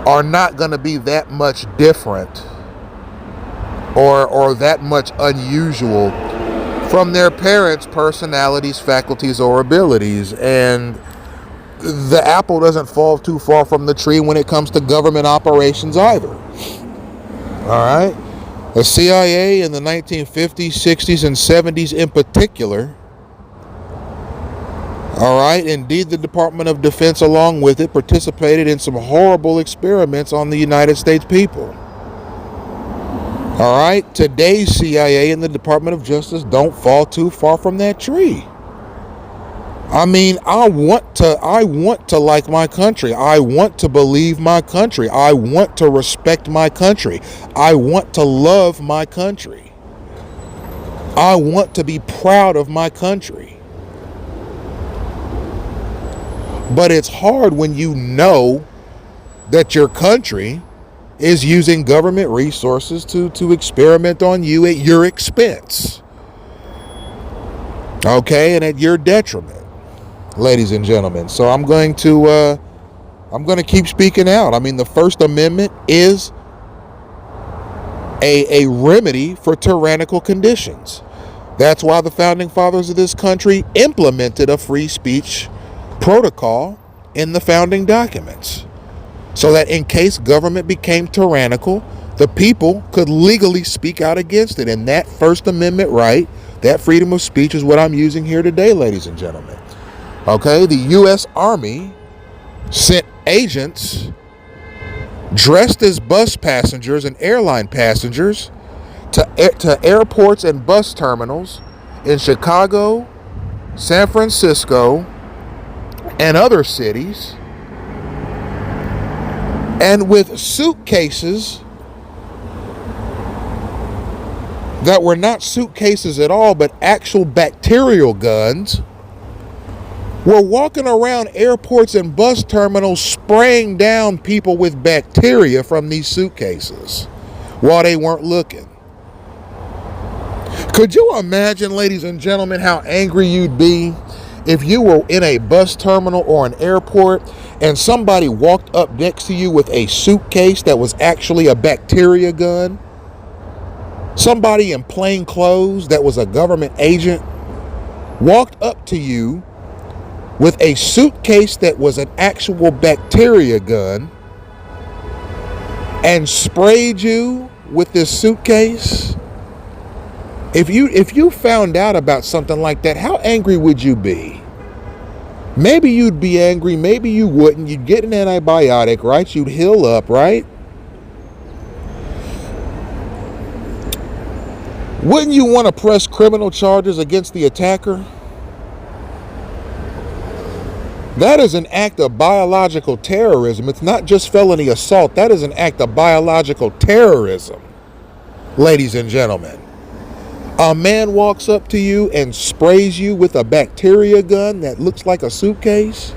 are not going to be that much different or that much unusual from their parents' personalities, faculties, or abilities. And the apple doesn't fall too far from the tree when it comes to government operations either. All right? The CIA in the 1950s, 60s, and 70s in particular All right, indeed, the Department of Defense, along with it, participated in some horrible experiments on the United States people. All right, today's CIA and the Department of Justice don't fall too far from that tree. I mean, I want to like my country. I want to believe my country. I want to respect my country. I want to love my country. I want to be proud of my country. But it's hard when you know that your country is using government resources to experiment on you at your expense. Okay, and at your detriment, ladies and gentlemen. So I'm going to keep speaking out. I mean, the First Amendment is a remedy for tyrannical conditions. That's why the founding fathers of this country implemented a free speech protocol in the founding documents, so that in case government became tyrannical, the people could legally speak out against it. And that First Amendment right, that freedom of speech, is what I'm using here today, ladies and gentlemen. Okay, the U.S. Army sent agents dressed as bus passengers and airline passengers to airports and bus terminals in Chicago, San Francisco, and other cities, and with suitcases that were not suitcases at all, but actual bacterial guns, were walking around airports and bus terminals spraying down people with bacteria from these suitcases while they weren't looking. Could you imagine, ladies and gentlemen, how angry you'd be if you were in a bus terminal or an airport and somebody walked up next to you with a suitcase that was actually a bacteria gun? Somebody in plain clothes that was a government agent walked up to you with a suitcase that was an actual bacteria gun and sprayed you with this suitcase. If you found out about something like that, how angry would you be? Maybe you'd be angry, maybe you wouldn't. You'd get an antibiotic, right? You'd heal up, right? Wouldn't you want to press criminal charges against the attacker? That is an act of biological terrorism. It's not just felony assault. That is an act of biological terrorism, ladies and gentlemen. A man walks up to you and sprays you with a bacteria gun that looks like a suitcase.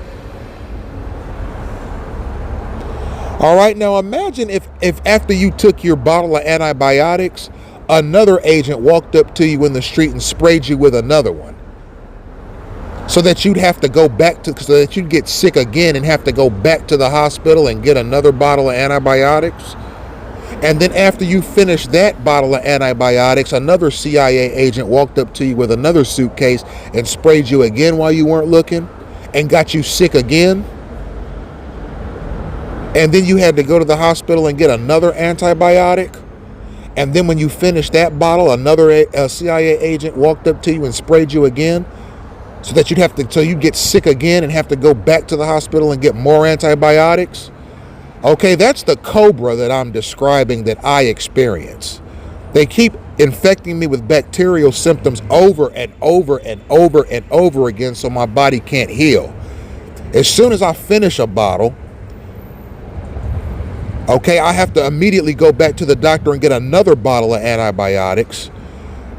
All right, now imagine if after you took your bottle of antibiotics, another agent walked up to you in the street and sprayed you with another one. So that you'd have to go back to, so that you'd get sick again and have to go back to the hospital and get another bottle of antibiotics. And then after you finished that bottle of antibiotics, another CIA agent walked up to you with another suitcase and sprayed you again while you weren't looking and got you sick again. And then you had to go to the hospital and get another antibiotic. And then when you finished that bottle, another CIA agent walked up to you and sprayed you again, so that you'd get sick again and have to go back to the hospital and get more antibiotics. Okay, that's the cobra that I'm describing that I experience. They keep infecting me with bacterial symptoms over and over and over and over again, so my body can't heal. As soon as I finish a bottle, okay, I have to immediately go back to the doctor and get another bottle of antibiotics,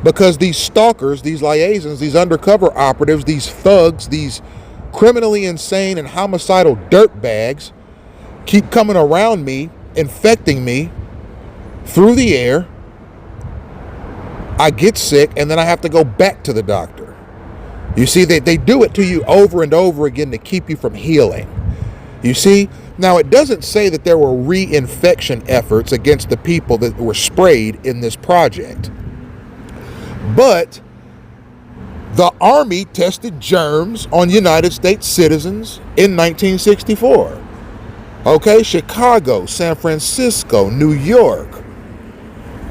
because these stalkers, these liaisons, these undercover operatives, these thugs, these criminally insane and homicidal dirtbags keep coming around me, infecting me through the air. I get sick, and then I have to go back to the doctor. You see, they do it to you over and over again to keep you from healing. You see, now it doesn't say that there were reinfection efforts against the people that were sprayed in this project. But the Army tested germs on United States citizens in 1964. Okay, Chicago, San Francisco, New York.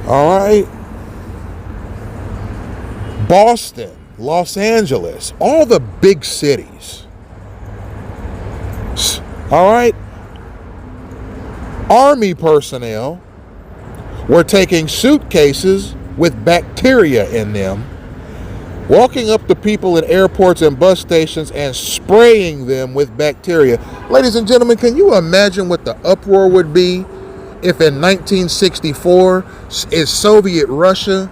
All right. Boston, Los Angeles, all the big cities. All right? Army personnel were taking suitcases with bacteria in them, walking up to people in airports and bus stations and spraying them with bacteria. Ladies and gentlemen, can you imagine what the uproar would be if in 1964, if Soviet Russia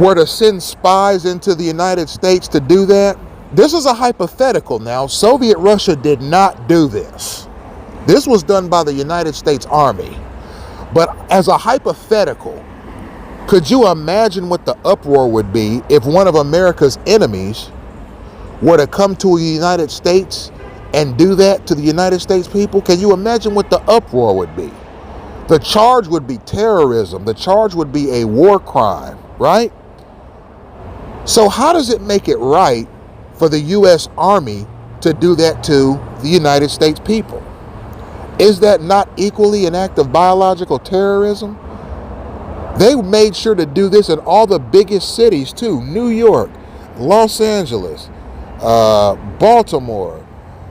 were to send spies into the United States to do that? This is a hypothetical now. Soviet Russia did not do this. This was done by the United States Army. But as a hypothetical, could you imagine what the uproar would be if one of America's enemies were to come to the United States and do that to the United States people? Can you imagine what the uproar would be? The charge would be terrorism. The charge would be a war crime, right? So how does it make it right for the U.S. Army to do that to the United States people? Is that not equally an act of biological terrorism? They made sure to do this in all the biggest cities too. New York, Los Angeles, Baltimore,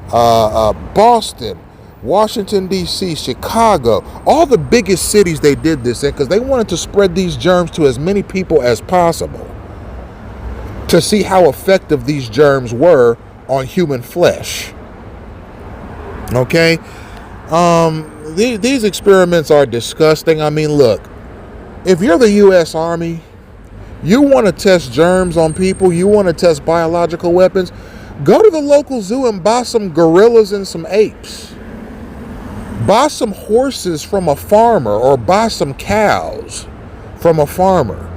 Boston, Washington, D.C., Chicago. All the biggest cities they did this in because they wanted to spread these germs to as many people as possible to see how effective these germs were on human flesh. Okay? These experiments are disgusting. I mean, look, if you're the U.S. Army, you want to test germs on people, you want to test biological weapons, go to the local zoo and buy some gorillas and some apes. Buy some horses from a farmer, or buy some cows from a farmer.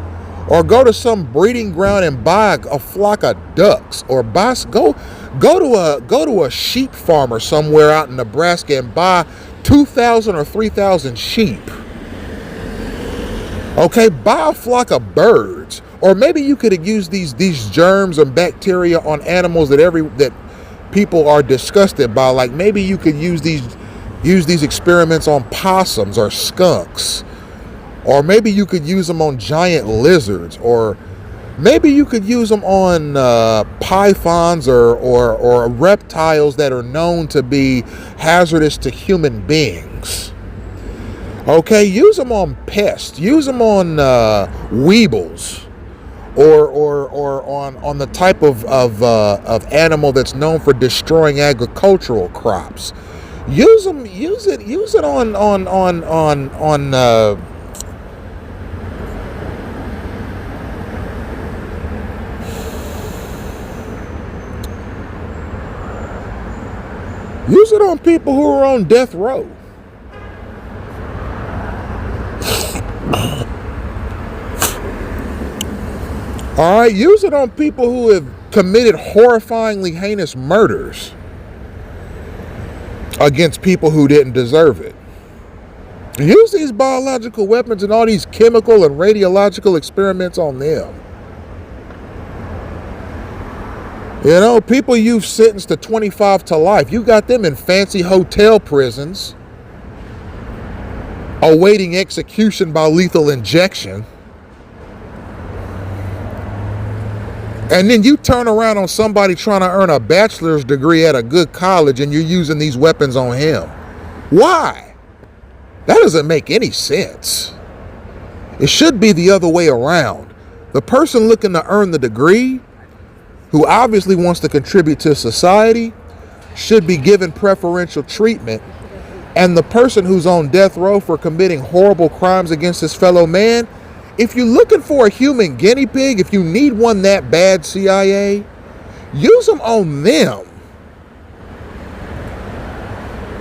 Or go to some breeding ground and buy a flock of ducks, or go to a sheep farmer somewhere out in Nebraska and buy 2,000 or 3,000 sheep. Okay, buy a flock of birds, or maybe you could use these germs and bacteria on animals that people are disgusted by. Like maybe you could use these experiments on possums or skunks. Or maybe you could use them on giant lizards, or maybe you could use them on pythons or reptiles that are known to be hazardous to human beings. Okay, use them on pests. Use them on weevils, or on the type of animal that's known for destroying agricultural crops. Use it on use it on people who are on death row. All right, use it on people who have committed horrifyingly heinous murders against people who didn't deserve it. Use these biological weapons and all these chemical and radiological experiments on them. You know, people you've sentenced to 25 to life, you got them in fancy hotel prisons awaiting execution by lethal injection. And then you turn around on somebody trying to earn a bachelor's degree at a good college and you're using these weapons on him. Why? That doesn't make any sense. It should be the other way around. The person looking to earn the degree, who obviously wants to contribute to society, should be given preferential treatment. And the person who's on death row for committing horrible crimes against his fellow man, if you're looking for a human guinea pig, if you need one that bad, CIA, use them on them.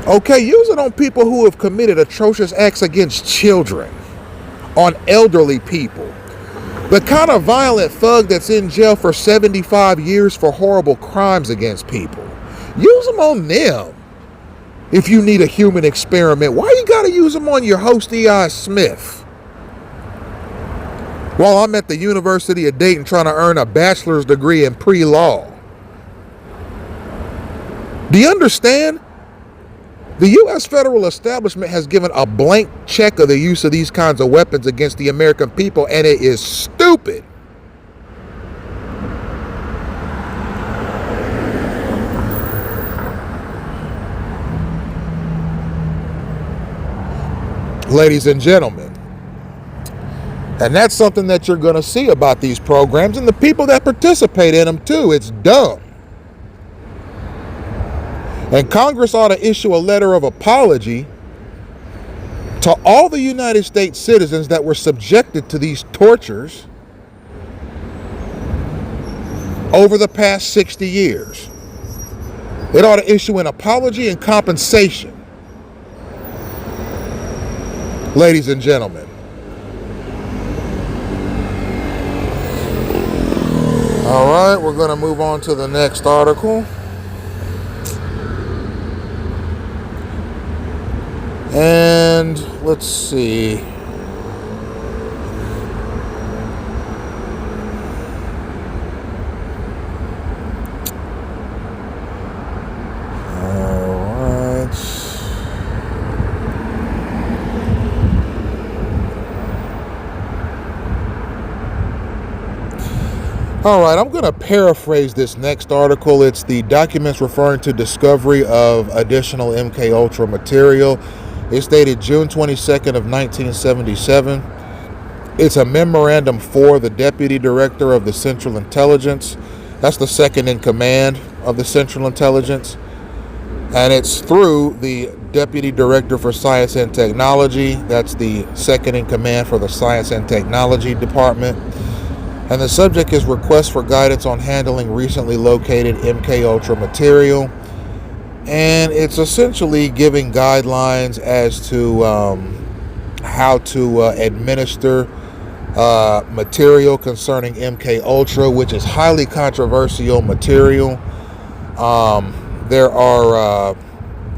Okay, use it on people who have committed atrocious acts against children, on elderly people. The kind of violent thug that's in jail for 75 years for horrible crimes against people. Use them on them. If you need a human experiment, why you gotta use them on your host E.I. Smith? While I'm at the University of Dayton trying to earn a bachelor's degree in pre-law. Do you understand? The U.S. federal establishment has given a blank check of the use of these kinds of weapons against the American people, and it is stupid. ladies and gentlemen. And that's something that you're going to see about these programs and the people that participate in them too. It's dumb. And Congress ought to issue a letter of apology to all the United States citizens that were subjected to these tortures over the past 60 years. It ought to issue an apology and compensation. Ladies and gentlemen. All right, we're going to move on to the next article. And let's see. All right, I'm going to paraphrase this next article. It's the documents referring to discovery of additional MKUltra material. It's dated June 22nd of 1977. It's a memorandum for the Deputy Director of the Central Intelligence. That's the second in command of the Central Intelligence. And it's through the Deputy Director for Science and Technology. That's the second in command for the Science and Technology Department. And the subject is requests for guidance on handling recently located MKUltra material. And it's essentially giving guidelines as to how to administer material concerning MKUltra, which is highly controversial material. There are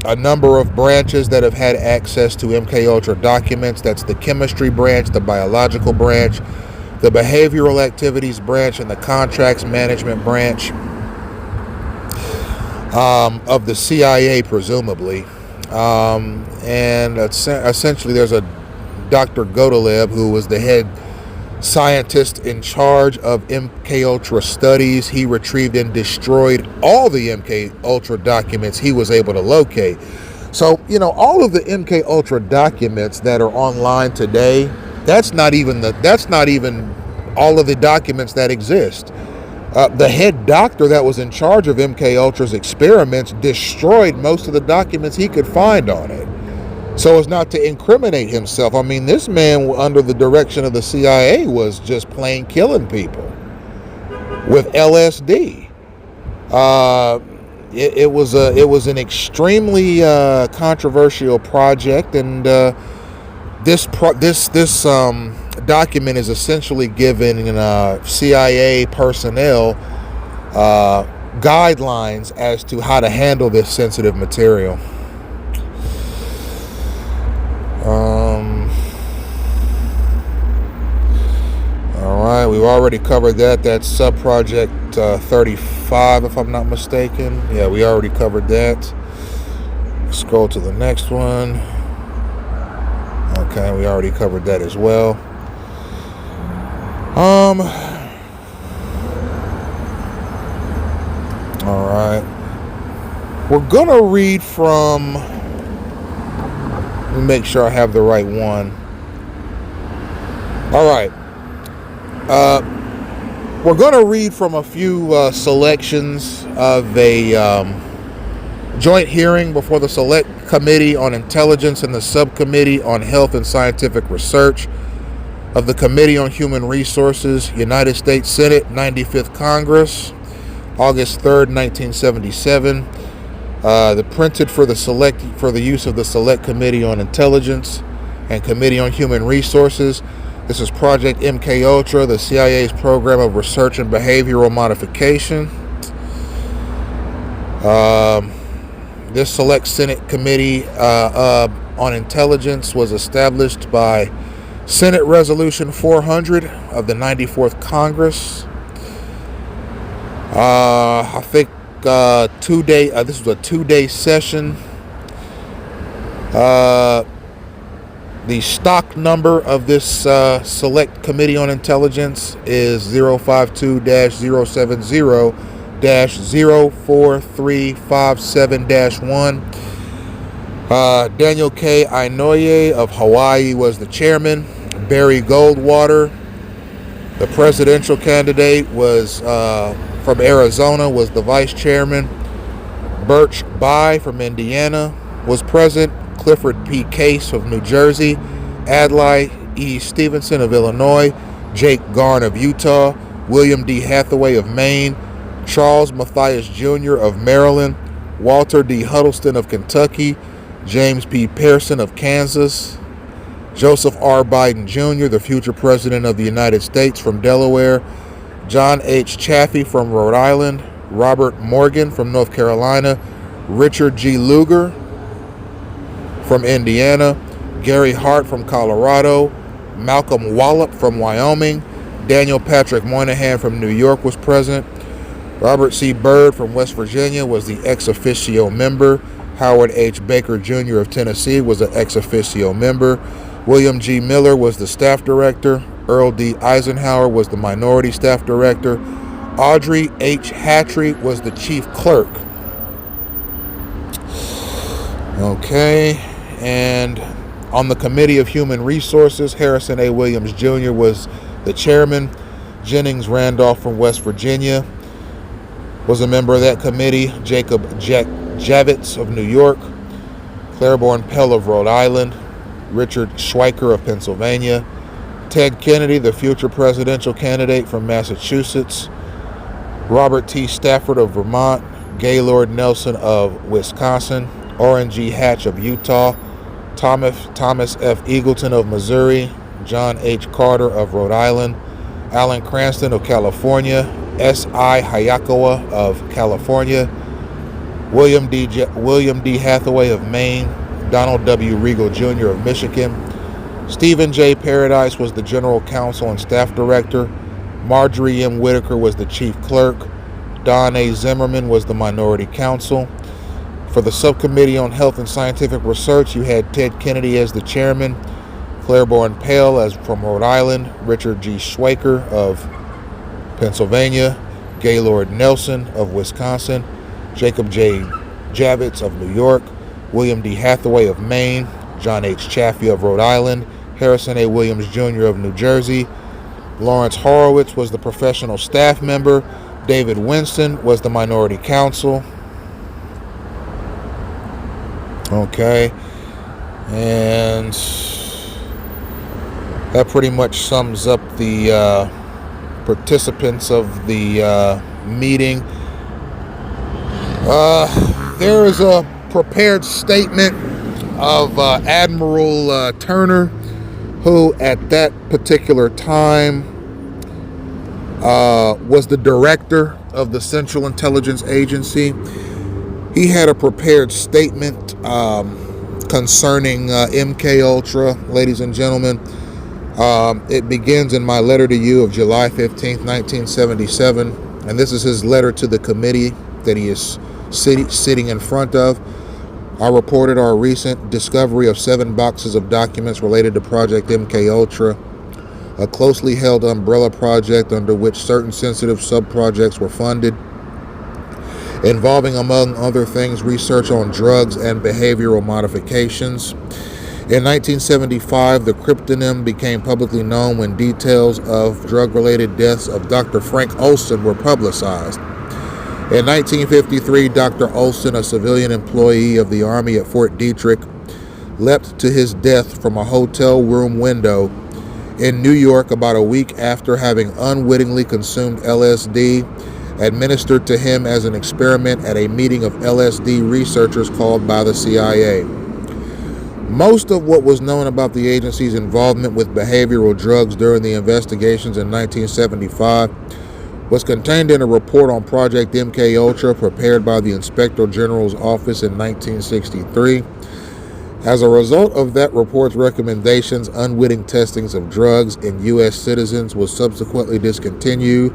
a number of branches that have had access to MKUltra documents. That's the chemistry branch, the biological branch, the behavioral activities branch, and the contracts management branch of the CIA, presumably. And essentially there's a Dr. Godalev, who was the head scientist in charge of MKUltra studies. He retrieved and destroyed all the MKUltra documents he was able to locate. So, all of the MKUltra documents that are online today, that's not even all of the documents that exist. The head doctor that was in charge of MKUltra's experiments destroyed most of the documents he could find on it, so as not to incriminate himself. I mean, this man, under the direction of the CIA, was just plain killing people with LSD. It was an extremely controversial project, and this document is essentially giving CIA personnel guidelines as to how to handle this sensitive material. All right, we've already covered that. That's subproject 35, if I'm not mistaken. Yeah, we already covered that. Scroll to the next one. Okay, we already covered that as well. All right. We're gonna read from. Let me make sure I have the right one. All right. We're gonna read from a few selections of a joint hearing before the Select Committee on Intelligence and the Subcommittee on Health and Scientific Research of the Committee on Human Resources, United States Senate, 95th Congress, August 3rd, 1977. The printed for the use of the Select Committee on Intelligence and Committee on Human Resources. This is Project MKUltra, the CIA's program of research and behavioral modification. This Select Senate Committee on Intelligence was established by Senate Resolution 400 of the 94th Congress. I think this was a 2-day session. The stock number of this Select Committee on Intelligence is 052-070-04357-1. Daniel K. Inouye of Hawaii was the chairman. Barry Goldwater, the presidential candidate, was from Arizona, was the vice chairman. Birch Bayh from Indiana was present. Clifford P. Case of New Jersey. Adlai E. Stevenson of Illinois. Jake Garn of Utah. William D. Hathaway of Maine. Charles Matthias Jr. of Maryland. Walter D. Huddleston of Kentucky. James P. Pearson of Kansas. Joseph R. Biden Jr., the future president of the United States, from Delaware. John H. Chaffee from Rhode Island. Robert Morgan from North Carolina. Richard G. Lugar from Indiana. Gary Hart from Colorado. Malcolm Wallop from Wyoming. Daniel Patrick Moynihan from New York was present. Robert C. Byrd from West Virginia was the ex officio member. Howard H. Baker Jr. of Tennessee was an ex officio member. William G. Miller was the staff director. Earl D. Eisenhower was the minority staff director. Audrey H. Hatry was the chief clerk. Okay, and on the Committee of Human Resources, Harrison A. Williams Jr. was the chairman. Jennings Randolph from West Virginia was a member of that committee. Jacob Javits of New York. Claiborne Pell of Rhode Island. Richard Schweiker of Pennsylvania. Ted Kennedy, the future presidential candidate from Massachusetts. Robert T. Stafford of Vermont. Gaylord Nelson of Wisconsin. Orrin G. Hatch of Utah. Thomas F. Eagleton of Missouri. John H. Carter of Rhode Island. Alan Cranston of California. S.I. Hayakawa of California. William D. Hathaway of Maine. Donald W. Regal Jr. of Michigan. Stephen J. Paradise was the general counsel and staff director. Marjorie M. Whitaker was the chief clerk. Don A. Zimmerman was the minority counsel. For the Subcommittee on Health and Scientific Research, you had Ted Kennedy as the chairman. Claiborne Pell as from Rhode Island. Richard G. Schweiker of Pennsylvania. Gaylord Nelson of Wisconsin. Jacob J. Javits of New York. William D. Hathaway of Maine. John H. Chaffee of Rhode Island. Harrison A. Williams Jr. of New Jersey. Lawrence Horowitz was the professional staff member. David Winston was the minority counsel. Okay. And that pretty much sums up the participants of the meeting. There is a prepared statement of Admiral Turner, who at that particular time was the director of the Central Intelligence Agency. He had a prepared statement concerning MK Ultra, ladies and gentlemen. It begins in my letter to you of July 15th, 1977, and this is his letter to the committee that he is sitting in front of. I reported our recent discovery of 7 boxes of documents related to Project MK Ultra, a closely held umbrella project under which certain sensitive sub-projects were funded, involving, among other things, research on drugs and behavioral modifications. In 1975, the cryptonym became publicly known when details of drug-related deaths of Dr. Frank Olson were publicized. In 1953, Dr. Olson, a civilian employee of the Army at Fort Detrick, leapt to his death from a hotel room window in New York about a week after having unwittingly consumed LSD, administered to him as an experiment at a meeting of LSD researchers called by the CIA. Most of what was known about the agency's involvement with behavioral drugs during the investigations in 1975 was contained in a report on Project MK Ultra prepared by the Inspector General's office in 1963. As a result of that report's recommendations, unwitting testings of drugs in U.S. citizens was subsequently discontinued.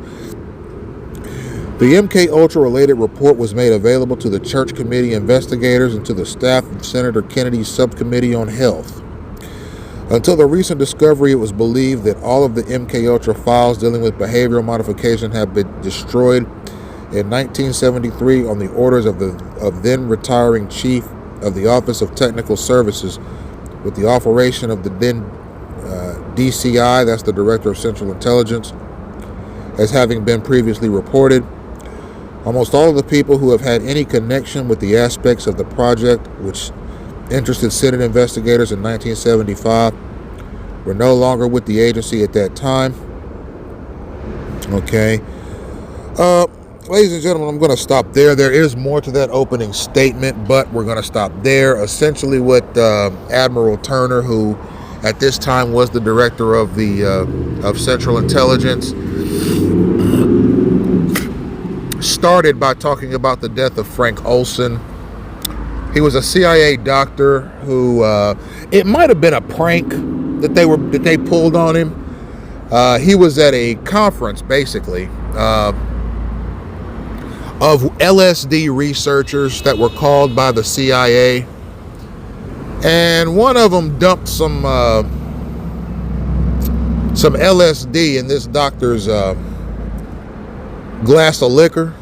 The MK Ultra related report was made available to the Church Committee investigators and to the staff of Senator Kennedy's Subcommittee on Health. Until the recent discovery, it was believed that all of the MK Ultra files dealing with behavioral modification had been destroyed in 1973 on the orders of then retiring Chief of the Office of Technical Services with the operation of the then DCI, that's the Director of Central Intelligence, as having been previously reported. Almost all of the people who have had any connection with the aspects of the project which interested Senate investigators in 1975 were no longer with the agency at that time. Okay. Ladies and gentlemen, I'm going to stop there. There is more to that opening statement, but we're going to stop there. Essentially what Admiral Turner, who at this time was the director of the of Central Intelligence, started by talking about the death of Frank Olson. He was a CIA doctor who it might have been a prank that they pulled on him. He was at a conference, basically, of LSD researchers that were called by the CIA, and one of them dumped some LSD in this doctor's glass of liquor,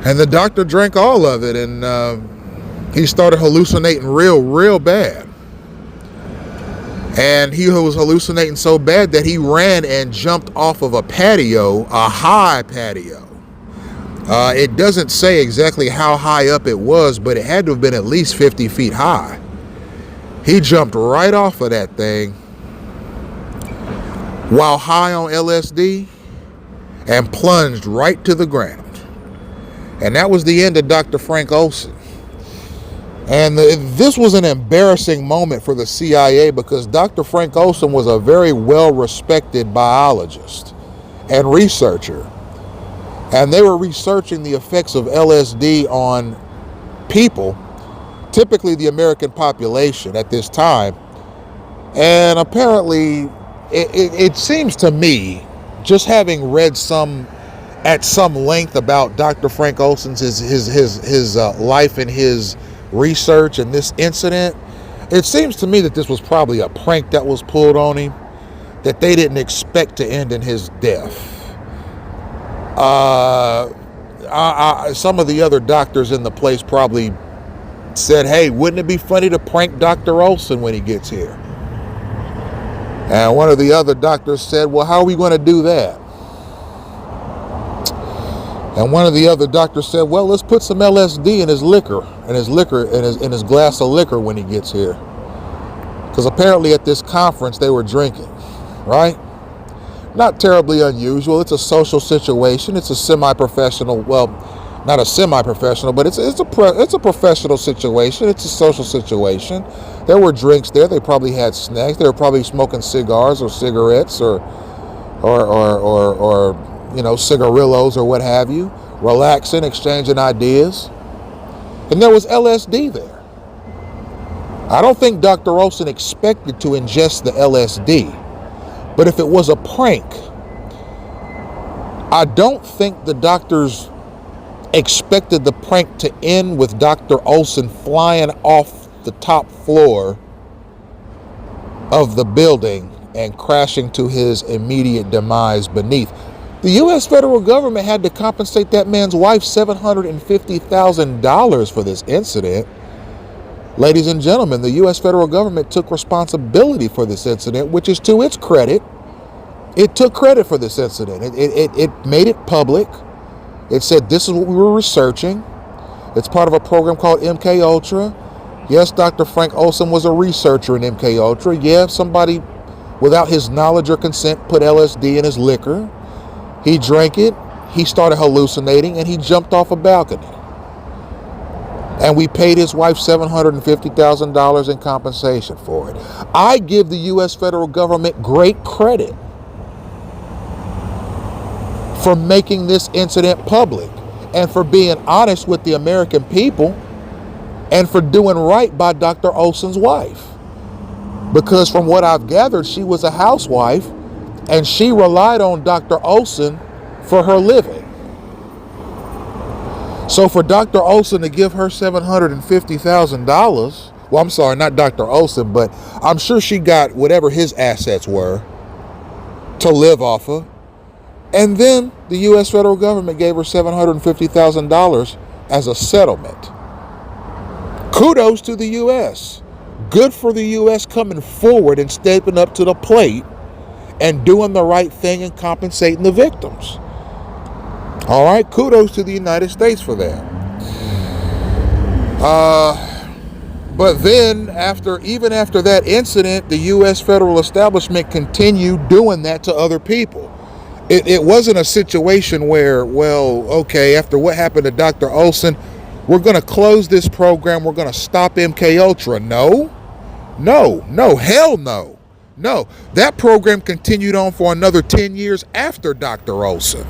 and the doctor drank all of it, and he started hallucinating real bad. And he was hallucinating so bad that he ran and jumped off of a patio, a high patio. It doesn't say exactly how high up it was, but it had to have been at least 50 feet high. He jumped right off of that thing while high on LSD and plunged right to the ground. And that was the end of Dr. Frank Olson. And this was an embarrassing moment for the CIA because Dr. Frank Olson was a very well-respected biologist and researcher. And they were researching the effects of LSD on people, typically the American population at this time. And apparently, it seems to me, just having read at some length about Dr. Frank Olson's his life and his research and this incident, it seems to me that this was probably a prank that was pulled on him, that they didn't expect to end in his death. Some of the other doctors in the place probably said, hey, wouldn't it be funny to prank Dr. Olson when he gets here? And one of the other doctors said, well, how are we going to do that? And one of the other doctors said, well, let's put some LSD in his his glass of liquor when he gets here. Because apparently at this conference they were drinking, right? Not terribly unusual. It's a social situation. It's a semi-professional, well, not a semi-professional, but it's a professional situation. It's a social situation. There were drinks there. They probably had snacks. They were probably smoking cigars or cigarettes or cigarillos or what have you, relaxing, exchanging ideas. And there was LSD there. I don't think Dr. Olson expected to ingest the LSD, but if it was a prank, I don't think the doctors expected the prank to end with Dr. Olson flying off the top floor of the building and crashing to his immediate demise beneath. The U.S. federal government had to compensate that man's wife $750,000 for this incident. Ladies and gentlemen, the U.S. federal government took responsibility for this incident, which is to its credit. It took credit for this incident. It made it public. It said, this is what we were researching. It's part of a program called MK Ultra. Yes, Dr. Frank Olson was a researcher in MK Ultra. Yeah, somebody without his knowledge or consent put LSD in his liquor. He drank it, he started hallucinating, and he jumped off a balcony. And we paid his wife $750,000 in compensation for it. I give the U.S. federal government great credit for making this incident public and for being honest with the American people and for doing right by Dr. Olson's wife. Because from what I've gathered, she was a housewife and she relied on Dr. Olson for her living. So for Dr. Olson to give her $750,000, well, I'm sorry, not Dr. Olson, but I'm sure she got whatever his assets were to live off of. And then the U.S. federal government gave her $750,000 as a settlement. Kudos to the U.S. Good for the U.S. coming forward and stepping up to the plate and doing the right thing and compensating the victims. All right, kudos to the United States for that. But then, even after that incident, the U.S. federal establishment continued doing that to other people. It wasn't a situation where, well, okay, after what happened to Dr. Olson, we're going to close this program, we're going to stop MK Ultra. No, hell no. No, that program continued on for another 10 years after Dr. Olson.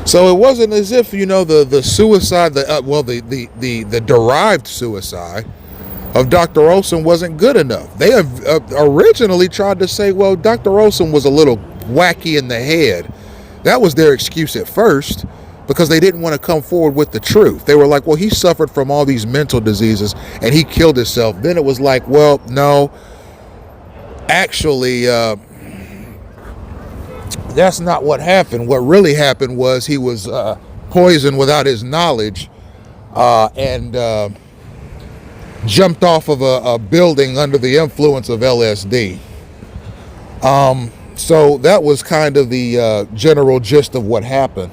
So it wasn't as if, the suicide, the derived suicide of Dr. Olson wasn't good enough. They have originally tried to say, well, Dr. Olson was a little wacky in the head. That was their excuse at first, because they didn't want to come forward with the truth. They were like, well, he suffered from all these mental diseases and he killed himself. Then it was like, well, no, actually, that's not what happened. What really happened was he was poisoned without his knowledge and jumped off of a building under the influence of LSD. So that was kind of the general gist of what happened.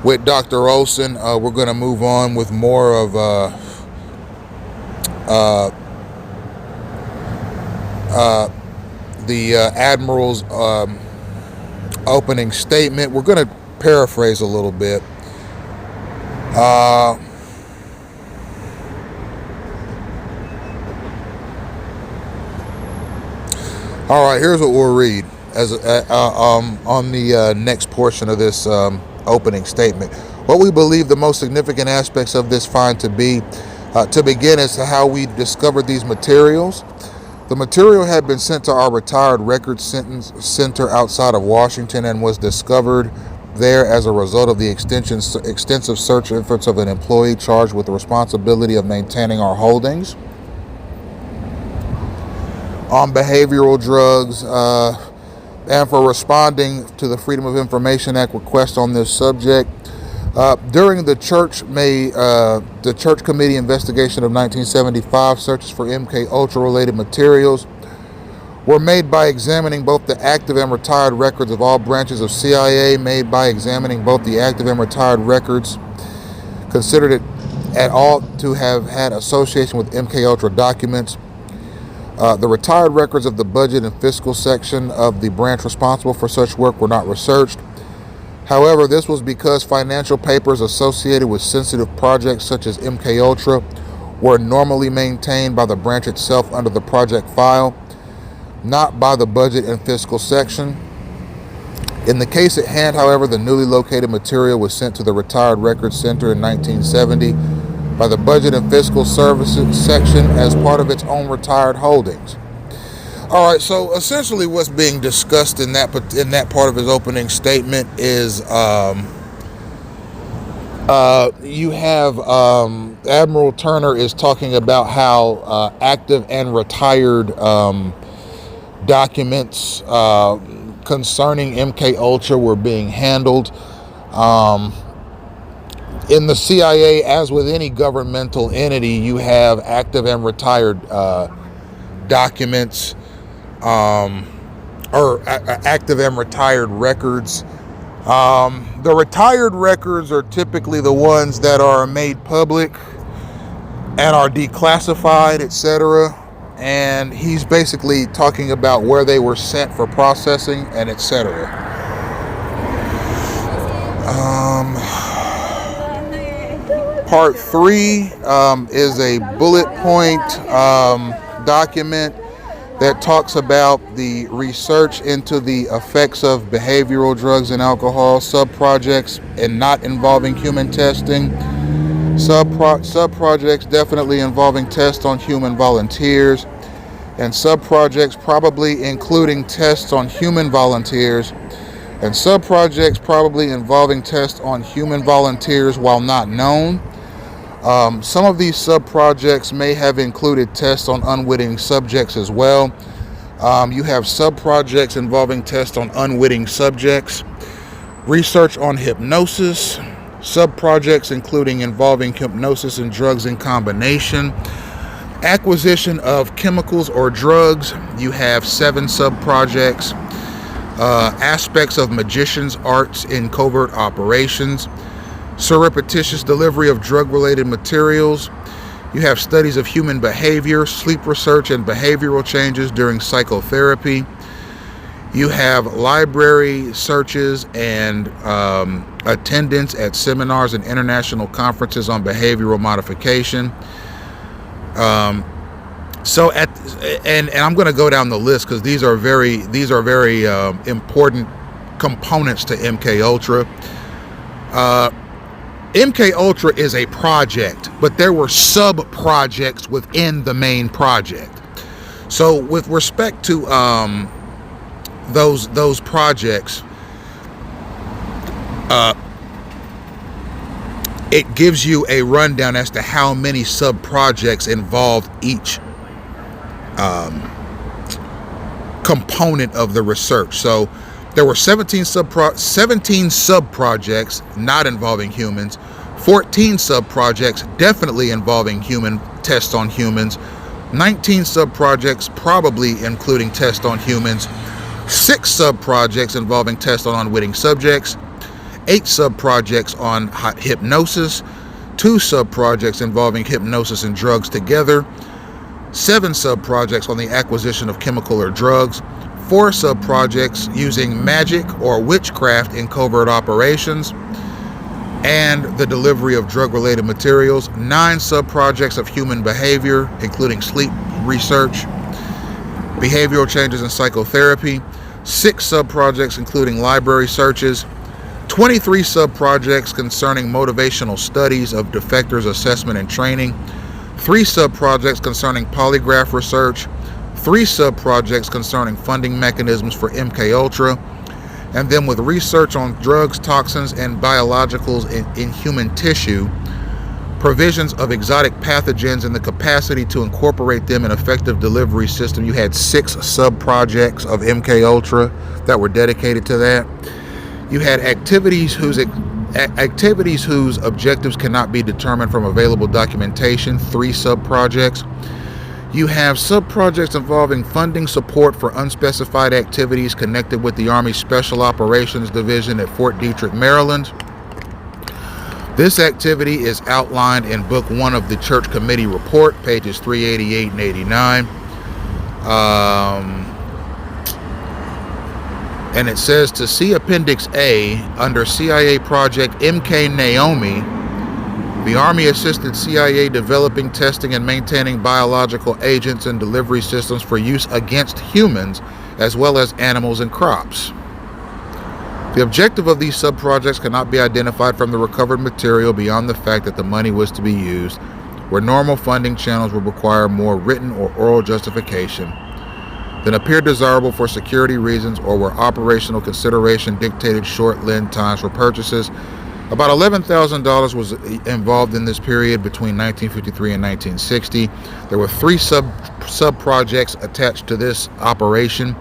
With Dr. Olson, we're going to move on with more of the Admiral's opening statement. We're going to paraphrase a little bit. All right, here's what we'll read as on the next portion of this opening statement. What we believe the most significant aspects of this find to be, to begin, as to how we discovered these materials. The material had been sent to our retired records center outside of Washington and was discovered there as a result of the extensive search efforts of an employee charged with the responsibility of maintaining our holdings on behavioral drugs, and for responding to the Freedom of Information Act request on this subject. During the Church Committee investigation of 1975, searches for MK Ultra related materials were made by examining both the active and retired records of all branches of CIA, made by examining both the active and retired records considered it at all to have had association with MK Ultra documents. The retired records of the budget and fiscal section of the branch responsible for such work were not researched. However, this was because financial papers associated with sensitive projects such as MK Ultra were normally maintained by the branch itself under the project file, not by the budget and fiscal section. In the case at hand, however, the newly located material was sent to the Retired Records Center in 1970 by the Budget and Fiscal Services section as part of its own retired holdings. All right, so essentially what's being discussed in that part of his opening statement is you have Admiral Turner is talking about how active and retired documents concerning MK Ultra were being handled. In the CIA, as with any governmental entity, you have active and retired documents, or active and retired records. The retired records are typically the ones that are made public and are declassified, etc. And he's basically talking about where they were sent for processing and etc. Part 3 is a bullet point document that talks about the research into the effects of behavioral drugs and alcohol, sub-projects and not involving human testing, sub-projects definitely involving tests on human volunteers, and sub-projects probably including tests on human volunteers, and sub-projects probably involving tests on human volunteers while not known. Some of these sub-projects may have included tests on unwitting subjects as well. You have sub-projects involving tests on unwitting subjects, research on hypnosis, sub-projects including involving hypnosis and drugs in combination, acquisition of chemicals or drugs. You have 7 sub-projects, aspects of magicians' arts in covert operations, surreptitious delivery of drug-related materials. You have studies of human behavior, sleep research, and behavioral changes during psychotherapy. You have library searches and attendance at seminars and international conferences on behavioral modification. And I'm going to go down the list because these are very important components to MK Ultra. MK Ultra is a project, but there were sub-projects within the main project. So with respect to those projects, it gives you a rundown as to how many sub-projects involved each component of the research. So there were 17 sub-projects not involving humans, 14 sub-projects definitely involving human tests on humans, 19 sub-projects probably including tests on humans, 6 sub-projects involving tests on unwitting subjects, 8 sub-projects on hypnosis, 2 sub-projects involving hypnosis and drugs together, 7 sub-projects on the acquisition of chemical or drugs, 4 sub-projects using magic or witchcraft in covert operations and the delivery of drug-related materials, 9 sub-projects of human behavior, including sleep research, behavioral changes in psychotherapy, 6 sub-projects including library searches, 23 sub-projects concerning motivational studies of defectors assessment and training, 3 sub-projects concerning polygraph research, 3 sub-projects concerning funding mechanisms for MK Ultra, and then with research on drugs, toxins, and biologicals in human tissue, provisions of exotic pathogens and the capacity to incorporate them in effective delivery system. You had 6 sub-projects of MK Ultra that were dedicated to that. You had activities whose objectives cannot be determined from available documentation, 3 sub-projects. You have sub-projects involving funding support for unspecified activities connected with the Army Special Operations Division at Fort Detrick, Maryland. This activity is outlined in Book 1 of the Church Committee Report, pages 388 and 89. And it says to see Appendix A under CIA Project MK Naomi, the Army assisted CIA developing, testing, and maintaining biological agents and delivery systems for use against humans as well as animals and crops. The objective of these sub-projects cannot be identified from the recovered material beyond the fact that the money was to be used where normal funding channels would require more written or oral justification than appear desirable for security reasons or where operational consideration dictated short lead times for purchases. About $11,000 was involved in this period between 1953 and 1960. There were 3 sub-projects attached to this operation.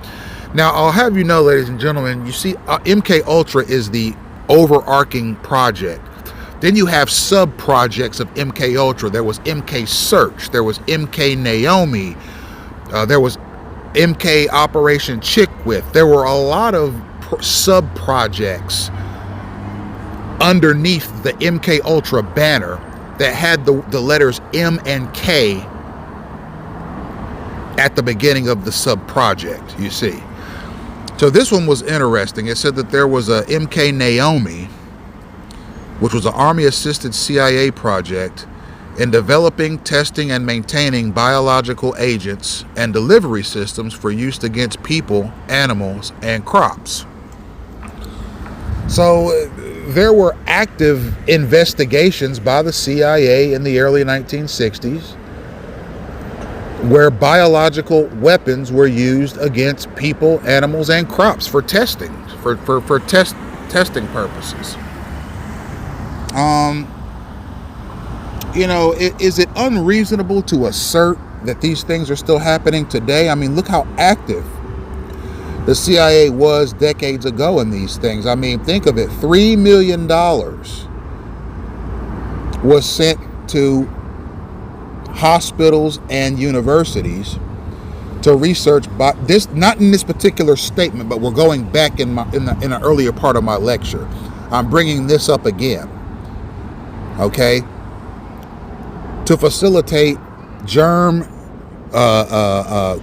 Now, I'll have you know, ladies and gentlemen, you see, MK Ultra is the overarching project. Then you have sub-projects of MK Ultra. There was MK Search. There was MK Naomi. There was MK Operation Chickwith. There were a lot of sub-projects underneath the MK Ultra banner that had the letters M and K at the beginning of the sub-project, you see. So this one was interesting. It said that there was a MK Naomi, which was an Army-assisted CIA project in developing, testing, and maintaining biological agents and delivery systems for use against people, animals, and crops. So there were active investigations by the CIA in the early 1960s where biological weapons were used against people, animals, and crops for testing, for testing purposes. Is it unreasonable to assert that these things are still happening today? I mean, look how active the CIA was decades ago in these things. I mean, think of it. $3 million was sent to hospitals and universities to research this, not in this particular statement, but we're going back in the earlier part of my lecture. I'm bringing this up again, okay, to facilitate germ,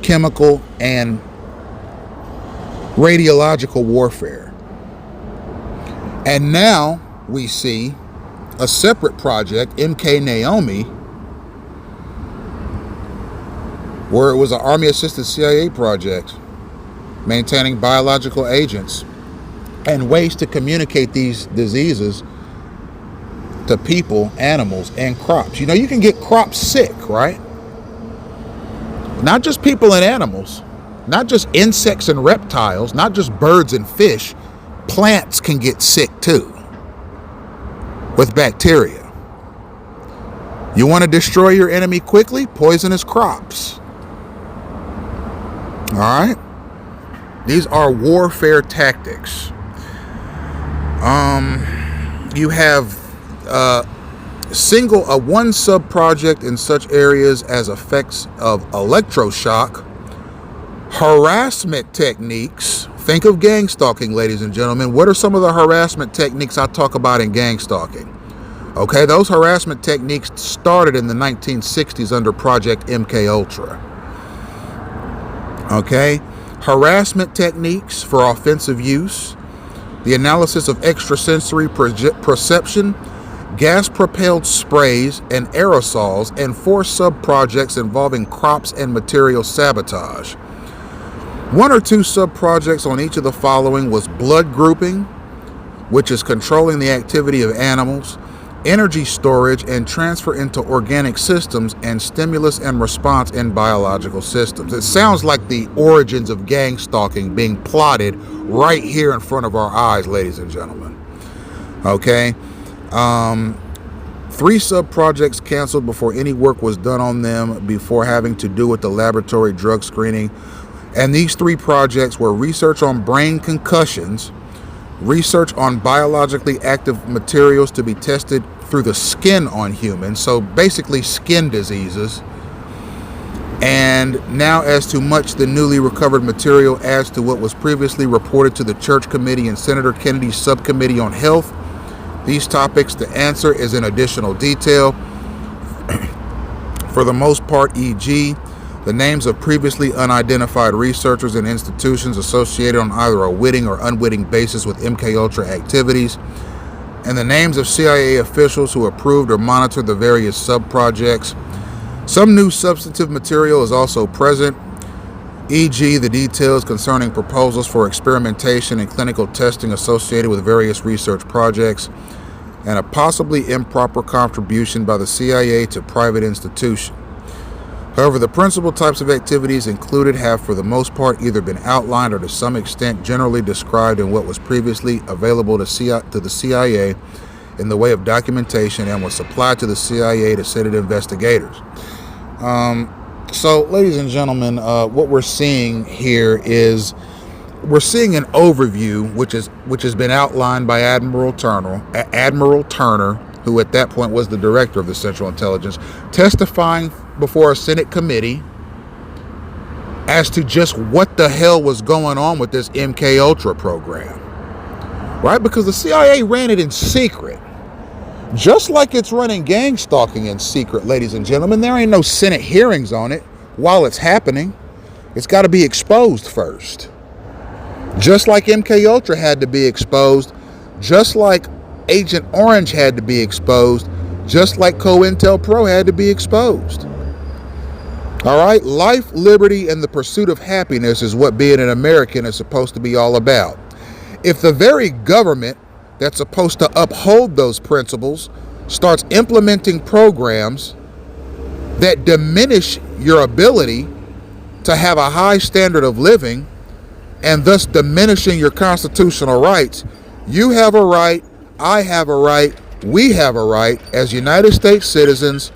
chemical, and radiological warfare. And now we see a separate project, MK Naomi, where it was an Army-assisted CIA project maintaining biological agents and ways to communicate these diseases to people, animals, and crops. You can get crops sick, right? Not just people and animals, not just insects and reptiles, not just birds and fish. Plants can get sick too with bacteria. You want to destroy your enemy quickly? Poisonous crops. All right? These are warfare tactics. You have one sub-project in such areas as effects of electroshock, harassment techniques. Think of gang stalking, ladies and gentlemen. What are some of the harassment techniques I talk about in gang stalking? Okay, those harassment techniques started in the 1960s under Project MK Ultra. Okay, harassment techniques for offensive use, the analysis of extrasensory perception, gas-propelled sprays and aerosols, and 4 sub-projects involving crops and material sabotage. 1 or 2 sub-projects on each of the following was blood grouping, which is controlling the activity of animals, energy storage and transfer into organic systems, and stimulus and response in biological systems. It sounds like the origins of gang stalking being plotted right here in front of our eyes, ladies and gentlemen. Okay. 3 sub-projects canceled before any work was done on them before having to do with the laboratory drug screening. And these 3 projects were research on brain concussions, research on biologically active materials to be tested through the skin on humans, so basically skin diseases. And now, as to much the newly recovered material adds to what was previously reported to the Church Committee and Senator Kennedy's Subcommittee on Health. These topics, the answer is in additional detail. For the most part, e.g., the names of previously unidentified researchers and institutions associated on either a witting or unwitting basis with MKUltra activities, and the names of CIA officials who approved or monitored the various sub-projects. Some new substantive material is also present, e.g. the details concerning proposals for experimentation and clinical testing associated with various research projects, and a possibly improper contribution by the CIA to private institutions. However, the principal types of activities included have for the most part either been outlined or to some extent generally described in what was previously available to the CIA in the way of documentation and was supplied to the CIA to Senate investigators. So, ladies and gentlemen, what we're seeing here is we're seeing an overview which has been outlined by Admiral Turner, who at that point was the director of the Central Intelligence, testifying before a Senate committee as to just what the hell was going on with this MKUltra program, right? Because the CIA ran it in secret, just like it's running gang stalking in secret, ladies and gentlemen. There ain't no Senate hearings on it while it's happening. It's got to be exposed first. Just like MKUltra had to be exposed, just like Agent Orange had to be exposed, just like COINTELPRO had to be exposed. All right, life, liberty, and the pursuit of happiness is what being an American is supposed to be all about. If the very government that's supposed to uphold those principles starts implementing programs that diminish your ability to have a high standard of living and thus diminishing your constitutional rights, you have a right, I have a right, We have a right as United States citizens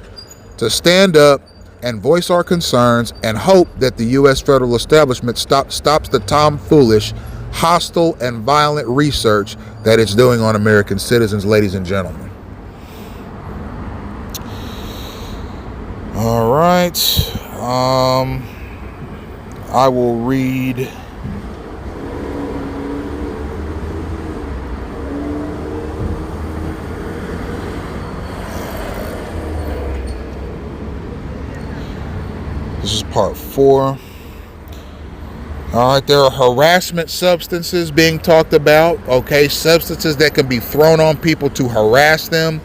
to stand up and voice our concerns and hope that the U.S. federal establishment stops the tomfoolish, hostile, and violent research that it's doing on American citizens, ladies and gentlemen. All right. I will read this is part 4. All right, there are harassment substances being talked about. Okay, substances that can be thrown on people to harass them.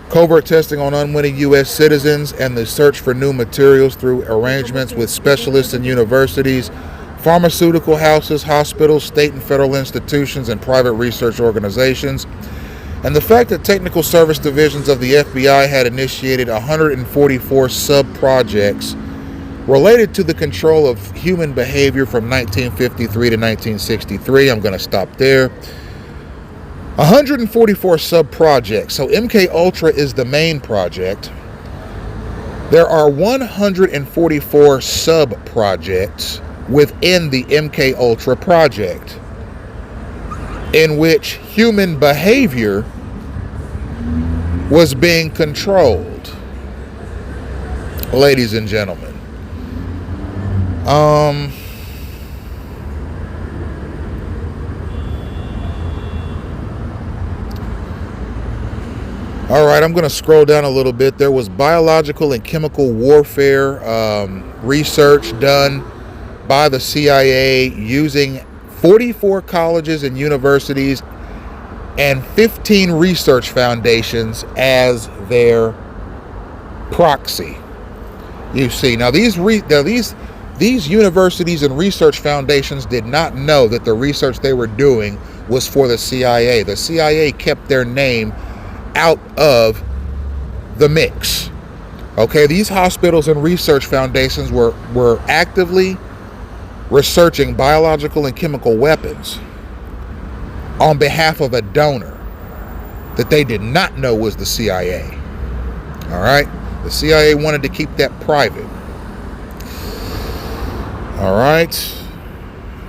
Covert testing on unwitting U.S. citizens and the search for new materials through arrangements with specialists and universities, pharmaceutical houses, hospitals, state and federal institutions, and private research organizations. And the fact that technical service divisions of the FBI had initiated 144 sub-projects related to the control of human behavior from 1953 to 1963. I'm going to stop there. 144 sub-projects. So MK Ultra is the main project. There are 144 sub-projects within the MK Ultra project in which human behavior was being controlled. Ladies and gentlemen. All right, I'm going to scroll down a little bit. There was biological and chemical warfare research done by the CIA using 44 colleges and universities and 15 research foundations as their proxy. You see, now these universities and research foundations did not know that the research they were doing was for the CIA. The CIA kept their name out of the mix. Okay, these hospitals and research foundations were actively researching biological and chemical weapons on behalf of a donor that they did not know was the CIA. All right, the CIA wanted to keep that private. All right,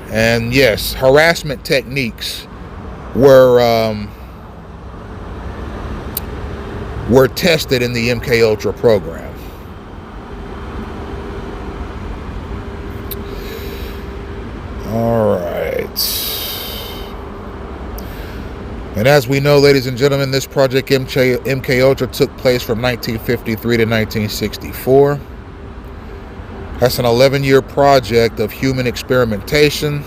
and yes, harassment techniques were tested in the MK Ultra program. All right. And as we know, ladies and gentlemen, this project MK Ultra took place from 1953 to 1964. That's an 11-year project of human experimentation.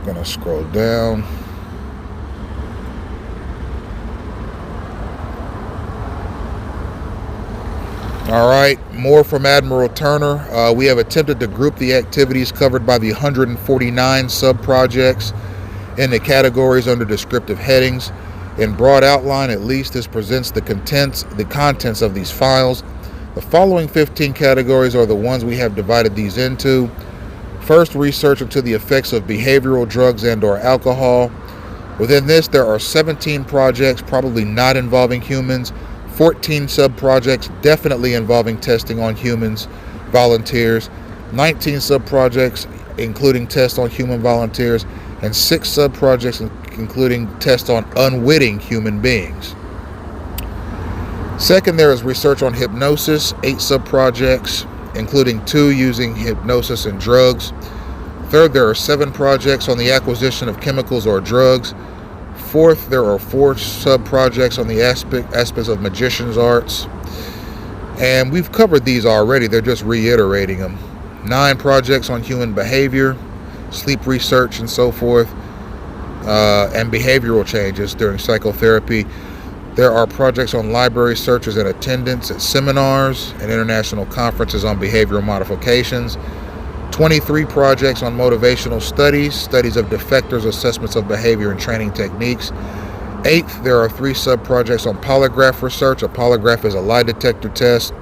I'm going to scroll down. All right, more from Admiral Turner. We have attempted to group the activities covered by the 149 sub-projects into categories under descriptive headings. In broad outline, at least, this presents the contents of these files. The following 15 categories are the ones we have divided these into. First, research into the effects of behavioral drugs and/or alcohol. Within this, there are 17 projects probably not involving humans, 14 sub-projects definitely involving testing on humans, volunteers, 19 sub-projects including tests on human volunteers, and 6 sub-projects including tests on unwitting human beings. Second, there is research on hypnosis, 8 sub-projects, including 2 using hypnosis and drugs. Third, there are 7 projects on the acquisition of chemicals or drugs. Fourth, there are 4 sub-projects on the aspects of magician's arts. And we've covered these already, they're just reiterating them. 9 projects on human behavior, sleep research and so forth, and behavioral changes during psychotherapy. There are projects on library searches and attendance at seminars and international conferences on behavioral modifications. 23 projects on motivational studies, studies of defectors, assessments of behavior and training techniques. Eighth, there are 3 sub-projects on polygraph research. A polygraph is a lie detector test.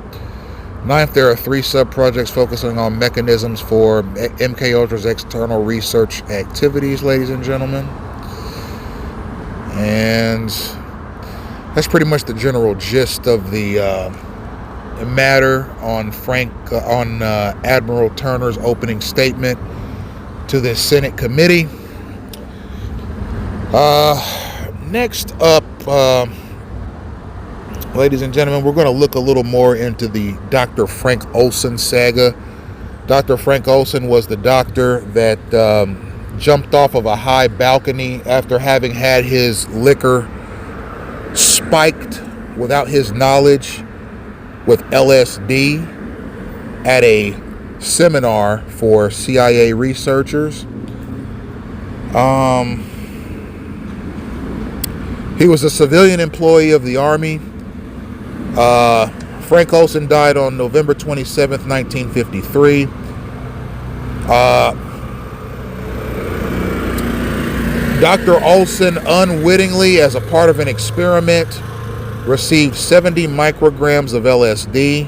Ninth, there are 3 sub-projects focusing on mechanisms for MKUltra's external research activities, ladies and gentlemen. And that's pretty much the general gist of the matter on Admiral Turner's opening statement to the Senate committee. Next up, ladies and gentlemen, we're going to look a little more into the Dr. Frank Olson saga. Dr. Frank Olson was the doctor that jumped off of a high balcony after having had his liquor spiked without his knowledge with LSD at a seminar for CIA researchers. He was a civilian employee of the Army. Frank Olson died on November 27th, 1953. Dr. Olson unwittingly, as a part of an experiment, received 70 micrograms of LSD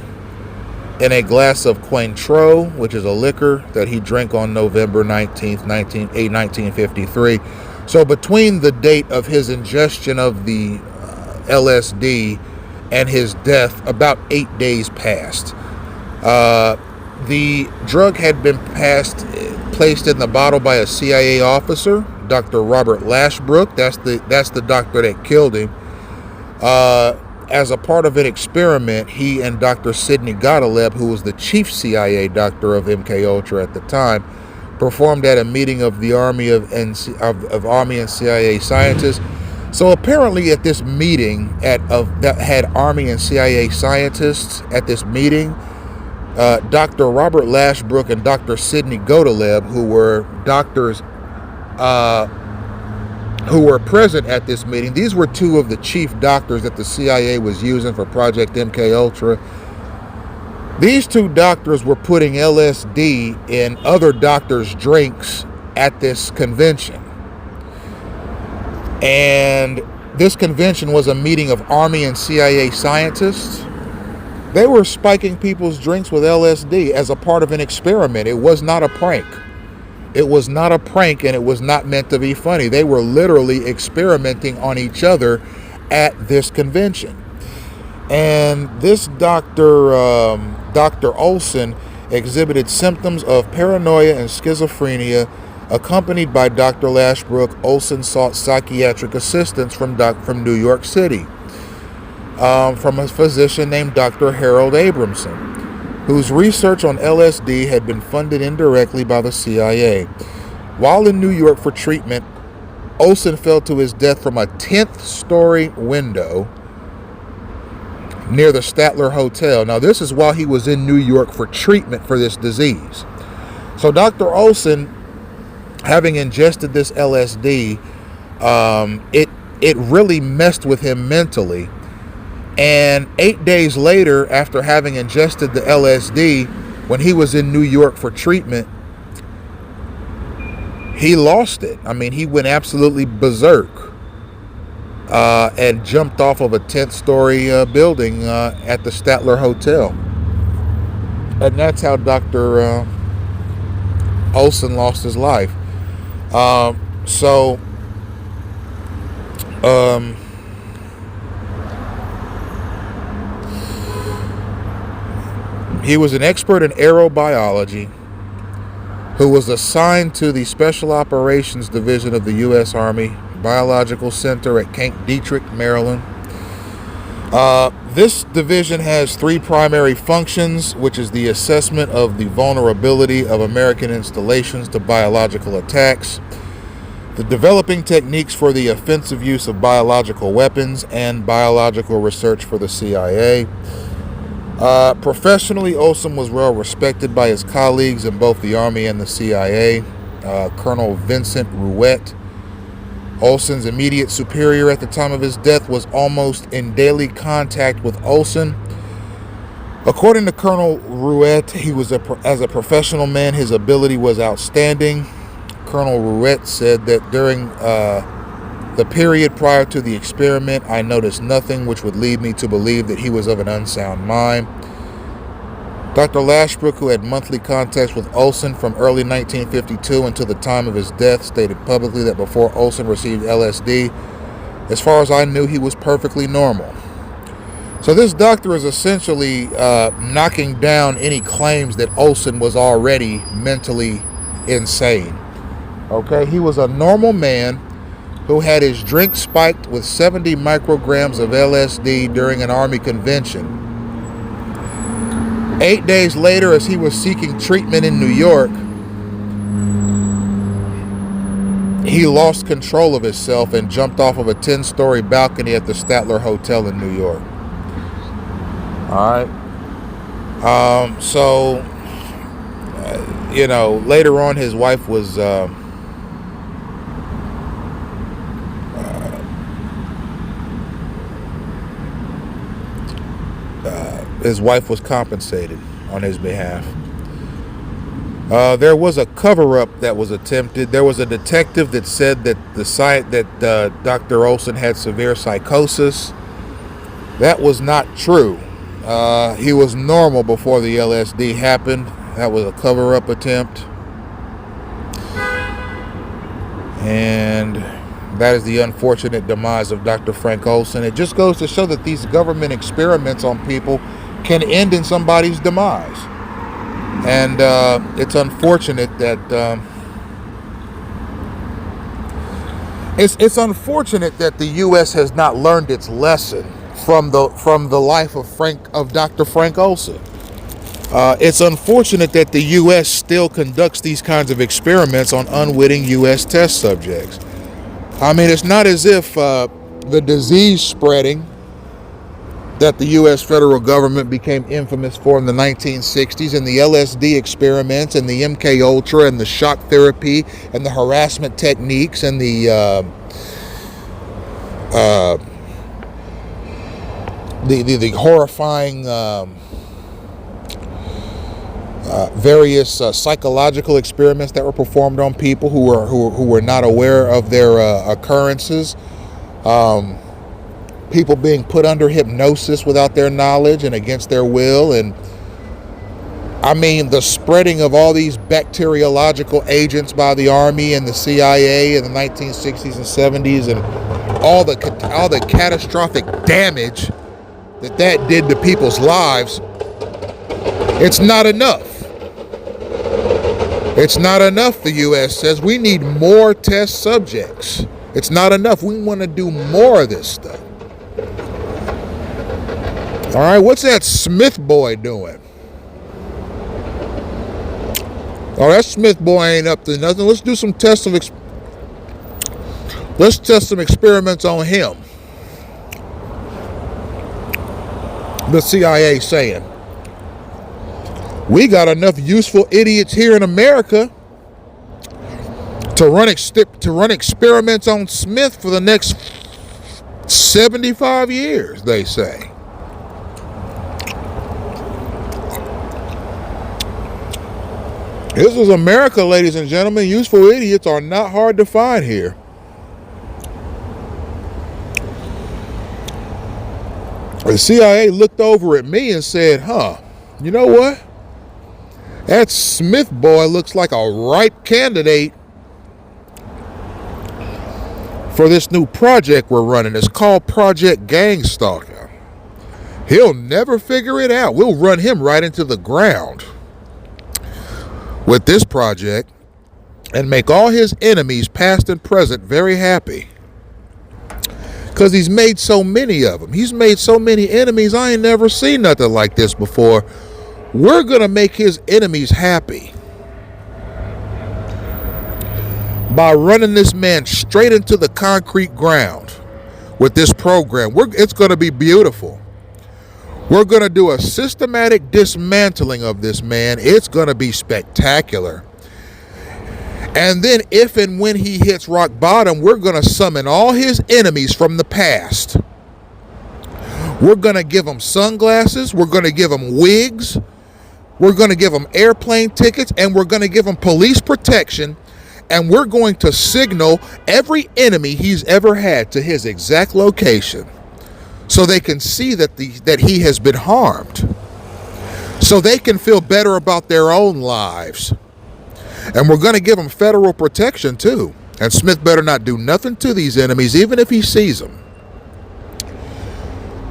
in a glass of Cointreau, which is a liquor that he drank on November 19th, 1953. So between the date of his ingestion of the LSD and his death, about 8 days passed. The drug had been placed in the bottle by a CIA officer, Dr. Robert Lashbrook. That's the doctor that killed him. As a part of an experiment, he and Dr. Sidney Gottlieb, who was the chief CIA doctor of MKUltra at the time, performed at a meeting of the Army of Army and CIA scientists. So apparently, at this meeting that had Army and CIA scientists at this meeting, Dr. Robert Lashbrook and Dr. Sidney Gottlieb, who were doctors who were present at this meeting. These were 2 of the chief doctors that the CIA was using for Project MKUltra. These 2 doctors were putting LSD in other doctors' drinks at this convention. And this convention was a meeting of Army and CIA scientists. They were spiking people's drinks with LSD as a part of an experiment. It was not a prank. It was not a prank, and it was not meant to be funny. They were literally experimenting on each other at this convention. And this Dr. Olson exhibited symptoms of paranoia and schizophrenia. Accompanied by Dr. Lashbrook, Olson sought psychiatric assistance from New York City, from a physician named Dr. Harold Abramson, whose research on LSD had been funded indirectly by the CIA. While in New York for treatment, Olson fell to his death from a 10th story window near the Statler Hotel. Now, this is while he was in New York for treatment for this disease. So Dr. Olson, having ingested this LSD, it really messed with him mentally. And 8 days later, after having ingested the LSD, when he was in New York for treatment, he lost it. I mean, he went absolutely berserk and jumped off of a 10th story building at the Statler Hotel. And that's how Dr. Olson lost his life. He was an expert in aerobiology who was assigned to the Special Operations Division of the U.S. Army Biological Center at Camp Detrick, Maryland. This division has 3 primary functions, which is the assessment of the vulnerability of American installations to biological attacks, the developing techniques for the offensive use of biological weapons, and biological research for the CIA. Professionally, Olson was well respected by his colleagues in both the Army and the CIA. Colonel Vincent Rouet, Olson's immediate superior at the time of his death, was almost in daily contact with Olson. According to Colonel Rouet, he was as a professional man, his ability was outstanding. Colonel Rouet said that during The period prior to the experiment, I noticed nothing which would lead me to believe that he was of an unsound mind. Dr. Lashbrook, who had monthly contacts with Olson from early 1952 until the time of his death, stated publicly that before Olson received LSD, as far as I knew, he was perfectly normal. So this doctor is essentially knocking down any claims that Olson was already mentally insane. Okay, he was a normal man who had his drink spiked with 70 micrograms of LSD during an Army convention. 8 days later, as he was seeking treatment in New York, he lost control of himself and jumped off of a 10-story balcony at the Statler Hotel in New York. All right. Later on, his wife was compensated on his behalf. There was a cover-up that was attempted. There was a detective that said that Dr. Olson had severe psychosis. That was not true. He was normal before the LSD happened. That was a cover-up attempt. And that is the unfortunate demise of Dr. Frank Olson. It just goes to show that these government experiments on people can end in somebody's demise. And it's unfortunate that it's unfortunate that the U.S. has not learned its lesson from the life of Dr. Frank Olson. It's unfortunate that the U.S. still conducts these kinds of experiments on unwitting U.S. test subjects. I mean, it's not as if the disease spreading that the U.S. federal government became infamous for in the 1960s, and the LSD experiments and the MK Ultra and the shock therapy and the harassment techniques and the horrifying various psychological experiments that were performed on people who were not aware of their occurrences. People being put under hypnosis without their knowledge and against their will. And I mean, the spreading of all these bacteriological agents by the Army and the CIA in the 1960s and 70s, and all the catastrophic damage that did to people's lives. It's not enough. It's not enough, the U.S. says. We need more test subjects. It's not enough. We want to do more of this stuff. All right, what's that Smith boy doing? Oh, that Smith boy ain't up to nothing. Let's do some tests let's test some experiments on him. The CIA saying, we got enough useful idiots here in America to run experiments on Smith for the next 75 years, they say. This is America, ladies and gentlemen. Useful idiots are not hard to find here. The CIA looked over at me and said, you know what? That Smith boy looks like a ripe candidate for this new project we're running. It's called Project Gangstalker. He'll never figure it out. We'll run him right into the ground with this project and make all his enemies, past and present, very happy. Because he's made so many of them. He's made so many enemies. I ain't never seen nothing like this before. We're going to make his enemies happy by running this man straight into the concrete ground with this program. It's going to be beautiful. We're going to do a systematic dismantling of this man. It's going to be spectacular. And then if and when he hits rock bottom, we're going to summon all his enemies from the past. We're going to give them sunglasses. We're going to give them wigs. We're going to give them airplane tickets. And we're going to give them police protection. and we're going to signal every enemy he's ever had to his exact location so they can see that he has been harmed, so they can feel better about their own lives. And we're going to give them federal protection too. And Smith better not do nothing to these enemies, even if he sees them.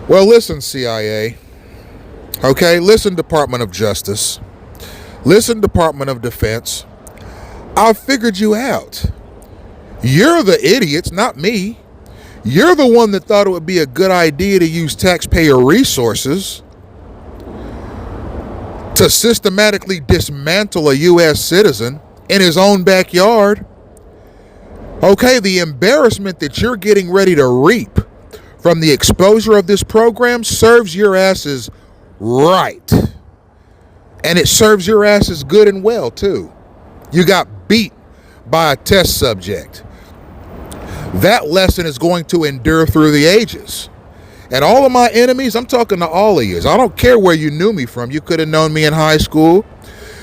Well, listen, CIA. Okay, listen, Department of Justice. Listen, Department of Defense. I figured you out. You're the idiots, not me. You're the one that thought it would be a good idea to use taxpayer resources to systematically dismantle a U.S. citizen in his own backyard. Okay, the embarrassment that you're getting ready to reap from the exposure of this program serves your asses right. And it serves your asses good and well, too. You got beat by a test subject. That lesson is going to endure through the ages. And all of my enemies, I'm talking to all of you. I don't care where you knew me from. You could have known me in high school.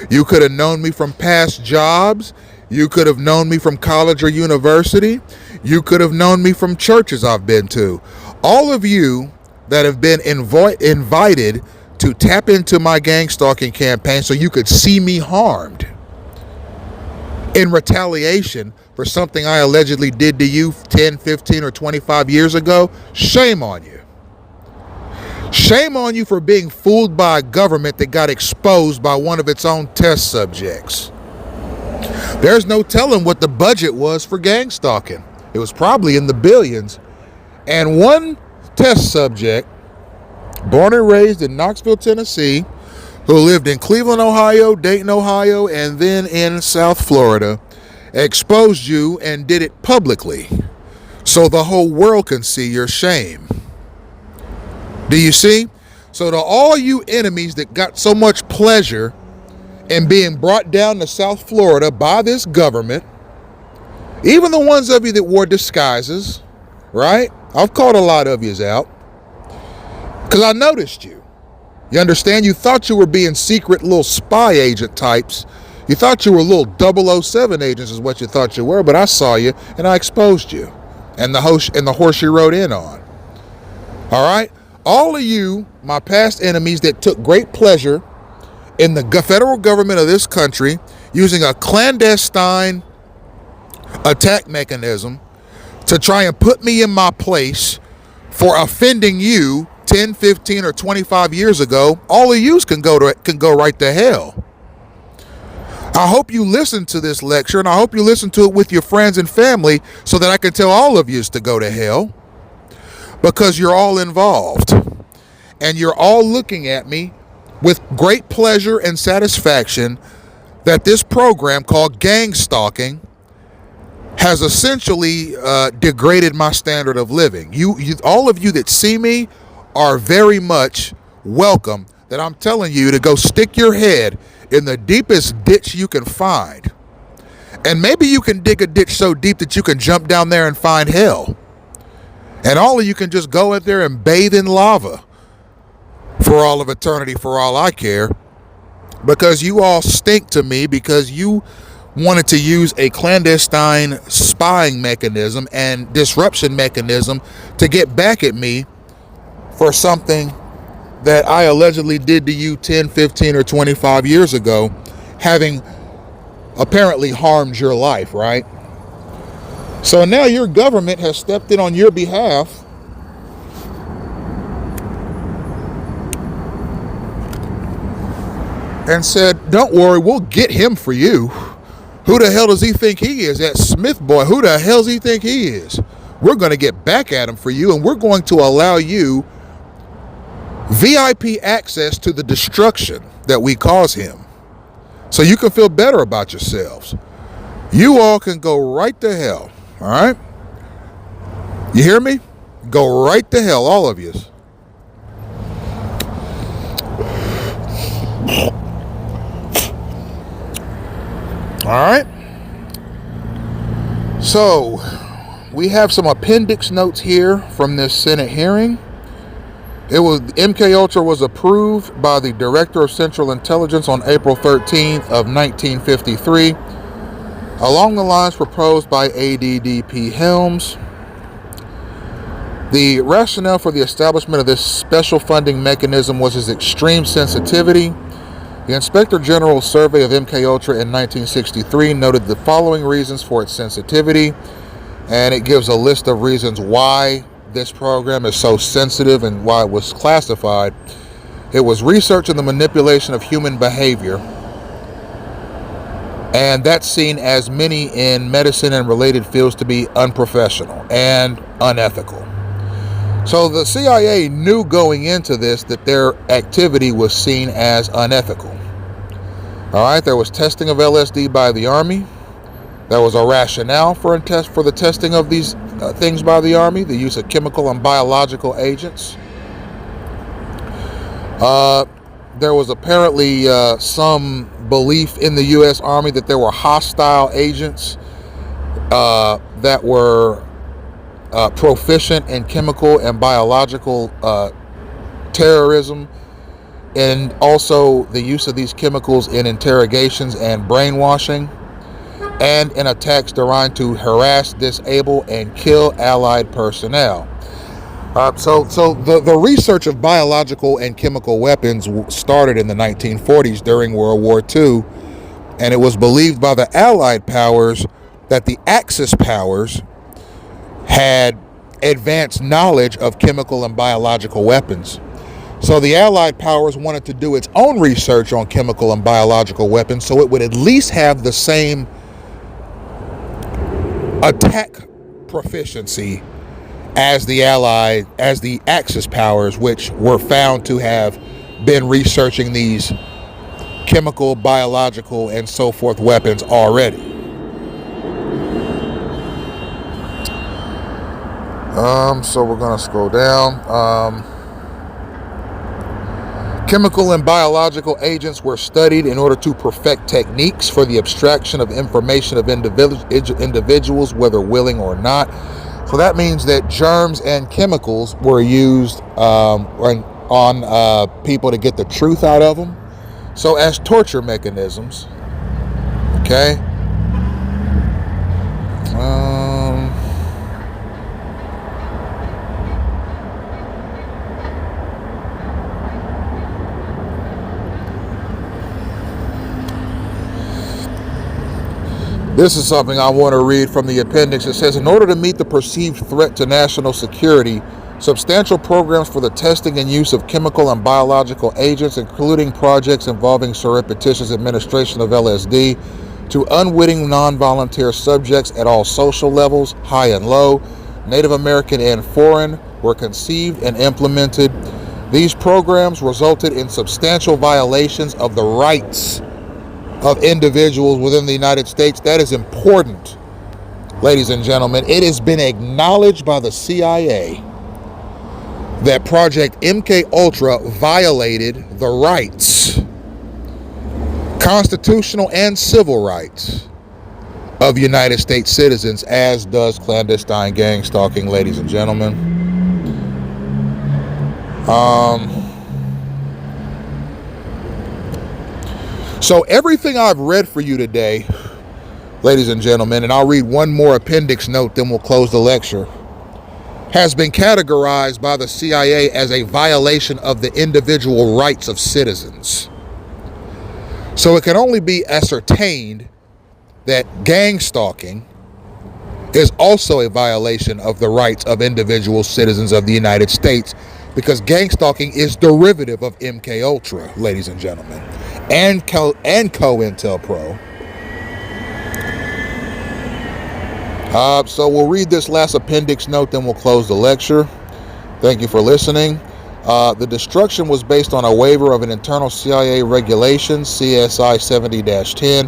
You could have known me from past jobs. You could have known me from college or university. You could have known me from churches I've been to. All of you that have been invited to tap into my gang stalking campaign so you could see me harmed in retaliation for something I allegedly did to you 10, 15, or 25 years ago, shame on you. Shame on you for being fooled by a government that got exposed by one of its own test subjects. There's no telling what the budget was for gang stalking. It was probably in the billions. And one test subject, born and raised in Knoxville, Tennessee, who lived in Cleveland, Ohio, Dayton, Ohio, and then in South Florida, exposed you and did it publicly so the whole world can see your shame. Do you see? So to all you enemies that got so much pleasure in being brought down to South Florida by this government, even the ones of you that wore disguises, right? I've called a lot of yous out because I noticed you. You understand? You thought you were being secret little spy agent types. You thought you were little 007 agents is what you thought you were, but I saw you and I exposed you and the horse you rode in on. All right? All of you, my past enemies that took great pleasure in the federal government of this country using a clandestine attack mechanism to try and put me in my place for offending you 10, 15, or 25 years ago, all of yous can go right to hell. I hope you listen to this lecture, and I hope you listen to it with your friends and family so that I can tell all of yous to go to hell, because you're all involved and you're all looking at me with great pleasure and satisfaction that this program called gang stalking has essentially degraded my standard of living. You, all of you that see me are very much welcome that I'm telling you to go stick your head in the deepest ditch you can find. And maybe you can dig a ditch so deep that you can jump down there and find hell. And all of you can just go out there and bathe in lava for all of eternity, for all I care, because you all stink to me because you wanted to use a clandestine spying mechanism and disruption mechanism to get back at me for something that I allegedly did to you 10, 15, or 25 years ago, having apparently harmed your life, right? So now your government has stepped in on your behalf and said, don't worry, we'll get him for you. Who the hell does he think he is? That Smith boy, who the hell does he think he is? We're going to get back at him for you, and we're going to allow you VIP access to the destruction that we cause him, so you can feel better about yourselves. You all can go right to hell, all right? You hear me? Go right to hell, all of you. All right? So, we have some appendix notes here from this Senate hearing. MK Ultra was approved by the Director of Central Intelligence on April 13th of 1953. Along the lines proposed by ADDP Helms, the rationale for the establishment of this special funding mechanism was its extreme sensitivity. The Inspector General's survey of MKUltra in 1963 noted the following reasons for its sensitivity, and it gives a list of reasons why this program is so sensitive and why it was classified. It was research in the manipulation of human behavior, and that's seen as many in medicine and related fields to be unprofessional and unethical. So the CIA knew going into this that their activity was seen as unethical. All right, there was testing of LSD by the Army. There was a rationale for the testing of these things by the Army, the use of chemical and biological agents. There was apparently some belief in the U.S. Army that there were hostile agents that were proficient in chemical and biological terrorism, and also the use of these chemicals in interrogations and brainwashing, and in attacks designed to harass, disable, and kill Allied personnel. So the research of biological and chemical weapons started in the 1940s during World War II, and it was believed by the Allied powers that the Axis powers had advanced knowledge of chemical and biological weapons. So the Allied powers wanted to do its own research on chemical and biological weapons so it would at least have the same attack proficiency as the Axis powers, which were found to have been researching these chemical, biological, and so forth weapons already. So we're going to scroll down. Chemical and biological agents were studied in order to perfect techniques for the abstraction of information of individuals, whether willing or not. So that means that germs and chemicals were used on people to get the truth out of them. So as torture mechanisms, okay? This is something I want to read from the appendix. It says, in order to meet the perceived threat to national security, substantial programs for the testing and use of chemical and biological agents, including projects involving surreptitious administration of LSD to unwitting non-volunteer subjects at all social levels, high and low, Native American and foreign, were conceived and implemented. These programs resulted in substantial violations of the rights of individuals within the United States. That is important, ladies and gentlemen. It has been acknowledged by the CIA that Project MKUltra violated the rights, constitutional and civil rights, of United States citizens, as does clandestine gang stalking, ladies and gentlemen. So everything I've read for you today, ladies and gentlemen, and I'll read one more appendix note, then we'll close the lecture, has been categorized by the CIA as a violation of the individual rights of citizens. So it can only be ascertained that gang stalking is also a violation of the rights of individual citizens of the United States, because gang stalking is derivative of MKUltra, ladies and gentlemen, and COINTELPRO. So we'll read this last appendix note, then we'll close the lecture. Thank you for listening. The destruction was based on a waiver of an internal CIA regulation, CSI 70-10,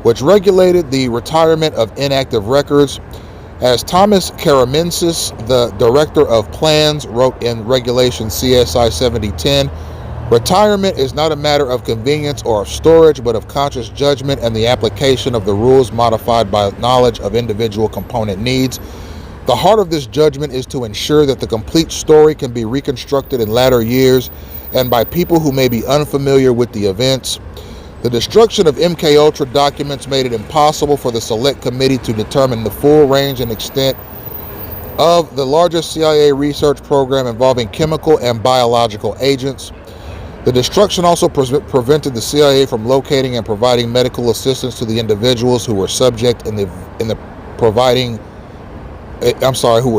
which regulated the retirement of inactive records. As Thomas Karaminsis, the Director of Plans, wrote in Regulation CSI 70-10, retirement is not a matter of convenience or of storage, but of conscious judgment and the application of the rules modified by knowledge of individual component needs. The heart of this judgment is to ensure that the complete story can be reconstructed in latter years and by people who may be unfamiliar with the events. The destruction of MKUltra documents made it impossible for the Select Committee to determine the full range and extent of the largest CIA research program involving chemical and biological agents. The destruction also prevented the CIA from locating and providing medical assistance to the individuals who were subject in the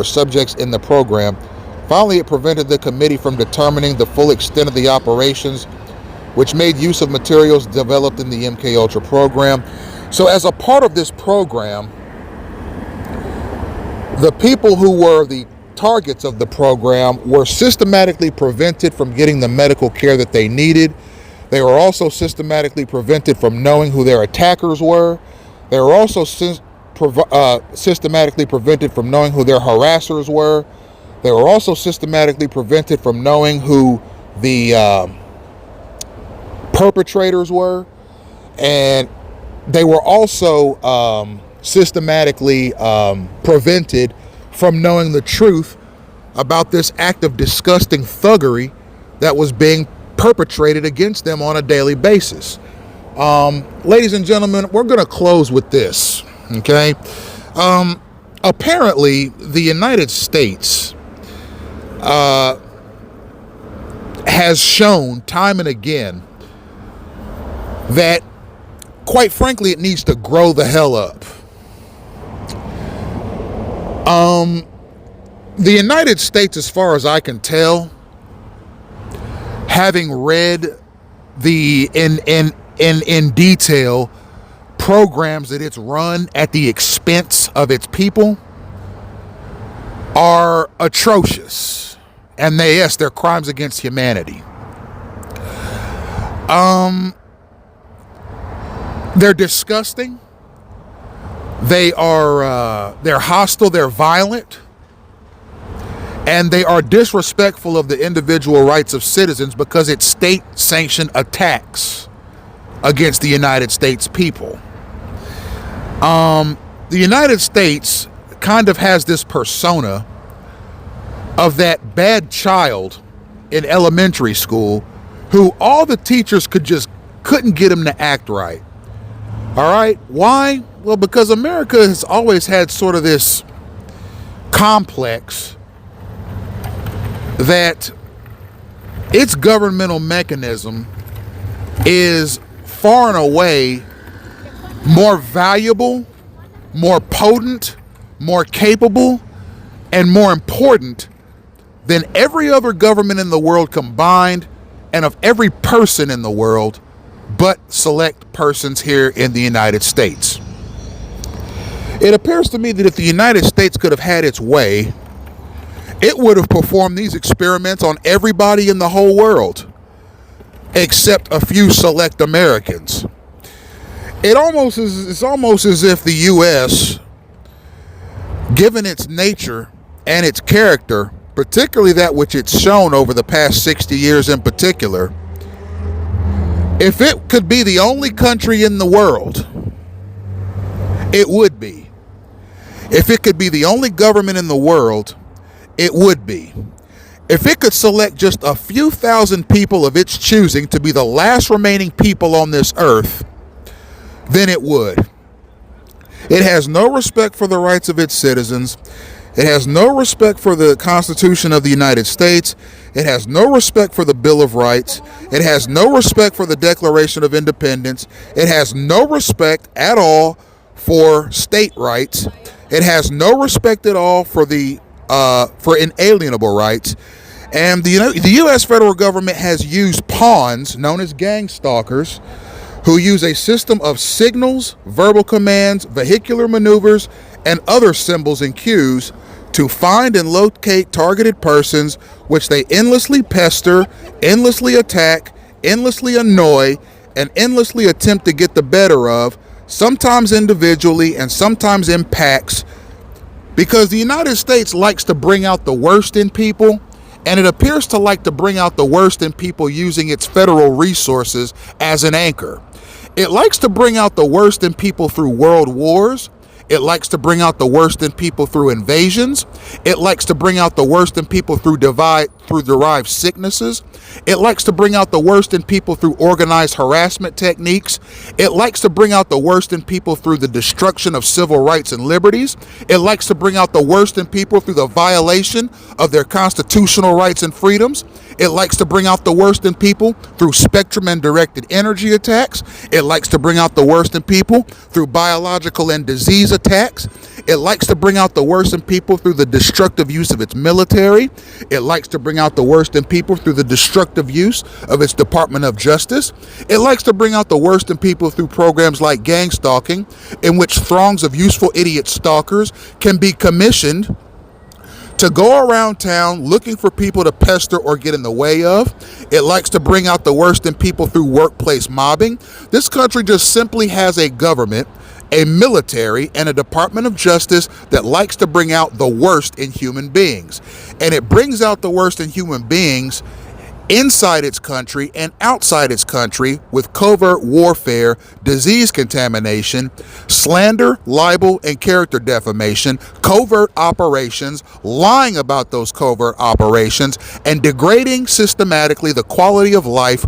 subjects in the program. Finally, it prevented the committee from determining the full extent of the operations, which made use of materials developed in the MKUltra program. So as a part of this program, the people who were the targets of the program were systematically prevented from getting the medical care that they needed. They were also systematically prevented from knowing who their attackers were. They were also systematically prevented from knowing who their harassers were. They were also systematically prevented from knowing who the perpetrators were. And they were also systematically prevented from knowing the truth about this act of disgusting thuggery that was being perpetrated against them on a daily basis. Ladies and gentlemen, we're going to close with this, okay? Apparently, the United States has shown time and again that, quite frankly, it needs to grow the hell up. The United States, as far as I can tell, having read the in detail programs that it's run at the expense of its people, are atrocious, and they're crimes against humanity. They're disgusting. They're hostile. They're violent. And they are disrespectful of the individual rights of citizens because it's state-sanctioned attacks against the United States people. The United States kind of has this persona of that bad child in elementary school who all the teachers couldn't get him to act right. All right? Why? Well, because America has always had sort of this complex that its governmental mechanism is far and away more valuable, more potent, more capable, and more important than every other government in the world combined, and of every person in the world but select persons here in the United States. It appears to me that if the United States could have had its way, it would have performed these experiments on everybody in the whole world, except a few select Americans. It's almost as if the U.S., given its nature and its character, particularly that which it's shown over the past 60 years in particular, if it could be the only country in the world, it would be. If it could be the only government in the world, it would be. If it could select just a few thousand people of its choosing to be the last remaining people on this earth, then it would. It has no respect for the rights of its citizens. It has no respect for the Constitution of the United States. It has no respect for the Bill of Rights. It has no respect for the Declaration of Independence. It has no respect at all for state rights. It has no respect at all for inalienable rights. And the U.S. federal government has used pawns known as gang stalkers who use a system of signals, verbal commands, vehicular maneuvers, and other symbols and cues to find and locate targeted persons, which they endlessly pester, endlessly attack, endlessly annoy, and endlessly attempt to get the better of, sometimes individually and sometimes in packs, because the United States likes to bring out the worst in people, and it appears to like to bring out the worst in people using its federal resources as an anchor. It likes to bring out the worst in people through world wars. It likes to bring out the worst in people through invasions. It likes to bring out the worst in people through derived sicknesses. It likes to bring out the worst in people through organized harassment techniques. It likes to bring out the worst in people through the destruction of civil rights and liberties. It likes to bring out the worst in people through the violation of their constitutional rights and freedoms. It likes to bring out the worst in people through spectrum and directed energy attacks. It likes to bring out the worst in people through biological and disease attacks. It likes to bring out the worst in people through the destructive use of its military. It likes to bring out the worst in people through the destructive use of its Department of Justice. It likes to bring out the worst in people through programs like gang stalking, in which throngs of useful idiot stalkers can be commissioned to go around town looking for people to pester or get in the way of. It likes to bring out the worst in people through workplace mobbing. This country just simply has a government, a military, and a Department of Justice that likes to bring out the worst in human beings. And it brings out the worst in human beings inside its country and outside its country with covert warfare, disease contamination, slander, libel, and character defamation, covert operations, lying about those covert operations, and degrading systematically the quality of life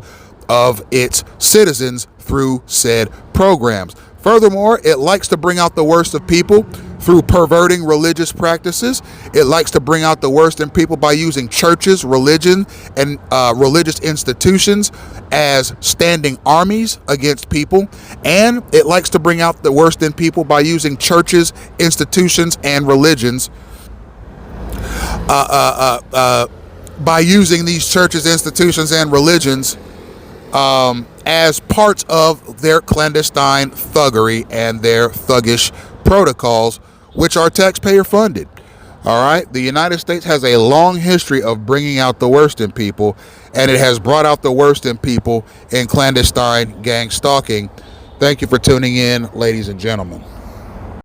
of its citizens through said programs. Furthermore, it likes to bring out the worst of people through perverting religious practices. It likes to bring out the worst in people by using churches, religion, and religious institutions as standing armies against people. And it likes to bring out the worst in people by using churches, institutions, and religions by using these churches, institutions, and religions as parts of their clandestine thuggery and their thuggish protocols, which are taxpayer funded. All right. The United States has a long history of bringing out the worst in people, and it has brought out the worst in people in clandestine gang stalking. Thank you for tuning in, ladies and gentlemen.